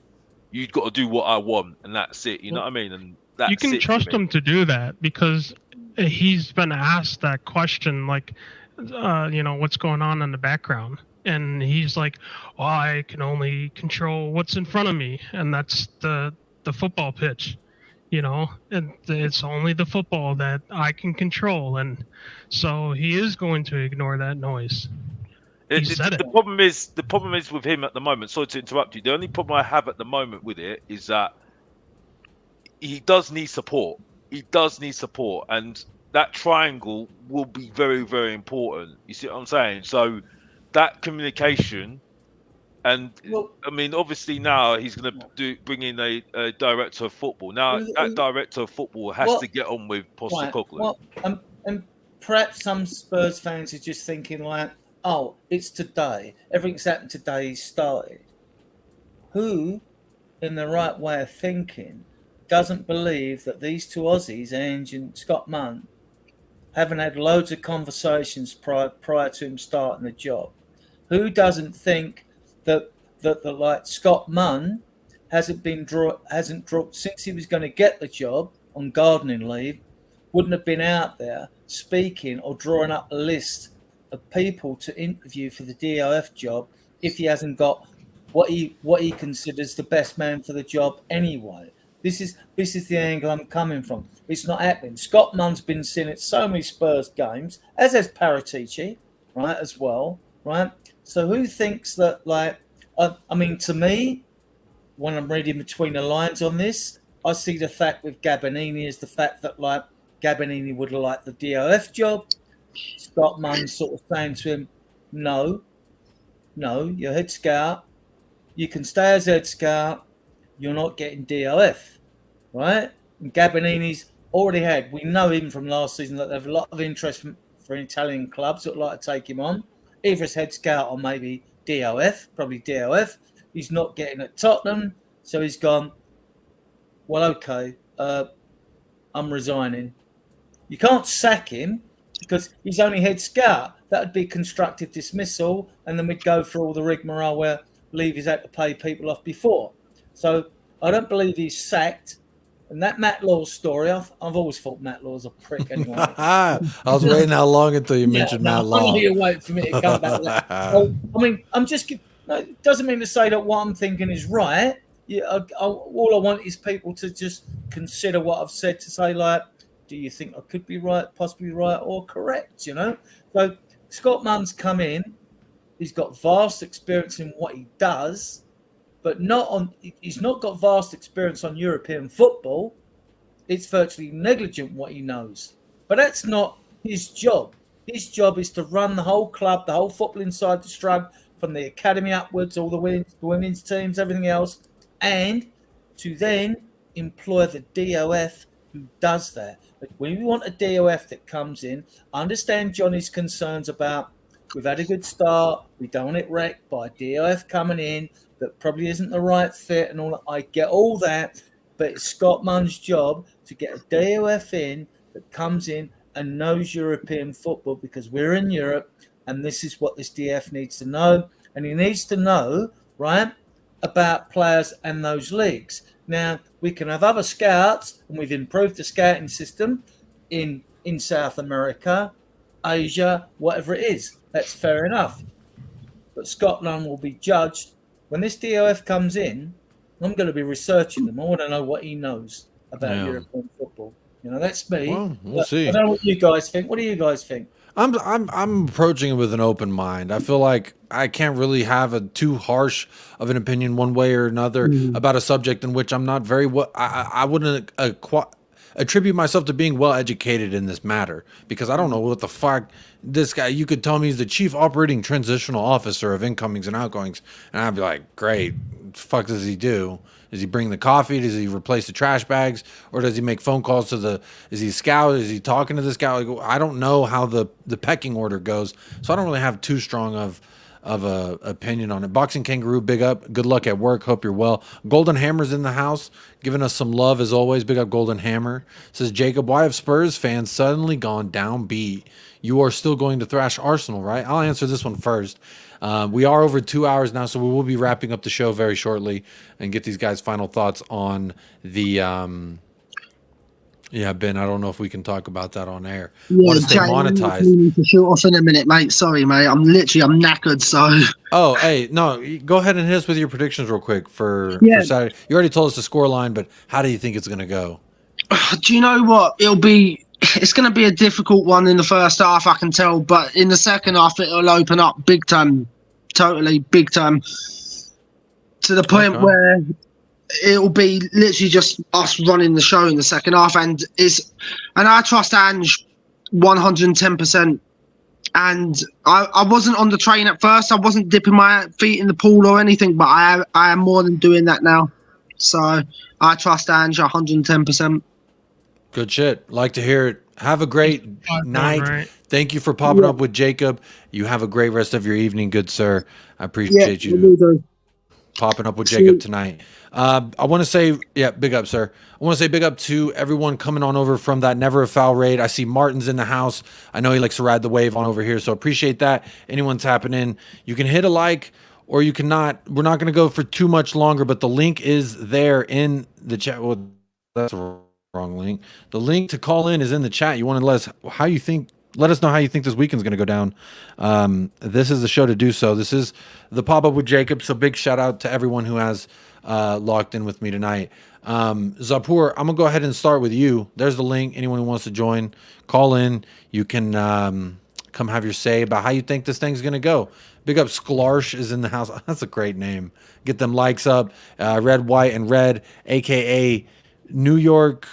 you've got to do what I want, and that's it. You know what I mean? And that's you can trust him to do that, because he's been asked that question, like, what's going on in the background, and he's like, well, I can only control what's in front of me, and that's the football pitch, and it's only the football that I can control, and so he is going to ignore that noise. The problem is with him at the moment. Sorry to interrupt you. The only problem I have at the moment with it is that he does need support. And that triangle will be very, very important. You see what I'm saying? So that communication, and I mean, obviously now he's going to bring in a director of football. Now that director of football has to get on with Postecoglou. And perhaps some Spurs fans are just thinking like, oh, it's today. Everything's happened today. He started. Who, in the right way of thinking, doesn't believe that these two Aussies, Ange and Scott Munn, haven't had loads of conversations prior to him starting the job? Who doesn't think that like Scott Munn hasn't dropped since he was going to get the job on gardening leave, wouldn't have been out there speaking or drawing up a list of people to interview for the DOF job if he hasn't got what he considers the best man for the job anyway. This is the angle I'm coming from. It's not happening. Scott Munn's been seen at so many Spurs games, as has Paratici, right, as well, right? So who thinks that, like, I mean, to me, when I'm reading between the lines on this, I see the fact with Gabbanini is the fact that, like, Gabbanini would have liked the DOF job. Scott Munn sort of saying to him, no, you're head scout. You can stay as head scout. You're not getting DOF, right? And Gabbanini's already had, we know him from last season that they have a lot of interest for Italian clubs that would like to take him on, either as head scout or maybe DOF, probably DOF. He's not getting at Tottenham, so he's gone, well, okay, I'm resigning. You can't sack him because he's only head scout. That would be constructive dismissal, and then we'd go through all the rigmarole where Levy's had to pay people off before. So I don't believe he's sacked. And that Matt Law story, I've always thought Matt Law's a prick anyway. I was waiting how long until you mentioned Matt Law. I know you're waiting for me to come back. Well, I mean, it doesn't mean to say that what I'm thinking is right. All I want is people to just consider what I've said, to say, like, do you think I could be right, possibly right, or correct, you know? So Scott Munn's come in. He's got vast experience in what he does, but he's not got vast experience on European football. It's virtually negligent what he knows. But that's not his job. His job is to run the whole club, the whole football inside the Strug, from the academy upwards, all the women's teams, everything else, and to then employ the DOF who does that. But when we want a DOF that comes in, I understand Johnny's concerns about, we've had a good start, we don't want it wrecked by a DOF coming in that probably isn't the right fit and all that. I get all that, but it's Scott Munn's job to get a DOF in that comes in and knows European football, because we're in Europe and this is what this DF needs to know. And he needs to know, right, about players and those leagues. Now, we can have other scouts, and we've improved the scouting system in South America, Asia, whatever it is. That's fair enough. But Scotland will be judged. When this DOF comes in, I'm going to be researching them. I want to know what he knows about European football. You know, that's me. Well, we'll see. I don't know what you guys think. What do you guys think? I'm approaching it with an open mind. I feel like I can't really have a too harsh of an opinion one way or another about a subject in which I'm not very well. I wouldn't attribute myself to being well educated in this matter, because I don't know what the fuck this guy. You could tell me he's the chief operating transitional officer of incomings and outgoings, and I'd be like, great. What the fuck does he do? Does he bring the coffee? Does he replace the trash bags? Or does he make phone calls to is he a scout? Is he talking to this guy? Like, I don't know how the pecking order goes. So I don't really have too strong of a opinion on it. Boxing Kangaroo, big up. Good luck at work. Hope you're well. Golden Hammer's in the house, giving us some love as always. Big up Golden Hammer. Says, Jacob, why have Spurs fans suddenly gone downbeat? You are still going to thrash Arsenal, right? I'll answer this one first. We are over 2 hours now, so we will be wrapping up the show very shortly and get these guys' final thoughts on the Ben, I don't know if we can talk about that on air. Want to stay monetized. To shoot off in a minute, mate. Sorry, mate. I'm knackered, so. Oh, hey, no, go ahead and hit us with your predictions real quick for Saturday. You already told us the score line, but how do you think it's going to go? Do you know what? It'll be it's going to be a difficult one in the first half, I can tell. But in the second half, it'll open up big time, totally big time, to the point where it'll be literally just us running the show in the second half. And I trust Ange 110%. And I wasn't on the train at first. I wasn't dipping my feet in the pool or anything, but I am more than doing that now. So I trust Ange 110%. Good shit. Like to hear it. Have a great night. Right. Thank you for popping up with Jacob. You have a great rest of your evening, good sir. I appreciate you popping up with Jacob tonight. I want to say, big up, sir. I want to say big up to everyone coming on over from that Never a Foul raid. I see Martin's in the house. I know he likes to ride the wave on over here, so appreciate that. Anyone tapping in, you can hit a like or you cannot. We're not going to go for too much longer, but the link is there in the chat. Well, that's a wrong link. The link to call in is in the chat. You want to let us know how you think this weekend's going to go down. This is the show to do so. This is the pop-up with Jacob, so big shout out to everyone who has locked in with me tonight. Zapur, I'm going to go ahead and start with you. There's the link. Anyone who wants to join, call in. You can come have your say about how you think this thing's going to go. Big up Sklarsh is in the house. That's a great name. Get them likes up. Red, White, and Red, a.k.a. New York...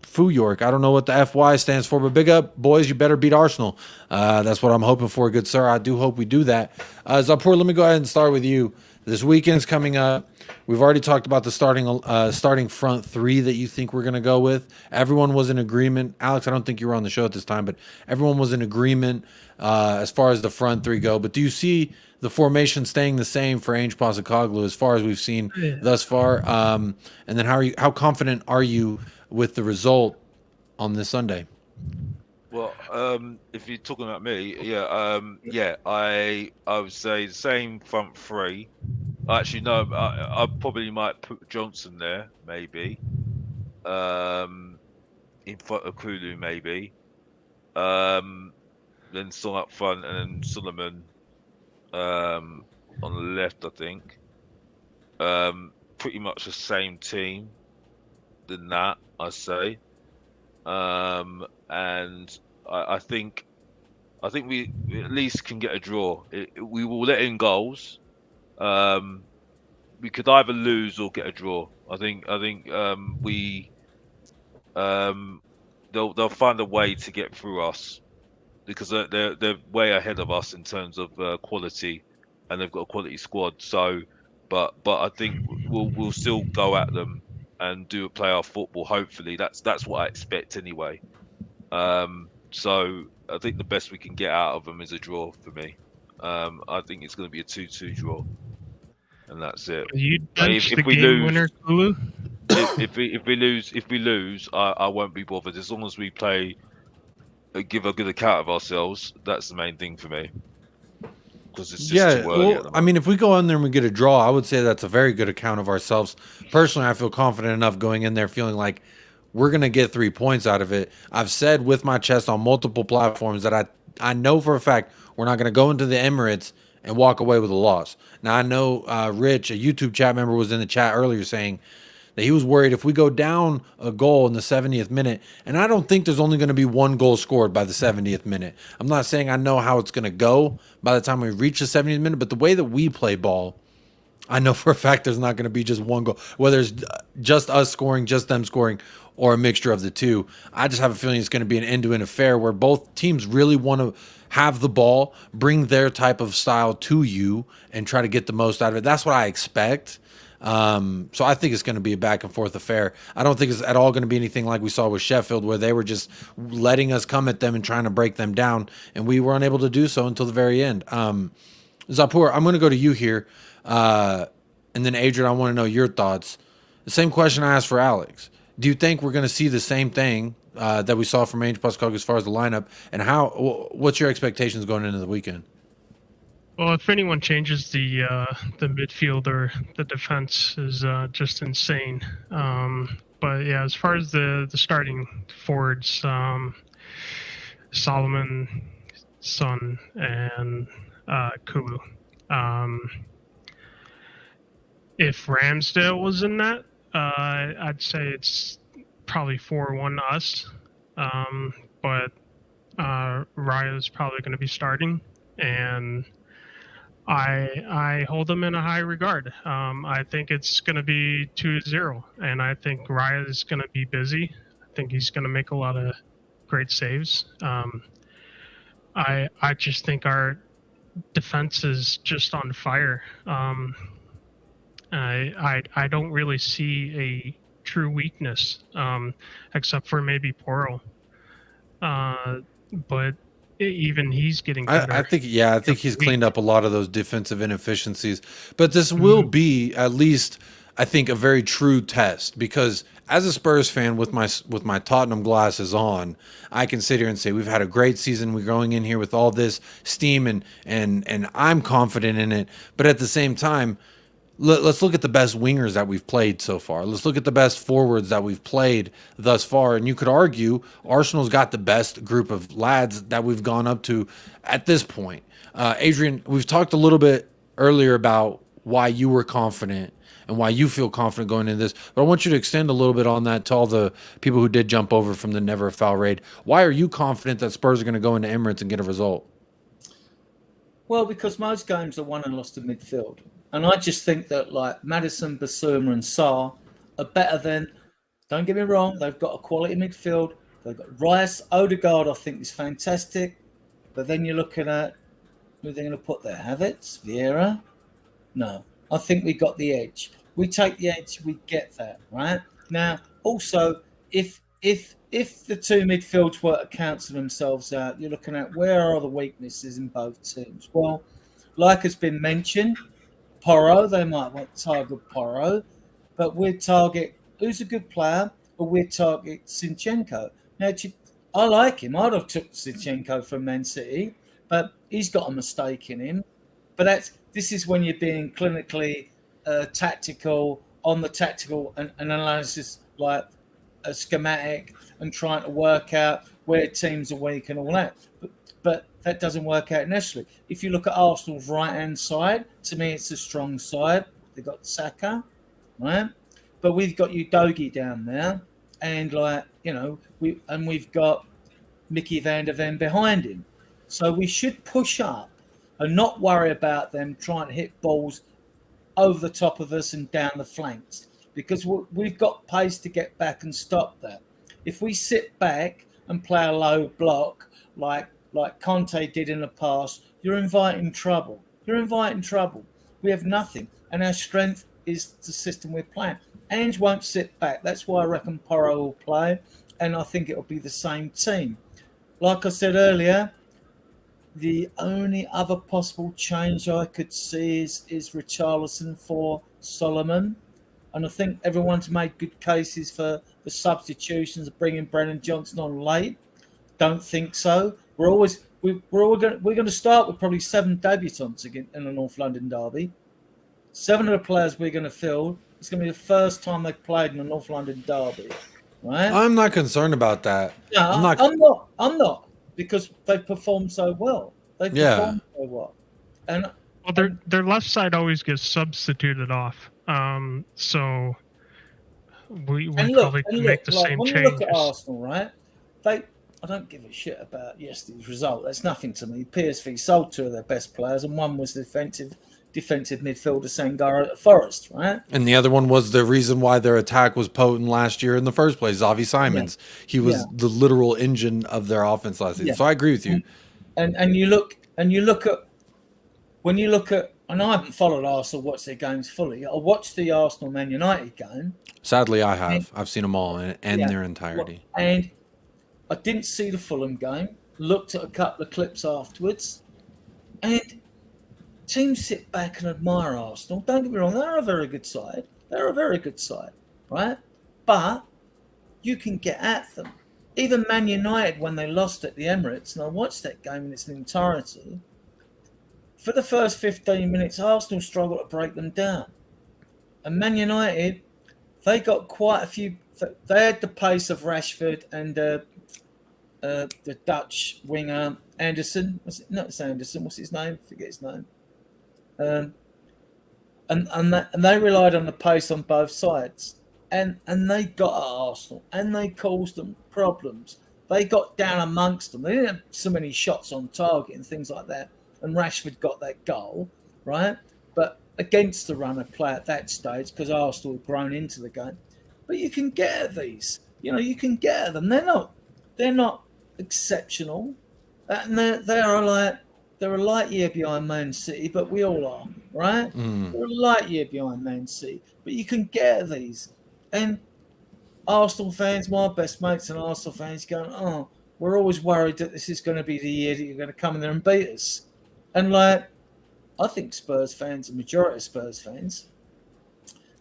Foo York. I don't know what the FY stands for, but big up, boys. You better beat Arsenal. That's what I'm hoping for, good sir. I do hope we do that. Zapur, let me go ahead and start with you. This weekend's coming up. We've already talked about the starting front three that you think we're going to go with. Everyone was in agreement. Alex, I don't think you were on the show at this time, but everyone was in agreement as far as the front three go. But do you see the formation staying the same for Ainge Postecoglou as far as we've seen thus far? And then how confident are you with the result on this Sunday? Well, if you're talking about me, I would say the same front three. Actually, no, I probably might put Johnson there, maybe. In front of Kulu, maybe. Then Son up front, and then Solomon on the left, I think. Pretty much the same team than that, I say. And I think we at least can get a draw. We will let in goals. We could either lose or get a draw. I think they'll find a way to get through us because they're way ahead of us in terms of quality, and they've got a quality squad. So, but I think we'll still go at them and play our football. Hopefully, that's what I expect anyway. So I think the best we can get out of them is a draw for me. I think it's going to be a 2-2 draw, and that's it. You bench the game winner, Kulu? If we lose, I won't be bothered as long as we give a good account of ourselves. That's the main thing for me. Because it's just too early. Well, I mean, if we go in there and we get a draw, I would say that's a very good account of ourselves. Personally, I feel confident enough going in there feeling like we're going to get 3 points out of it. I've said with my chest on multiple platforms that I know for a fact we're not going to go into the Emirates and walk away with a loss. Now, I know Rich, a YouTube chat member, was in the chat earlier saying that he was worried if we go down a goal in the 70th minute, and I don't think there's only going to be one goal scored by the 70th minute. I'm not saying I know how it's going to go by the time we reach the 70th minute, but the way that we play ball, I know for a fact there's not going to be just one goal, whether it's just us scoring, just them scoring, or a mixture of the two. I just have a feeling it's going to be an end-to-end affair where both teams really want to have the ball, bring their type of style to you, and try to get the most out of it. That's what I expect. So I think it's going to be a back and forth affair. I don't think it's at all going to be anything like we saw with Sheffield, where they were just letting us come at them and trying to break them down, and we were unable to do so until the very end. Zapur, I'm going to go to you here, and then Adrian, I want to know your thoughts. The same question I asked for Alex. Do you think we're going to see the same thing that we saw from Ainge Postecoglou as far as the lineup, and what's your expectations going into the weekend? Well, if anyone changes the midfield or the defense is just insane. But yeah, as far as the starting forwards, Solomon, Son, and Kulu. If Ramsdale was in that, I'd say it's probably 4-1 us. But Raya's probably going to be starting, and I hold him in a high regard. I think it's going to be 2-0, and I think Raya is going to be busy. I think he's going to make a lot of great saves. I just think our defense is just on fire. I don't really see a true weakness, except for maybe Poro. But even he's getting better. I think he's cleaned up a lot of those defensive inefficiencies. But this will be, at least, I think, a very true test, because as a Spurs fan with my Tottenham glasses on, I can sit here and say we've had a great season. We're going in here with all this steam, and I'm confident in it. But at the same time, let's look at the best wingers that we've played so far. Let's look at the best forwards that we've played thus far. And you could argue Arsenal's got the best group of lads that we've gone up to at this point. Adrian, we've talked a little bit earlier about why you were confident and why you feel confident going into this. But I want you to extend a little bit on that to all the people who did jump over from the Never a Foul raid. Why are you confident that Spurs are going to go into Emirates and get a result? Well, because most games are won and lost in midfield. And I just think that, like, Maddison, Basuma and Sarr are better than, don't get me wrong, they've got a quality midfield. They've got Rice, Odegaard, I think, is fantastic. But then you're looking at who they're going to put there. Havertz, Vieira? No. I think we got the edge. We take the edge, we get that, right? Now, also, if the two midfields were to cancel themselves out, you're looking at where are the weaknesses in both teams? Well, like has been mentioned, Porro, they might want to target Porro, but we'd target who's a good player, or we'd target Zinchenko. Now, I like him. I'd have took Zinchenko from Man City, but he's got a mistake in him. But this is when you're being clinically tactical, on the tactical and analysis, like a schematic, and trying to work out where teams are weak and all that. But that doesn't work out necessarily. If you look at Arsenal's right-hand side, to me it's a strong side. They've got Saka, right? But we've got Udogie down there, and we've got Mickey van der Ven behind him. So we should push up and not worry about them trying to hit balls over the top of us and down the flanks, because we've got pace to get back and stop that. If we sit back and play a low block like Conte did in the past, you're inviting trouble. We have nothing, and our strength is the system we're playing. Ange won't sit back. That's why I reckon Porro will play, and I think it'll be the same team. Like I said earlier, the only other possible change I could see is Richarlison for Solomon. And I think everyone's made good cases for the substitutions of bringing Brennan Johnson on late. Don't think so. We're going to start with probably 7 debutants again in the North London derby. 7 of the players we're going to field. It's going to be the first time they've played in the North London derby, right? I'm not concerned about that. No, I'm not, because they've performed so well. And their left side always gets substituted off. So we probably can make the same changes. When you look at Arsenal, right? I don't give a shit about yesterday's result. That's nothing to me. PSV sold 2 of their best players, and one was defensive midfielder Sangaro at Forest, right? And the other one was the reason why their attack was potent last year in the first place. Xavi Simons, he was the literal engine of their offense last season. So I agree with you. And you look at, and I haven't followed Arsenal watch their games fully. I watched the Arsenal Man United game. Sadly, I have. I've seen them all in their entirety. And I didn't see the Fulham game. Looked at a couple of clips afterwards, and teams sit back and admire Arsenal. Don't get me wrong; they're a very good side. Right? But you can get at them. Even Man United, when they lost at the Emirates, and I watched that game in its entirety, for the first 15 minutes, Arsenal struggled to break them down. And Man United, they got quite a few. They had the pace of Rashford and the Dutch winger Anderson. It's Anderson. What's his name? Forget his name. And they relied on the pace on both sides. And they got at Arsenal, and they caused them problems. they got down amongst them. They didn't have so many shots on target and things like that. And Rashford got that goal, right? But against the run of play at that stage, because Arsenal had grown into the game. But you can get at these. You can get at them. They're not exceptional. And they're a light year behind Man City, but we all are, right? They're a light year behind Man City. But you can get at these. And Arsenal fans, my best mates and Arsenal fans going, oh, we're always worried that this is going to be the year that you're going to come in there and beat us. And I think Spurs fans, the majority of Spurs fans,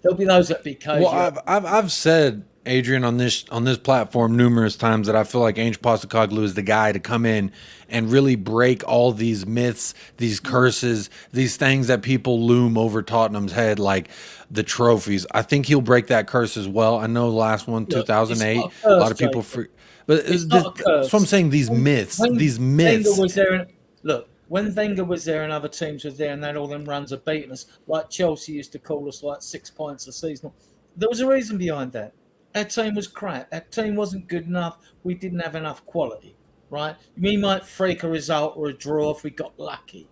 there'll be those that be cagey. Well, I've said, Adrian, on this platform numerous times that I feel like Ange Postecoglou is the guy to come in and really break all these myths, these curses, these things that people loom over Tottenham's head, like the trophies. I think he'll break that curse as well. I know the last one, 2008, a lot of people but that's what I'm saying. These myths, Wenger was there, when Wenger was there and other teams were there and they had all them runs of beating us, like Chelsea used to call us like 6 points a season, there was a reason behind that. Our team was crap. Our team wasn't good enough. We didn't have enough quality, right? We might freak a result or a draw if we got lucky,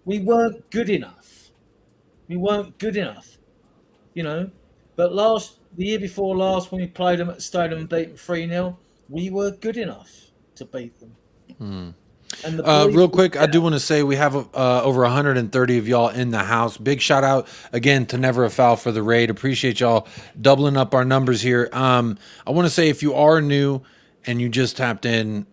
We weren't good enough. But the year before last, when we played them at the stadium and beat them 3-0, we were good enough to beat them. And real quick, I do want to say we have over 130 of y'all in the house. Big shout out again to Never a Foul for the raid. Appreciate y'all doubling up our numbers here. I want to say if you are new and you just tapped in,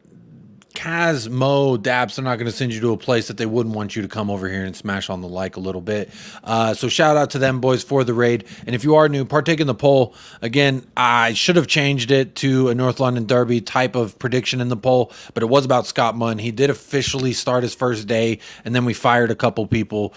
Kaz, Mo, Daps, they're not going to send you to a place that they wouldn't want you to come over here and smash on the like a little bit. So shout out to them boys for the raid. And if you are new, partake in the poll. Again, I should have changed it to a North London Derby type of prediction in the poll, but it was about Scott Munn. He did officially start his first day, and then we fired a couple people.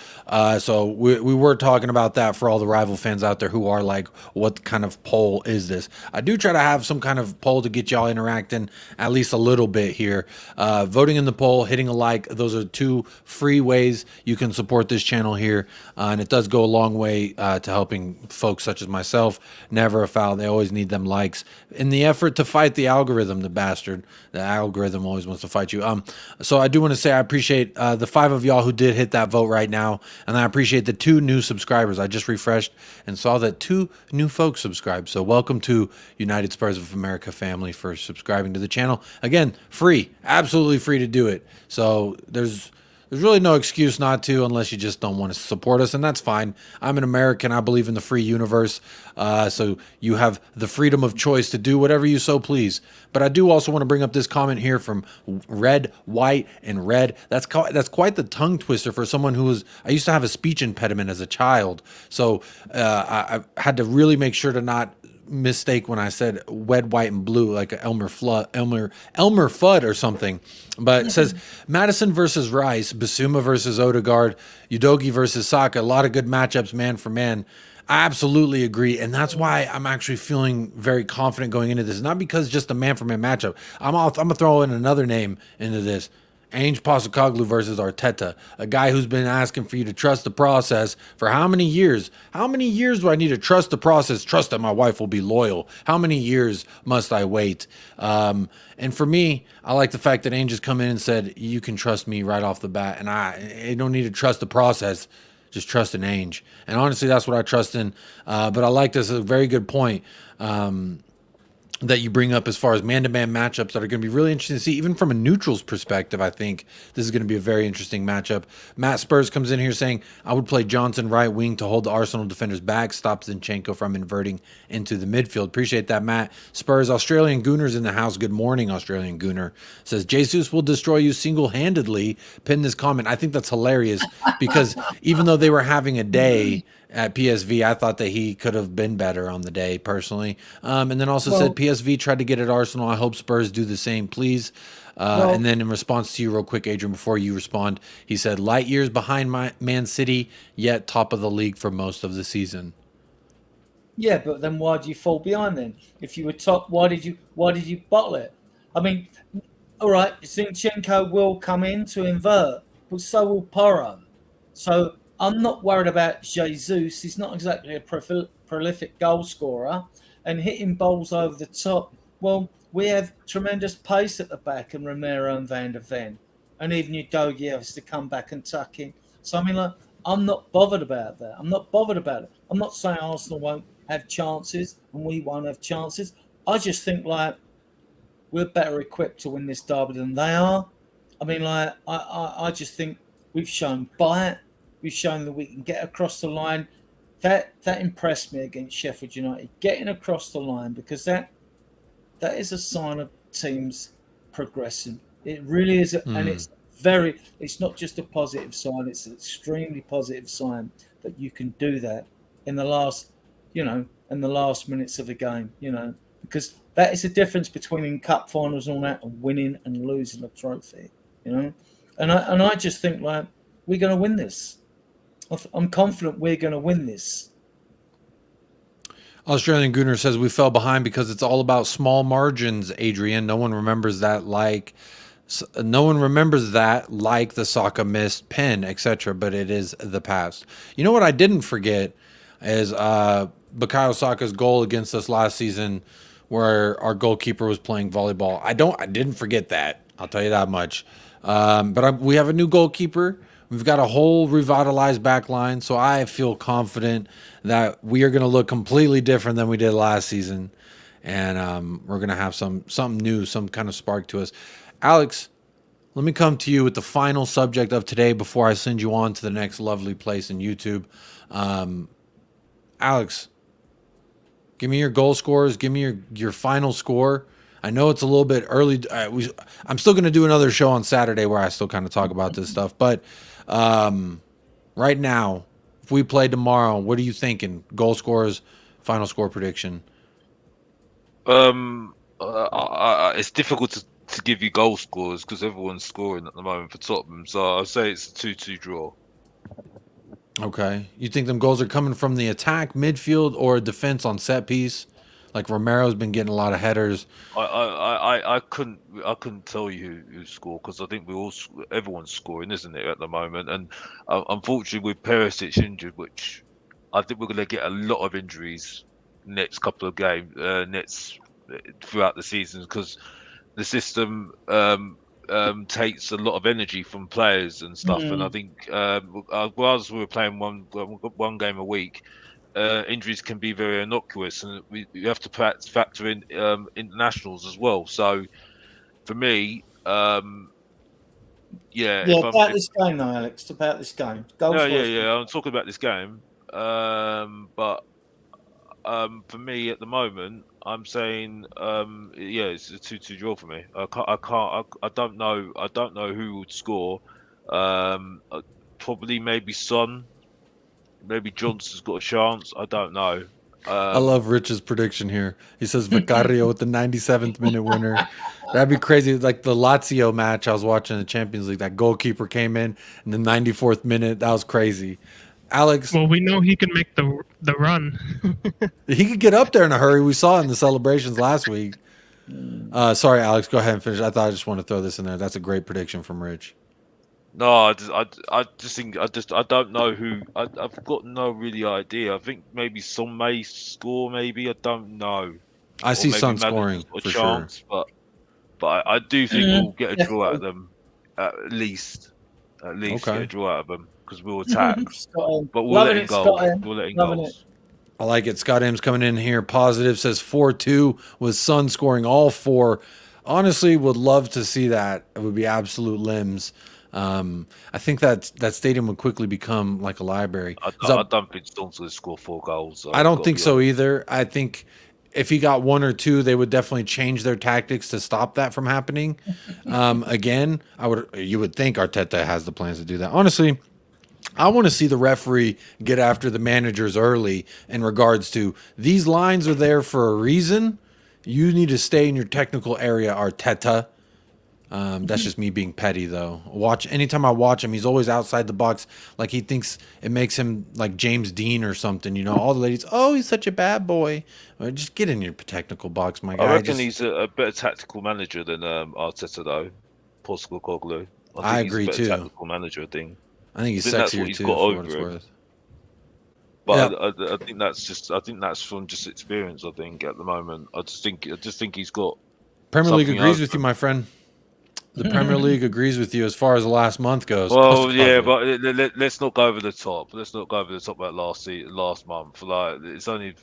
So we were talking about that for all the rival fans out there who are like, what kind of poll is this? I do try to have some kind of poll to get y'all interacting at least a little bit here. Voting in the poll, hitting a like, those are 2 free ways you can support this channel here, and it does go a long way to helping folks such as myself. Never a foul. They always need them likes in the effort to fight the algorithm. The algorithm always wants to fight you. So I do want to say I appreciate the 5 of y'all who did hit that vote right now, and I appreciate the 2 new subscribers. I just refreshed and saw that 2 new folks subscribed. So welcome to United Spurs of America family for subscribing to the channel. Again, free. Absolutely free to do it. So there's really no excuse not to, unless you just don't want to support us, and that's fine. I'm an American. I believe in the free universe. So you have the freedom of choice to do whatever you so please. But I do also want to bring up this comment here from Red, White, and Red. That's quite the tongue twister for someone who I used to have a speech impediment as a child. So I had to really make sure to not mistake when I said red, white, and blue, like a Elmer Fudd or something. But it says Madison versus Rice, Basuma versus Odegaard, Udogie versus Saka. A lot of good matchups, man for man. I absolutely agree, and that's why I'm actually feeling very confident going into this. Not because just a man for man matchup. I'm gonna throw in another name into this. Ange Postecoglou versus Arteta, a guy who's been asking for you to trust the process for how many years? How many years do I need to trust the process, trust that my wife will be loyal? How many years must I wait? And for me, I like the fact that Ange has come in and said, you can trust me right off the bat, and I don't need to trust the process, just trust in Ange. And honestly, that's what I trust in. But I like this, a very good point. That you bring up as far as man-to-man matchups that are going to be really interesting to see, even from a neutral's perspective. I think this is going to be a very interesting matchup. Matt Spurs comes in here saying, I would play Johnson right wing to hold the Arsenal defenders back, stop Zinchenko from inverting into the midfield. Appreciate that, Matt. Spurs, Australian Gooner's in the house. Good morning, Australian Gooner. Says, Jesus will destroy you single-handedly. Pin this comment. I think that's hilarious because even though they were having a day at PSV, I thought that he could have been better on the day, personally. And then also said PSV tried to get at Arsenal. I hope Spurs do the same, please. And then in response to you real quick, Adrian, before you respond, he said, light years behind Man City, yet top of the league for most of the season. Yeah, but then why do you fall behind then? If you were top, why did you bottle it? I mean, all right, Zinchenko will come in to invert, but so will Porro. So I'm not worried about Jesus. He's not exactly a prolific goal scorer, and hitting balls over the top. Well, we have tremendous pace at the back, and Romero and Van der Ven, and even Udogie has to come back and tuck in. So I mean, like, I'm not bothered about that. I'm not bothered about it. I'm not saying Arsenal won't have chances and we won't have chances. I just think like we're better equipped to win this derby than they are. I mean, like, I just think we've shown bite. We've shown that we can get across the line. That impressed me against Sheffield United, getting across the line, because that is a sign of teams progressing. It really is, and it's not just a positive sign, it's an extremely positive sign that you can do that in the last minutes of a game, because that is the difference between in cup finals and all that and winning and losing a trophy, and I just think like we're going to win this. I'm confident we're going to win this. Australian Gooner says we fell behind because it's all about small margins, Adrian. No one remembers that like the Saka missed pen, etc. But it is the past. You know what I didn't forget is Bukayo Saka's goal against us last season, where our goalkeeper was playing volleyball. I didn't forget that. I'll tell you that much. But we have a new goalkeeper. We've got a whole revitalized back line, so I feel confident that we are going to look completely different than we did last season, and we're going to have something new, some kind of spark to us. Alex, let me come to you with the final subject of today before I send you on to the next lovely place in YouTube. Alex, give me your goal scorers. Give me your final score. I know it's a little bit early. I'm still going to do another show on Saturday where I still kind of talk about this stuff. But right now, if we play tomorrow, what are you thinking? Goal scorers, final score prediction? It's difficult to give you goal scorers because everyone's scoring at the moment for Tottenham. So I'll say it's a 2-2 draw. Okay. You think them goals are coming from the attack, midfield, or defense on set piece? Like Romero's been getting a lot of headers. I couldn't tell you who scored because I think everyone's scoring, isn't it, at the moment? And unfortunately, with Perisic injured, which I think we're going to get a lot of injuries next couple of games, throughout the season, because the system takes a lot of energy from players and stuff. And I think whilst we were playing one game a week, injuries can be very innocuous, and we have to factor in internationals as well. So for me, about this game though, Alex. About this game. I'm talking about this game. But for me at the moment, I'm saying it's a 2-2 draw for me. I don't know who would score. Probably maybe Son. Maybe Johnson's got a chance. I don't know. I love Rich's prediction here. He says Vicario with the 97th minute winner. That'd be crazy. Like the Lazio match I was watching in the Champions League, that goalkeeper came in the 94th minute. That was crazy. Alex. Well, we know he can make the run. He could get up there in a hurry. We saw it in the celebrations last week. Sorry, Alex. Go ahead and finish. I just want to throw this in there. That's a great prediction from Rich. No, I just think I don't know who. I've got no really idea. I think maybe Son may score. Maybe I don't know. I see Son scoring for chance, sure. But I do think we'll get a draw out of them. At least get a draw out of them because we'll attack. But we'll let in goals. We'll let in goals. I like it. Scott M's coming in here positive, says 4-2 with Son scoring all four. Honestly, would love to see that. It would be absolute limbs. I think that stadium would quickly become like a library. I don't think Stones will score 4 goals. I don't think so either. I think if he got 1 or 2, they would definitely change their tactics to stop that from happening. Again, you would think Arteta has the plans to do that. Honestly, I want to see the referee get after the managers early in regards to these lines are there for a reason. You need to stay in your technical area, Arteta. That's just me being petty, though. Anytime I watch him, he's always outside the box. Like he thinks it makes him like James Dean or something. All the ladies, oh, he's such a bad boy. Just get in your technical box, my guy. I reckon he's a better tactical manager than Arteta, though. Postecoglou. I agree too. Tactical manager, I think he's that's sexier what he's too. Got for over what it's worth. But yeah. I think that's from just experience. I think at the moment, I just think he's got Premier League agrees with you, my friend. The Premier League agrees with you as far as the last month goes. Well, yeah, but let's not go over the top. Let's not go over the top about last month. Like, it's only the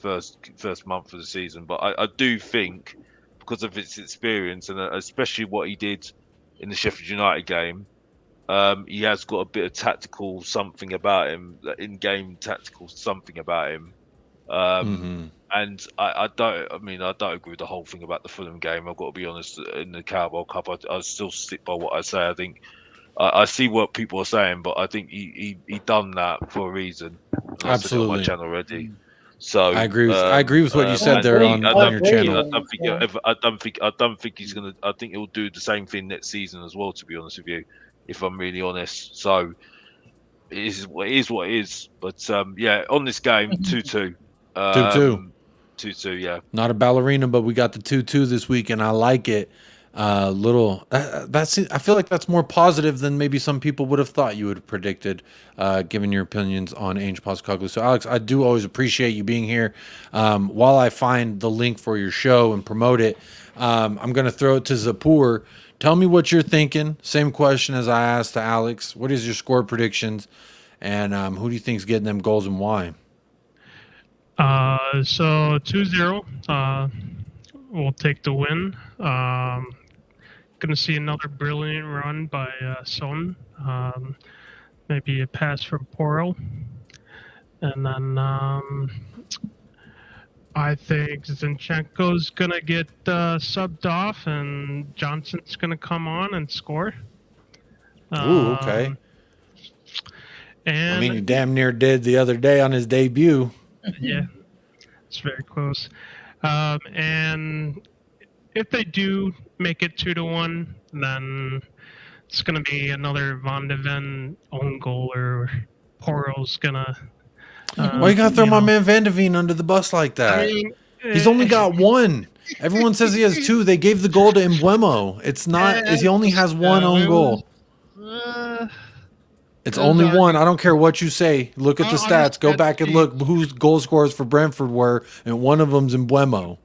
first month of the season, but I do think because of its experience and especially what he did in the Sheffield United game, he has got a bit of tactical something about him, in-game tactical something about him. And I don't agree with the whole thing about the Fulham game. I've got to be honest. In the Carabao Cup, I still stick by what I say. I think I see what people are saying, but I think he done that for a reason. Absolutely, I said it on my channel already. So I agree with what you said there on your channel. I don't think he's gonna. I think he'll do the same thing next season as well. To be honest with you, if I'm really honest. So it is what it is. But yeah, on this game, 2-2. 2-2, yeah. Not a ballerina, but we got the 2-2 this week, and I like it. I feel like that's more positive than maybe some people would have thought you would have predicted, given your opinions on Ainge Postecoglou. So, Alex, I do always appreciate you being here. While I find the link for your show and promote it, I'm going to throw it to Zapur. Tell me what you're thinking. Same question as I asked to Alex. What is your score predictions, and who do you think is getting them goals and why? So 2-0, we'll take the win. Gonna see another brilliant run by Son. Maybe a pass from Porro. And then I think Zinchenko's gonna get subbed off and Johnson's gonna come on and score. Ooh, okay. And I mean, you damn near did the other day on his debut. Yeah, it's very close. And if they do make it 2-1, then it's going to be another Van de Ven own goal, or Porro's going to... Why you got to throw my man Van de Ven under the bus like that? I mean, he's only got one. Everyone says he has two. They gave the goal to Mbeumo. It's not... he only has one own goal. It's only one. I don't care what you say. Look at the stats. Go back and look whose goal scorers for Brentford were, and one of them's Mbeumo.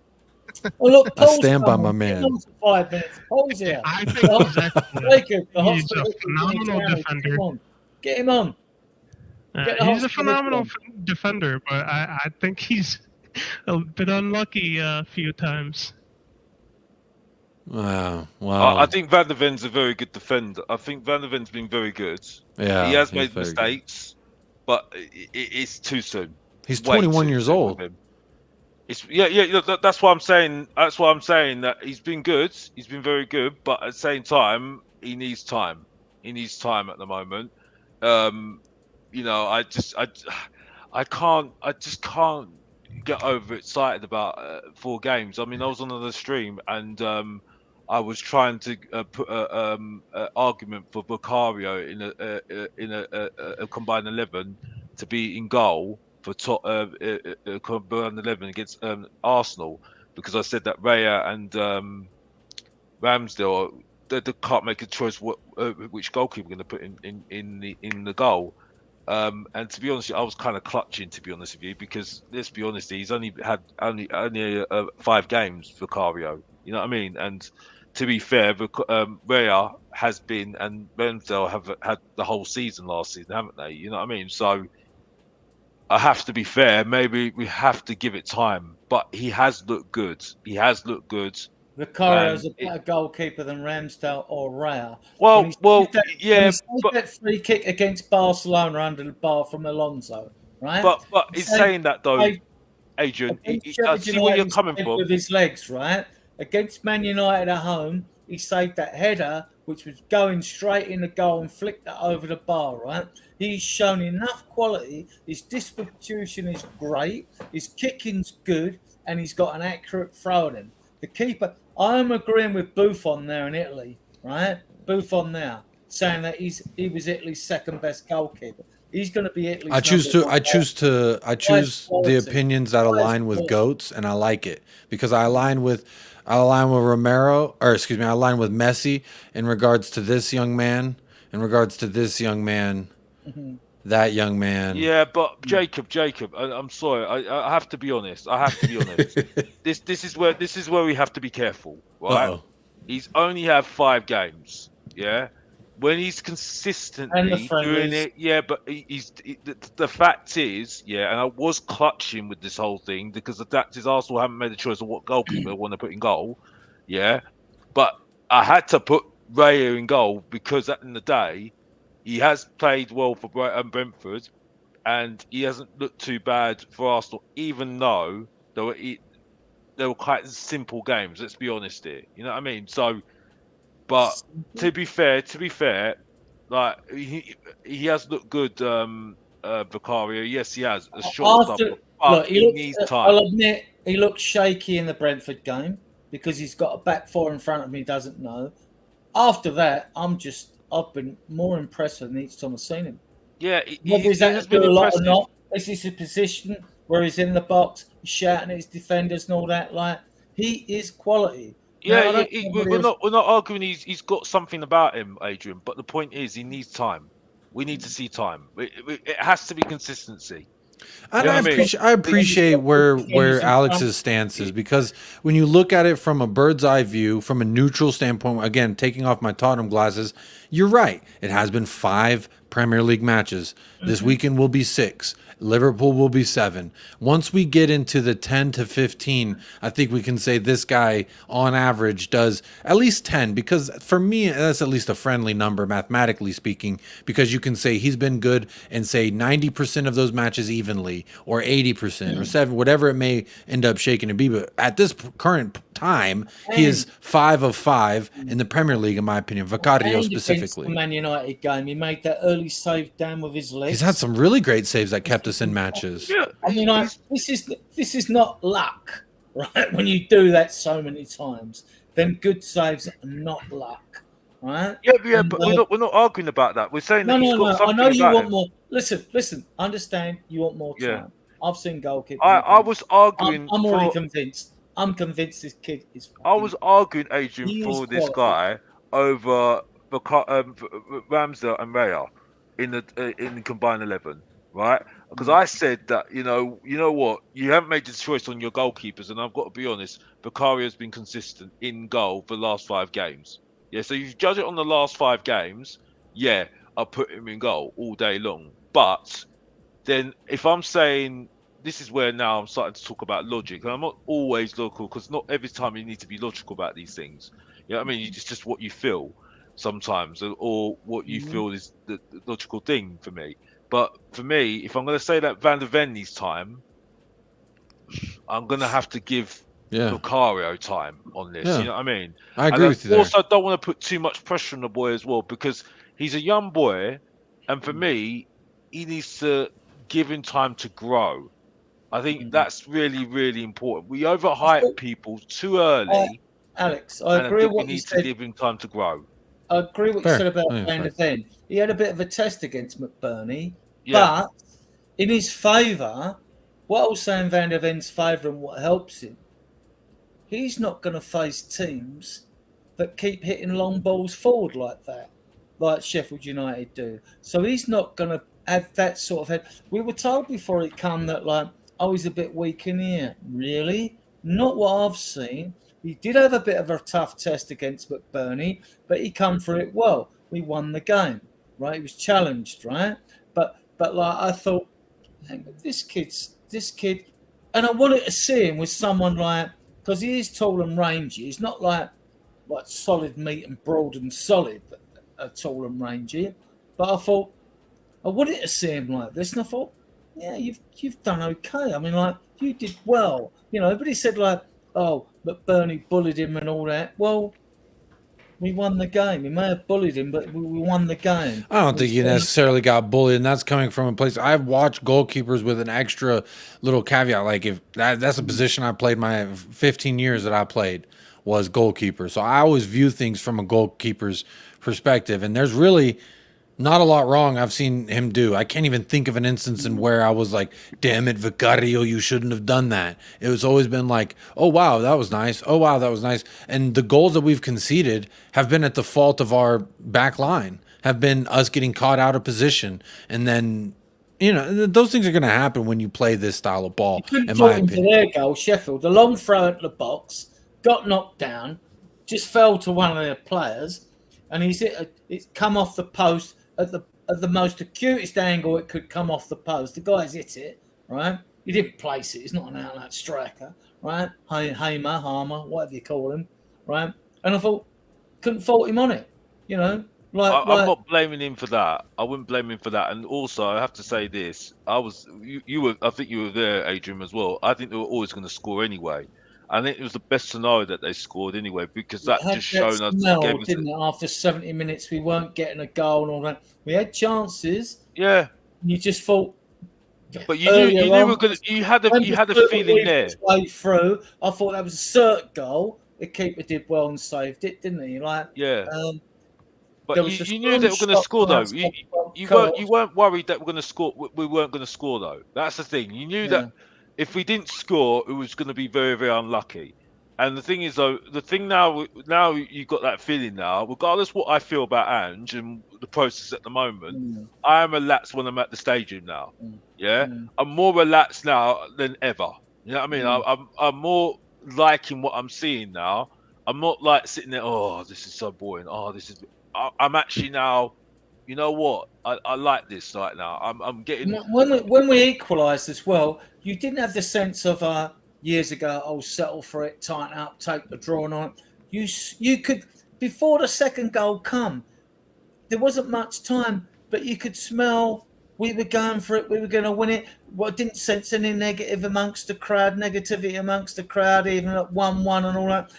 Well, look, I stand by my man. 5 minutes. Paul's here. I think he's a phenomenal defender. Get him on. He's a phenomenal defender, but I think he's a bit unlucky a few times. Wow. I think Van de Ven's a very good defender. I think Van de Ven's been very good. Yeah, he has made mistakes, but it's too soon. He's 21 years old. That's why I'm saying. That's why I'm saying that he's been good. He's been very good, but at the same time, he needs time. He needs time at the moment. I just can't get overexcited about 4 games. I mean, I was on the stream and I was trying to put an argument for Bukayo in a combined 11 to be in goal for combined 11 against Arsenal, because I said that Raya and Ramsdale they can't make a choice which goalkeeper we're going to put in the goal. And to be honest, I was kind of clutching, to be honest with you, because let's be honest, he's only had 5 games for Bukayo. You know what I mean? And to be fair, Raya has been, and Ramsdale have had the whole season last season, haven't they? You know what I mean? So I have to be fair. Maybe we have to give it time, but he has looked good. He has looked good. Bukayo's a better goalkeeper than Ramsdale or Raya. That free kick against Barcelona under the bar from Alonso, right? But he's saying that though, Adrian. I see where you're coming from. With his legs, right? Against Man United at home, he saved that header, which was going straight in the goal and flicked that over the bar, right? He's shown enough quality. His distribution is great. His kicking's good, and he's got an accurate throw at him. The keeper, I'm agreeing with Buffon there in Italy, right? Buffon now saying that he was Italy's second best goalkeeper. He's going to be Italy's. I choose the opinions that align with GOATs, and I like it because I align with Romero, or excuse me, I align with Messi in regards to this young man, in regards to this young man, that young man. Yeah, but Jacob, I'm sorry, I have to be honest. This is where we have to be careful, right? He's only had 5 games. Yeah. When he's consistently doing it, but the fact is, and I was clutching with this whole thing because the fact is Arsenal haven't made a choice of what goalkeeper they want to put in goal, but I had to put Raya in goal because at the end of the day, he has played well for Brentford, and he hasn't looked too bad for Arsenal, even though they were quite simple games. Let's be honest here, you know what I mean? So. But to be fair, like he has looked good, Vicario. Yes, he has. A short stuff, but he needs time. I'll admit he looked shaky in the Brentford game because he's got a back four in front of him he doesn't know. After that, I've been more impressed with him each time I've seen him. Yeah, he's been a lot or not. This is a position where he's in the box, he's shouting at his defenders and all that. Like he is quality. Yeah, we're not arguing he's got something about him, Adrian. But the point is, he needs time. We need to see time. It has to be consistency. I appreciate where Alex's stance is, because when you look at it from a bird's eye view, from a neutral standpoint, again, taking off my Tottenham glasses, you're right. It has been 5 Premier League matches. This weekend will be 6. Liverpool will be 7. Once we get into the 10 to 15, I think we can say this guy on average does at least 10, because for me, that's at least a friendly number, mathematically speaking, because you can say he's been good and say 90% of those matches evenly, or 80% or 7, whatever it may end up shaking to be. But at this current time, he is 5 of 5 in the Premier League, in my opinion. Vicario specifically. The Man United game, he made that early save down with his legs. He's had some really great saves that kept us in matches. Yeah, I mean, this is not luck, right? When you do that so many times, then good saves are not luck, right? Yeah, but we're not arguing about that. We're saying that he's got something. I know you about want him. more. Listen. Understand? You want more time. Yeah. I've seen goalkeepers. I was arguing. I'm already convinced. I'm convinced this kid is. I was arguing, Adrian, for this guy over Ramsdale and Raya in the combined 11, right? Because I said that you know what, you haven't made the choice on your goalkeepers, and I've got to be honest, Vicario's been consistent in goal for the last 5 games. Yeah, so you judge it on the last 5 games. Yeah, I'll put him in goal all day long. But then if I'm saying, this is where now I'm starting to talk about logic, and I'm not always logical, because not every time you need to be logical about these things. You know what I mean? It's just what you feel sometimes, or what you feel is the logical thing for me. But for me, if I'm going to say that Van der Ven needs time, I'm going to have to give Vicario time on this. You know what I mean? I agree with you there. Also, I don't want to put too much pressure on the boy as well, because he's a young boy, and for me, he needs to give him time to grow. I think that's really, really important. We overhype people too early. Alex, I agree with what you you said. said. To give him time to grow. I agree with what you said about Van der Ven. He had a bit of a test against McBurney, but in his favour, what I was saying Van der Ven's favour and what helps him, he's not going to face teams that keep hitting long balls forward like that, like Sheffield United do. So he's not going to have that sort of head. We were told before it come that, like, oh, he's a bit weak in here. Really? Not what I've seen. He did have a bit of a tough test against McBurney, but he come through it well. We won the game, right? He was challenged, right? But like, I thought, this kid, and I wanted to see him with someone like, because he is tall and rangy. He's not like solid meat and broad and solid, but tall and rangy. But I thought, I wanted to see him like this, and I thought, yeah, you've done okay. I mean, like, you did well, you know. But he said, like, oh, McBurney bullied him and all that. Well, we won the game. He may have bullied him, but we won the game. I don't think he necessarily got bullied, and that's coming from a place. I've watched goalkeepers with an extra little caveat. Like, if that's a position I played my 15 years that I played was goalkeeper. So I always view things from a goalkeeper's perspective, and there's really not a lot wrong I've seen him do. I can't even think of an instance in where I was like, damn it, Vicario, you shouldn't have done that. It was always been like, oh, wow, that was nice. Oh, wow, that was nice. And the goals that we've conceded have been at the fault of our back line, have been us getting caught out of position. And then, you know, those things are going to happen when you play this style of ball, in my opinion. Their goal, Sheffield, the long throw at the box, got knocked down, just fell to one of their players, and it's come off the post at the most acutest angle it could come off the post. The guy's hit it, right? He didn't place it. He's not an out-and-out striker, right? Harmer, whatever you call him, right? And I thought, couldn't fault him on it, you know. I'm not blaming him for that. I wouldn't blame him for that. And also, I have to say this: I think you were there, Adrian, as well. I think they were always going to score anyway. I think it was the best scenario that they scored anyway, because that just shown us. Didn't it? After 70 minutes, we weren't getting a goal and all that. We had chances. Yeah. And you just thought. But you knew we were going to. You had a feeling there. Way through, I thought that was a cert goal. The keeper did well and saved it, didn't he? Yeah. But you knew they were going to score, though. You weren't worried that we're going to score. We weren't going to score, though. That's the thing. You knew that if we didn't score, it was going to be very, very unlucky. And the thing is, though, now you've got that feeling now. Regardless what I feel about Ange and the process at the moment, I am relaxed when I'm at the stadium now. Yeah, I'm more relaxed now than ever. You know what I mean? I'm more liking what I'm seeing now. I'm not like sitting there. Oh, this is so boring. Oh, this is. I'm actually now, you know what? I like this right now. I'm getting. When we equalised as well, you didn't have the sense of years ago. Oh, settle for it, tighten up, take the draw on it. You could, before the second goal come, there wasn't much time, but you could smell we were going for it. We were going to win it. Well, I didn't sense any negativity amongst the crowd, even at 1-1 and all that.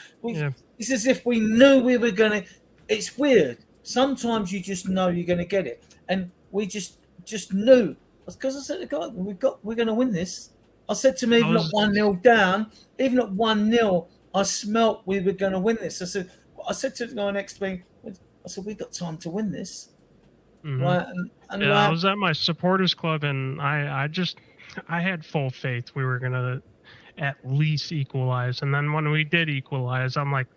It's as if we knew we were going to. It's weird. Sometimes you just know you're going to get it, and we just knew. Because I said to God, we're going to win this. I said to him, even at 1-0 down, even at 1-0, I smelt we were going to win this. I said to the guy next to me, I said, we got time to win this. Right? And I was at my supporters club, and I had full faith we were going to at least equalize. And then when we did equalize, I'm like,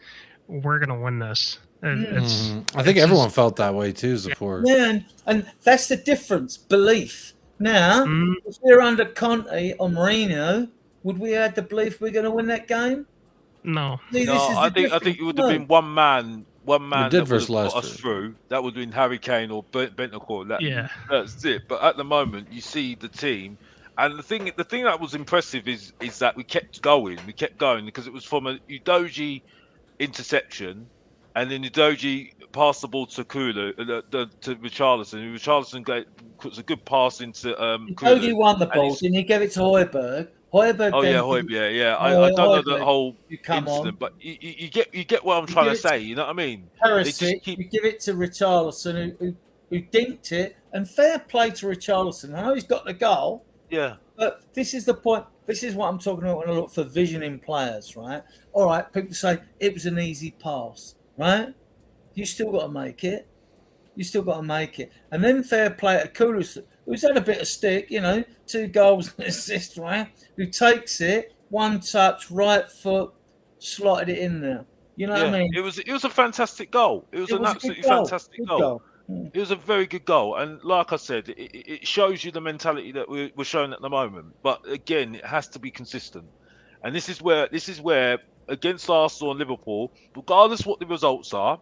we're going to win this. I think everyone felt that way too, Zipporah. Yeah, and that's the difference. Belief. Now, if we're under Conte or Mourinho, would we have the belief we're going to win that game? No. I think it would have been one man that would have got us through. That would have been Harry Kane or Bentancur. That's it. But at the moment, you see the team. And the thing that was impressive is that we kept going. Because it was from a Udogie interception. And then Udogie passed the ball to Kulu, to Richarlison. Richarlison puts a good pass into Kulu. Udogie won the ball, didn't he? Gave it to Højbjerg. Højbjerg, yeah. I don't know the whole incident, but you get what I'm trying to say. You know what I mean? You give it to Richarlison, who dinked it, and fair play to Richarlison. I know he's got the goal. Yeah. But this is the point. This is what I'm talking about when I look for vision in players, right? All right, people say it was an easy pass. Right? You still got to make it. And then fair play to Kudus, who's had a bit of stick, 2 goals and assist, right? Who takes it, one touch, right foot, slotted it in there. You know what I mean? It was a fantastic goal. It was an absolutely fantastic goal. It was a very good goal. And like I said, it shows you the mentality that we're showing at the moment. But again, it has to be consistent. And this is where against Arsenal and Liverpool, regardless what the results are,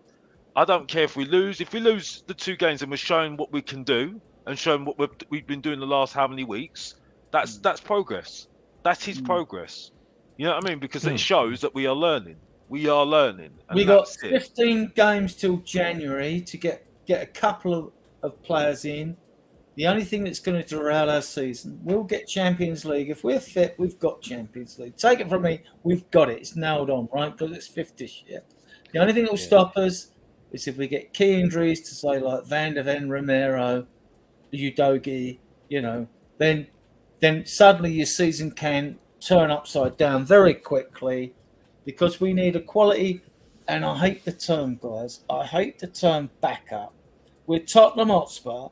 I don't care if we lose. If we lose the 2 games and we're showing what we can do and showing what we've been doing the last how many weeks, that's progress. That is progress. You know what I mean? Because it shows that we are learning. We got 15 games till January to get a couple of players in. The only thing that's going to derail our season, we'll get Champions League. If we're fit, we've got Champions League. Take it from me, we've got it. It's nailed on, right? Because it's 5th this year. The only thing that will stop us is if we get key injuries to say like Van der Ven, Romero, Udogie, then suddenly your season can turn upside down very quickly because we need a quality, and I hate the term, guys. I hate the term backup. We're Tottenham Hotspur,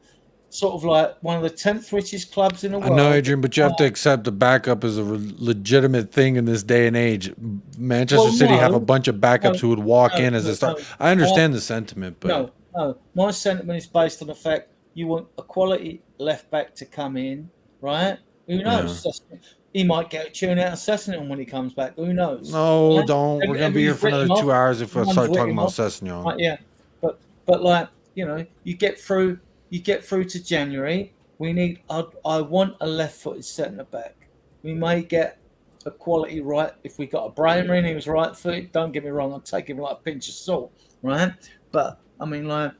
sort of like one of the 10th richest clubs in the world. I know, Adrian, but you have to accept the backup is a legitimate thing in this day and age. Manchester City have a bunch of backups who would walk in as a start. I understand the sentiment, but no. My sentiment is based on the fact you want a quality left back to come in, right? Who knows? he might get a tune out of Sessegnon when he comes back. Who knows? No, don't. We're going to be here for another 2 hours if I start talking about Sessegnon. Right, yeah. But like, you know, you get through to January. We need, I want a left-footed centre-back. We may get a quality right. If we got a Bramer in, he was right-footed. Don't get me wrong, I'll take him like a pinch of salt, right? But, I mean, like,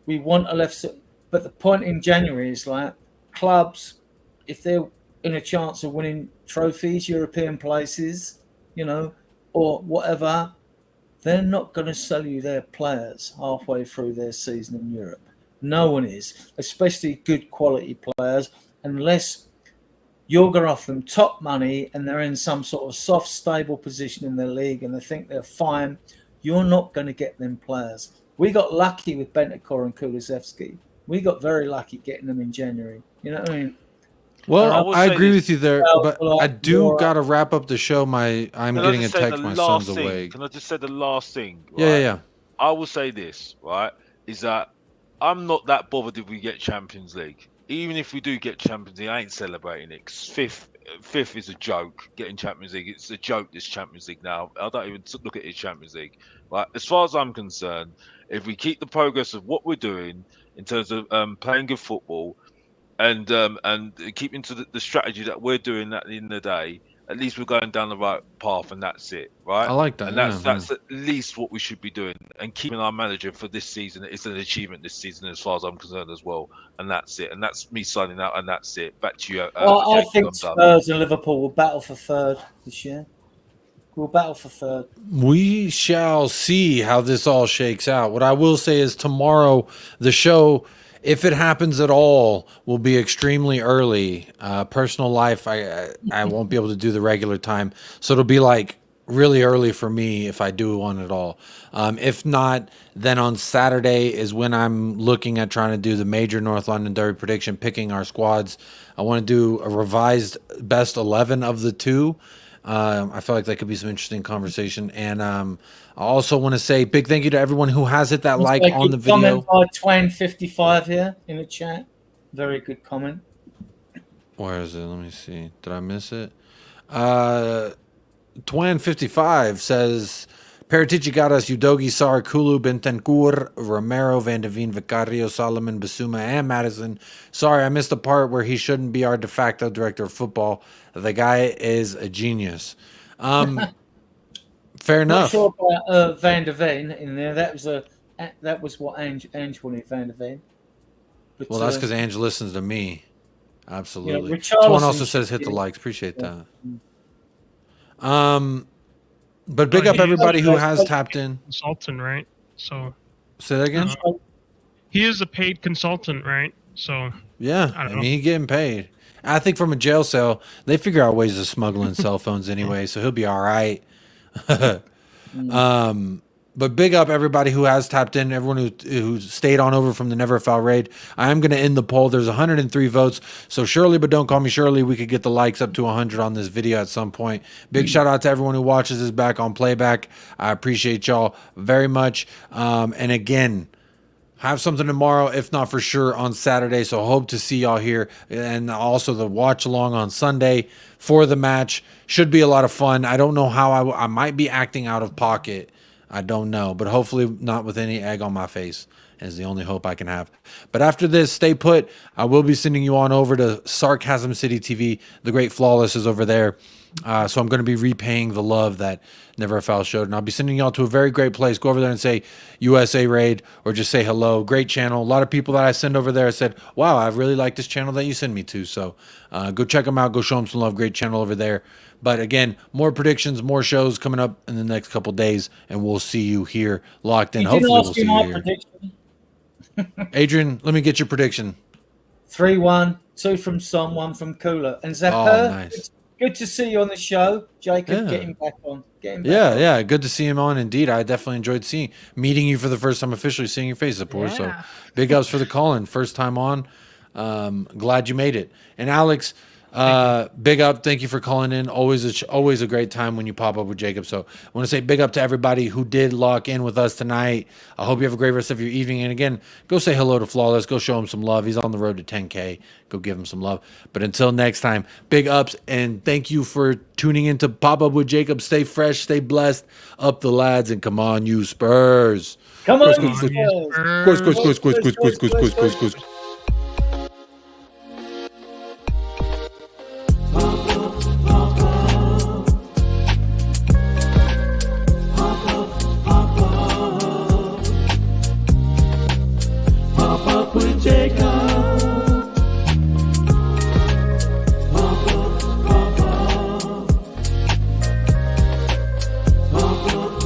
we want a left foot. But the point in January is, like, clubs, if they're in a chance of winning trophies, European places, you know, or whatever, they're not going to sell you their players halfway through their season in Europe. No one is, especially good quality players, unless you're going to offer them top money and they're in some sort of soft, stable position in their league and they think they're fine. You're not going to get them players. We got lucky with Bentancur and Kulusevski. We got very lucky getting them in January. You know what I mean? Well, I agree with you there, but I do got to wrap up the show. I'm getting a text. My son's awake. Can I just say the last thing? Right? Yeah. I will say this, right, is that I'm not that bothered if we get Champions League. Even if we do get Champions League, I ain't celebrating it. 'Cause fifth is a joke. Getting Champions League, it's a joke. This Champions League now, I don't even look at it as Champions League. Right? As far as I'm concerned, if we keep the progress of what we're doing in terms of playing good football and keeping to the strategy that we're doing at the end of the day, at least we're going down the right path, and that's it, right? I like that. And that's at least what we should be doing. And keeping our manager for this season is an achievement this season, as far as I'm concerned as well. And that's it. And that's me signing out. And that's it. Back to you. Well, I think Spurs and Liverpool will battle for third this year. We'll battle for third. We shall see how this all shakes out. What I will say is tomorrow, the show, if it happens at all, will be extremely early. Personal life, I won't be able to do the regular time. So it'll be like really early for me if I do one at all. If not, then on Saturday is when I'm looking at trying to do the major North London Derby prediction, picking our squads. I want to do a revised best 11 of the two. I feel like that could be some interesting conversation. And I also want to say big thank you to everyone who has hit that like on the video. Comment by Twain55 here in the chat. Very good comment. Where is it? Let me see. Did I miss it? Twan55 says, Paratici got us Udogi, Sarr, Kulu, Bentancur, Romero, Van de Veen, Vicario, Solomon, Basuma, and Madison. Sorry, I missed the part where he shouldn't be our de facto director of football. The guy is a genius. Fair enough. Not sure about Van de Veen in there. That was what Ange wanted, Van de Veen. But, well, that's because Ange listens to me. Absolutely. Yeah, Someone also says hit the likes. Appreciate that. But big up everybody who has tapped in. Consultant, right? So say that again. He is a paid consultant, right? So yeah, I mean, he's getting paid. I think from a jail cell, they figure out ways of smuggling cell phones anyway, so he'll be all right. But big up everybody who has tapped in, everyone who stayed on over from the Never Foul raid. I am going to end the poll. There's 103 votes. So Shirley, but don't call me Shirley. We could get the likes up to 100 on this video at some point. Big shout out to everyone who watches this back on playback. I appreciate y'all very much. And again, have something tomorrow, if not for sure on Saturday. So hope to see y'all here. And also the watch along on Sunday for the match. Should be a lot of fun. I don't know how I might be acting out of pocket. I don't know, but hopefully not with any egg on my face is the only hope I can have. But after this, stay put. I will be sending you on over to Sarcasm City TV. The Great Flawless is over there. So I'm going to be repaying the love that Never Foul showed. And I'll be sending y'all to a very great place. Go over there and say USA Raid or just say hello. Great channel. A lot of people that I send over there said, wow, I really like this channel that you send me to. So go check them out. Go show them some love. Great channel over there. But again, more predictions, more shows coming up in the next couple days. And we'll see you here locked in. Hopefully we'll see you here. Adrian, let me get your prediction. 3-1, 2 from Son, 1 from Kula. And Zappa, nice. Good to see you on the show, Jacob. Yeah. Get him back on. Yeah. Good to see him on. Indeed, I definitely enjoyed meeting you for the first time, officially seeing your face, Zapor. Yeah. So big ups for the call-in. First time on. Glad you made it. And Alex, Big up. Thank you for calling in. Always a great time when you pop up with Jacob. So I want to say big up to everybody who did lock in with us tonight. I hope you have a great rest of your evening. And again, go say hello to Flawless. Go show him some love. He's on the road to 10K. Go give him some love. But until next time, big ups. And thank you for tuning in to Pop Up with Jacob. Stay fresh, stay blessed. Up the lads, and come on, you Spurs. Come on, you Spurs.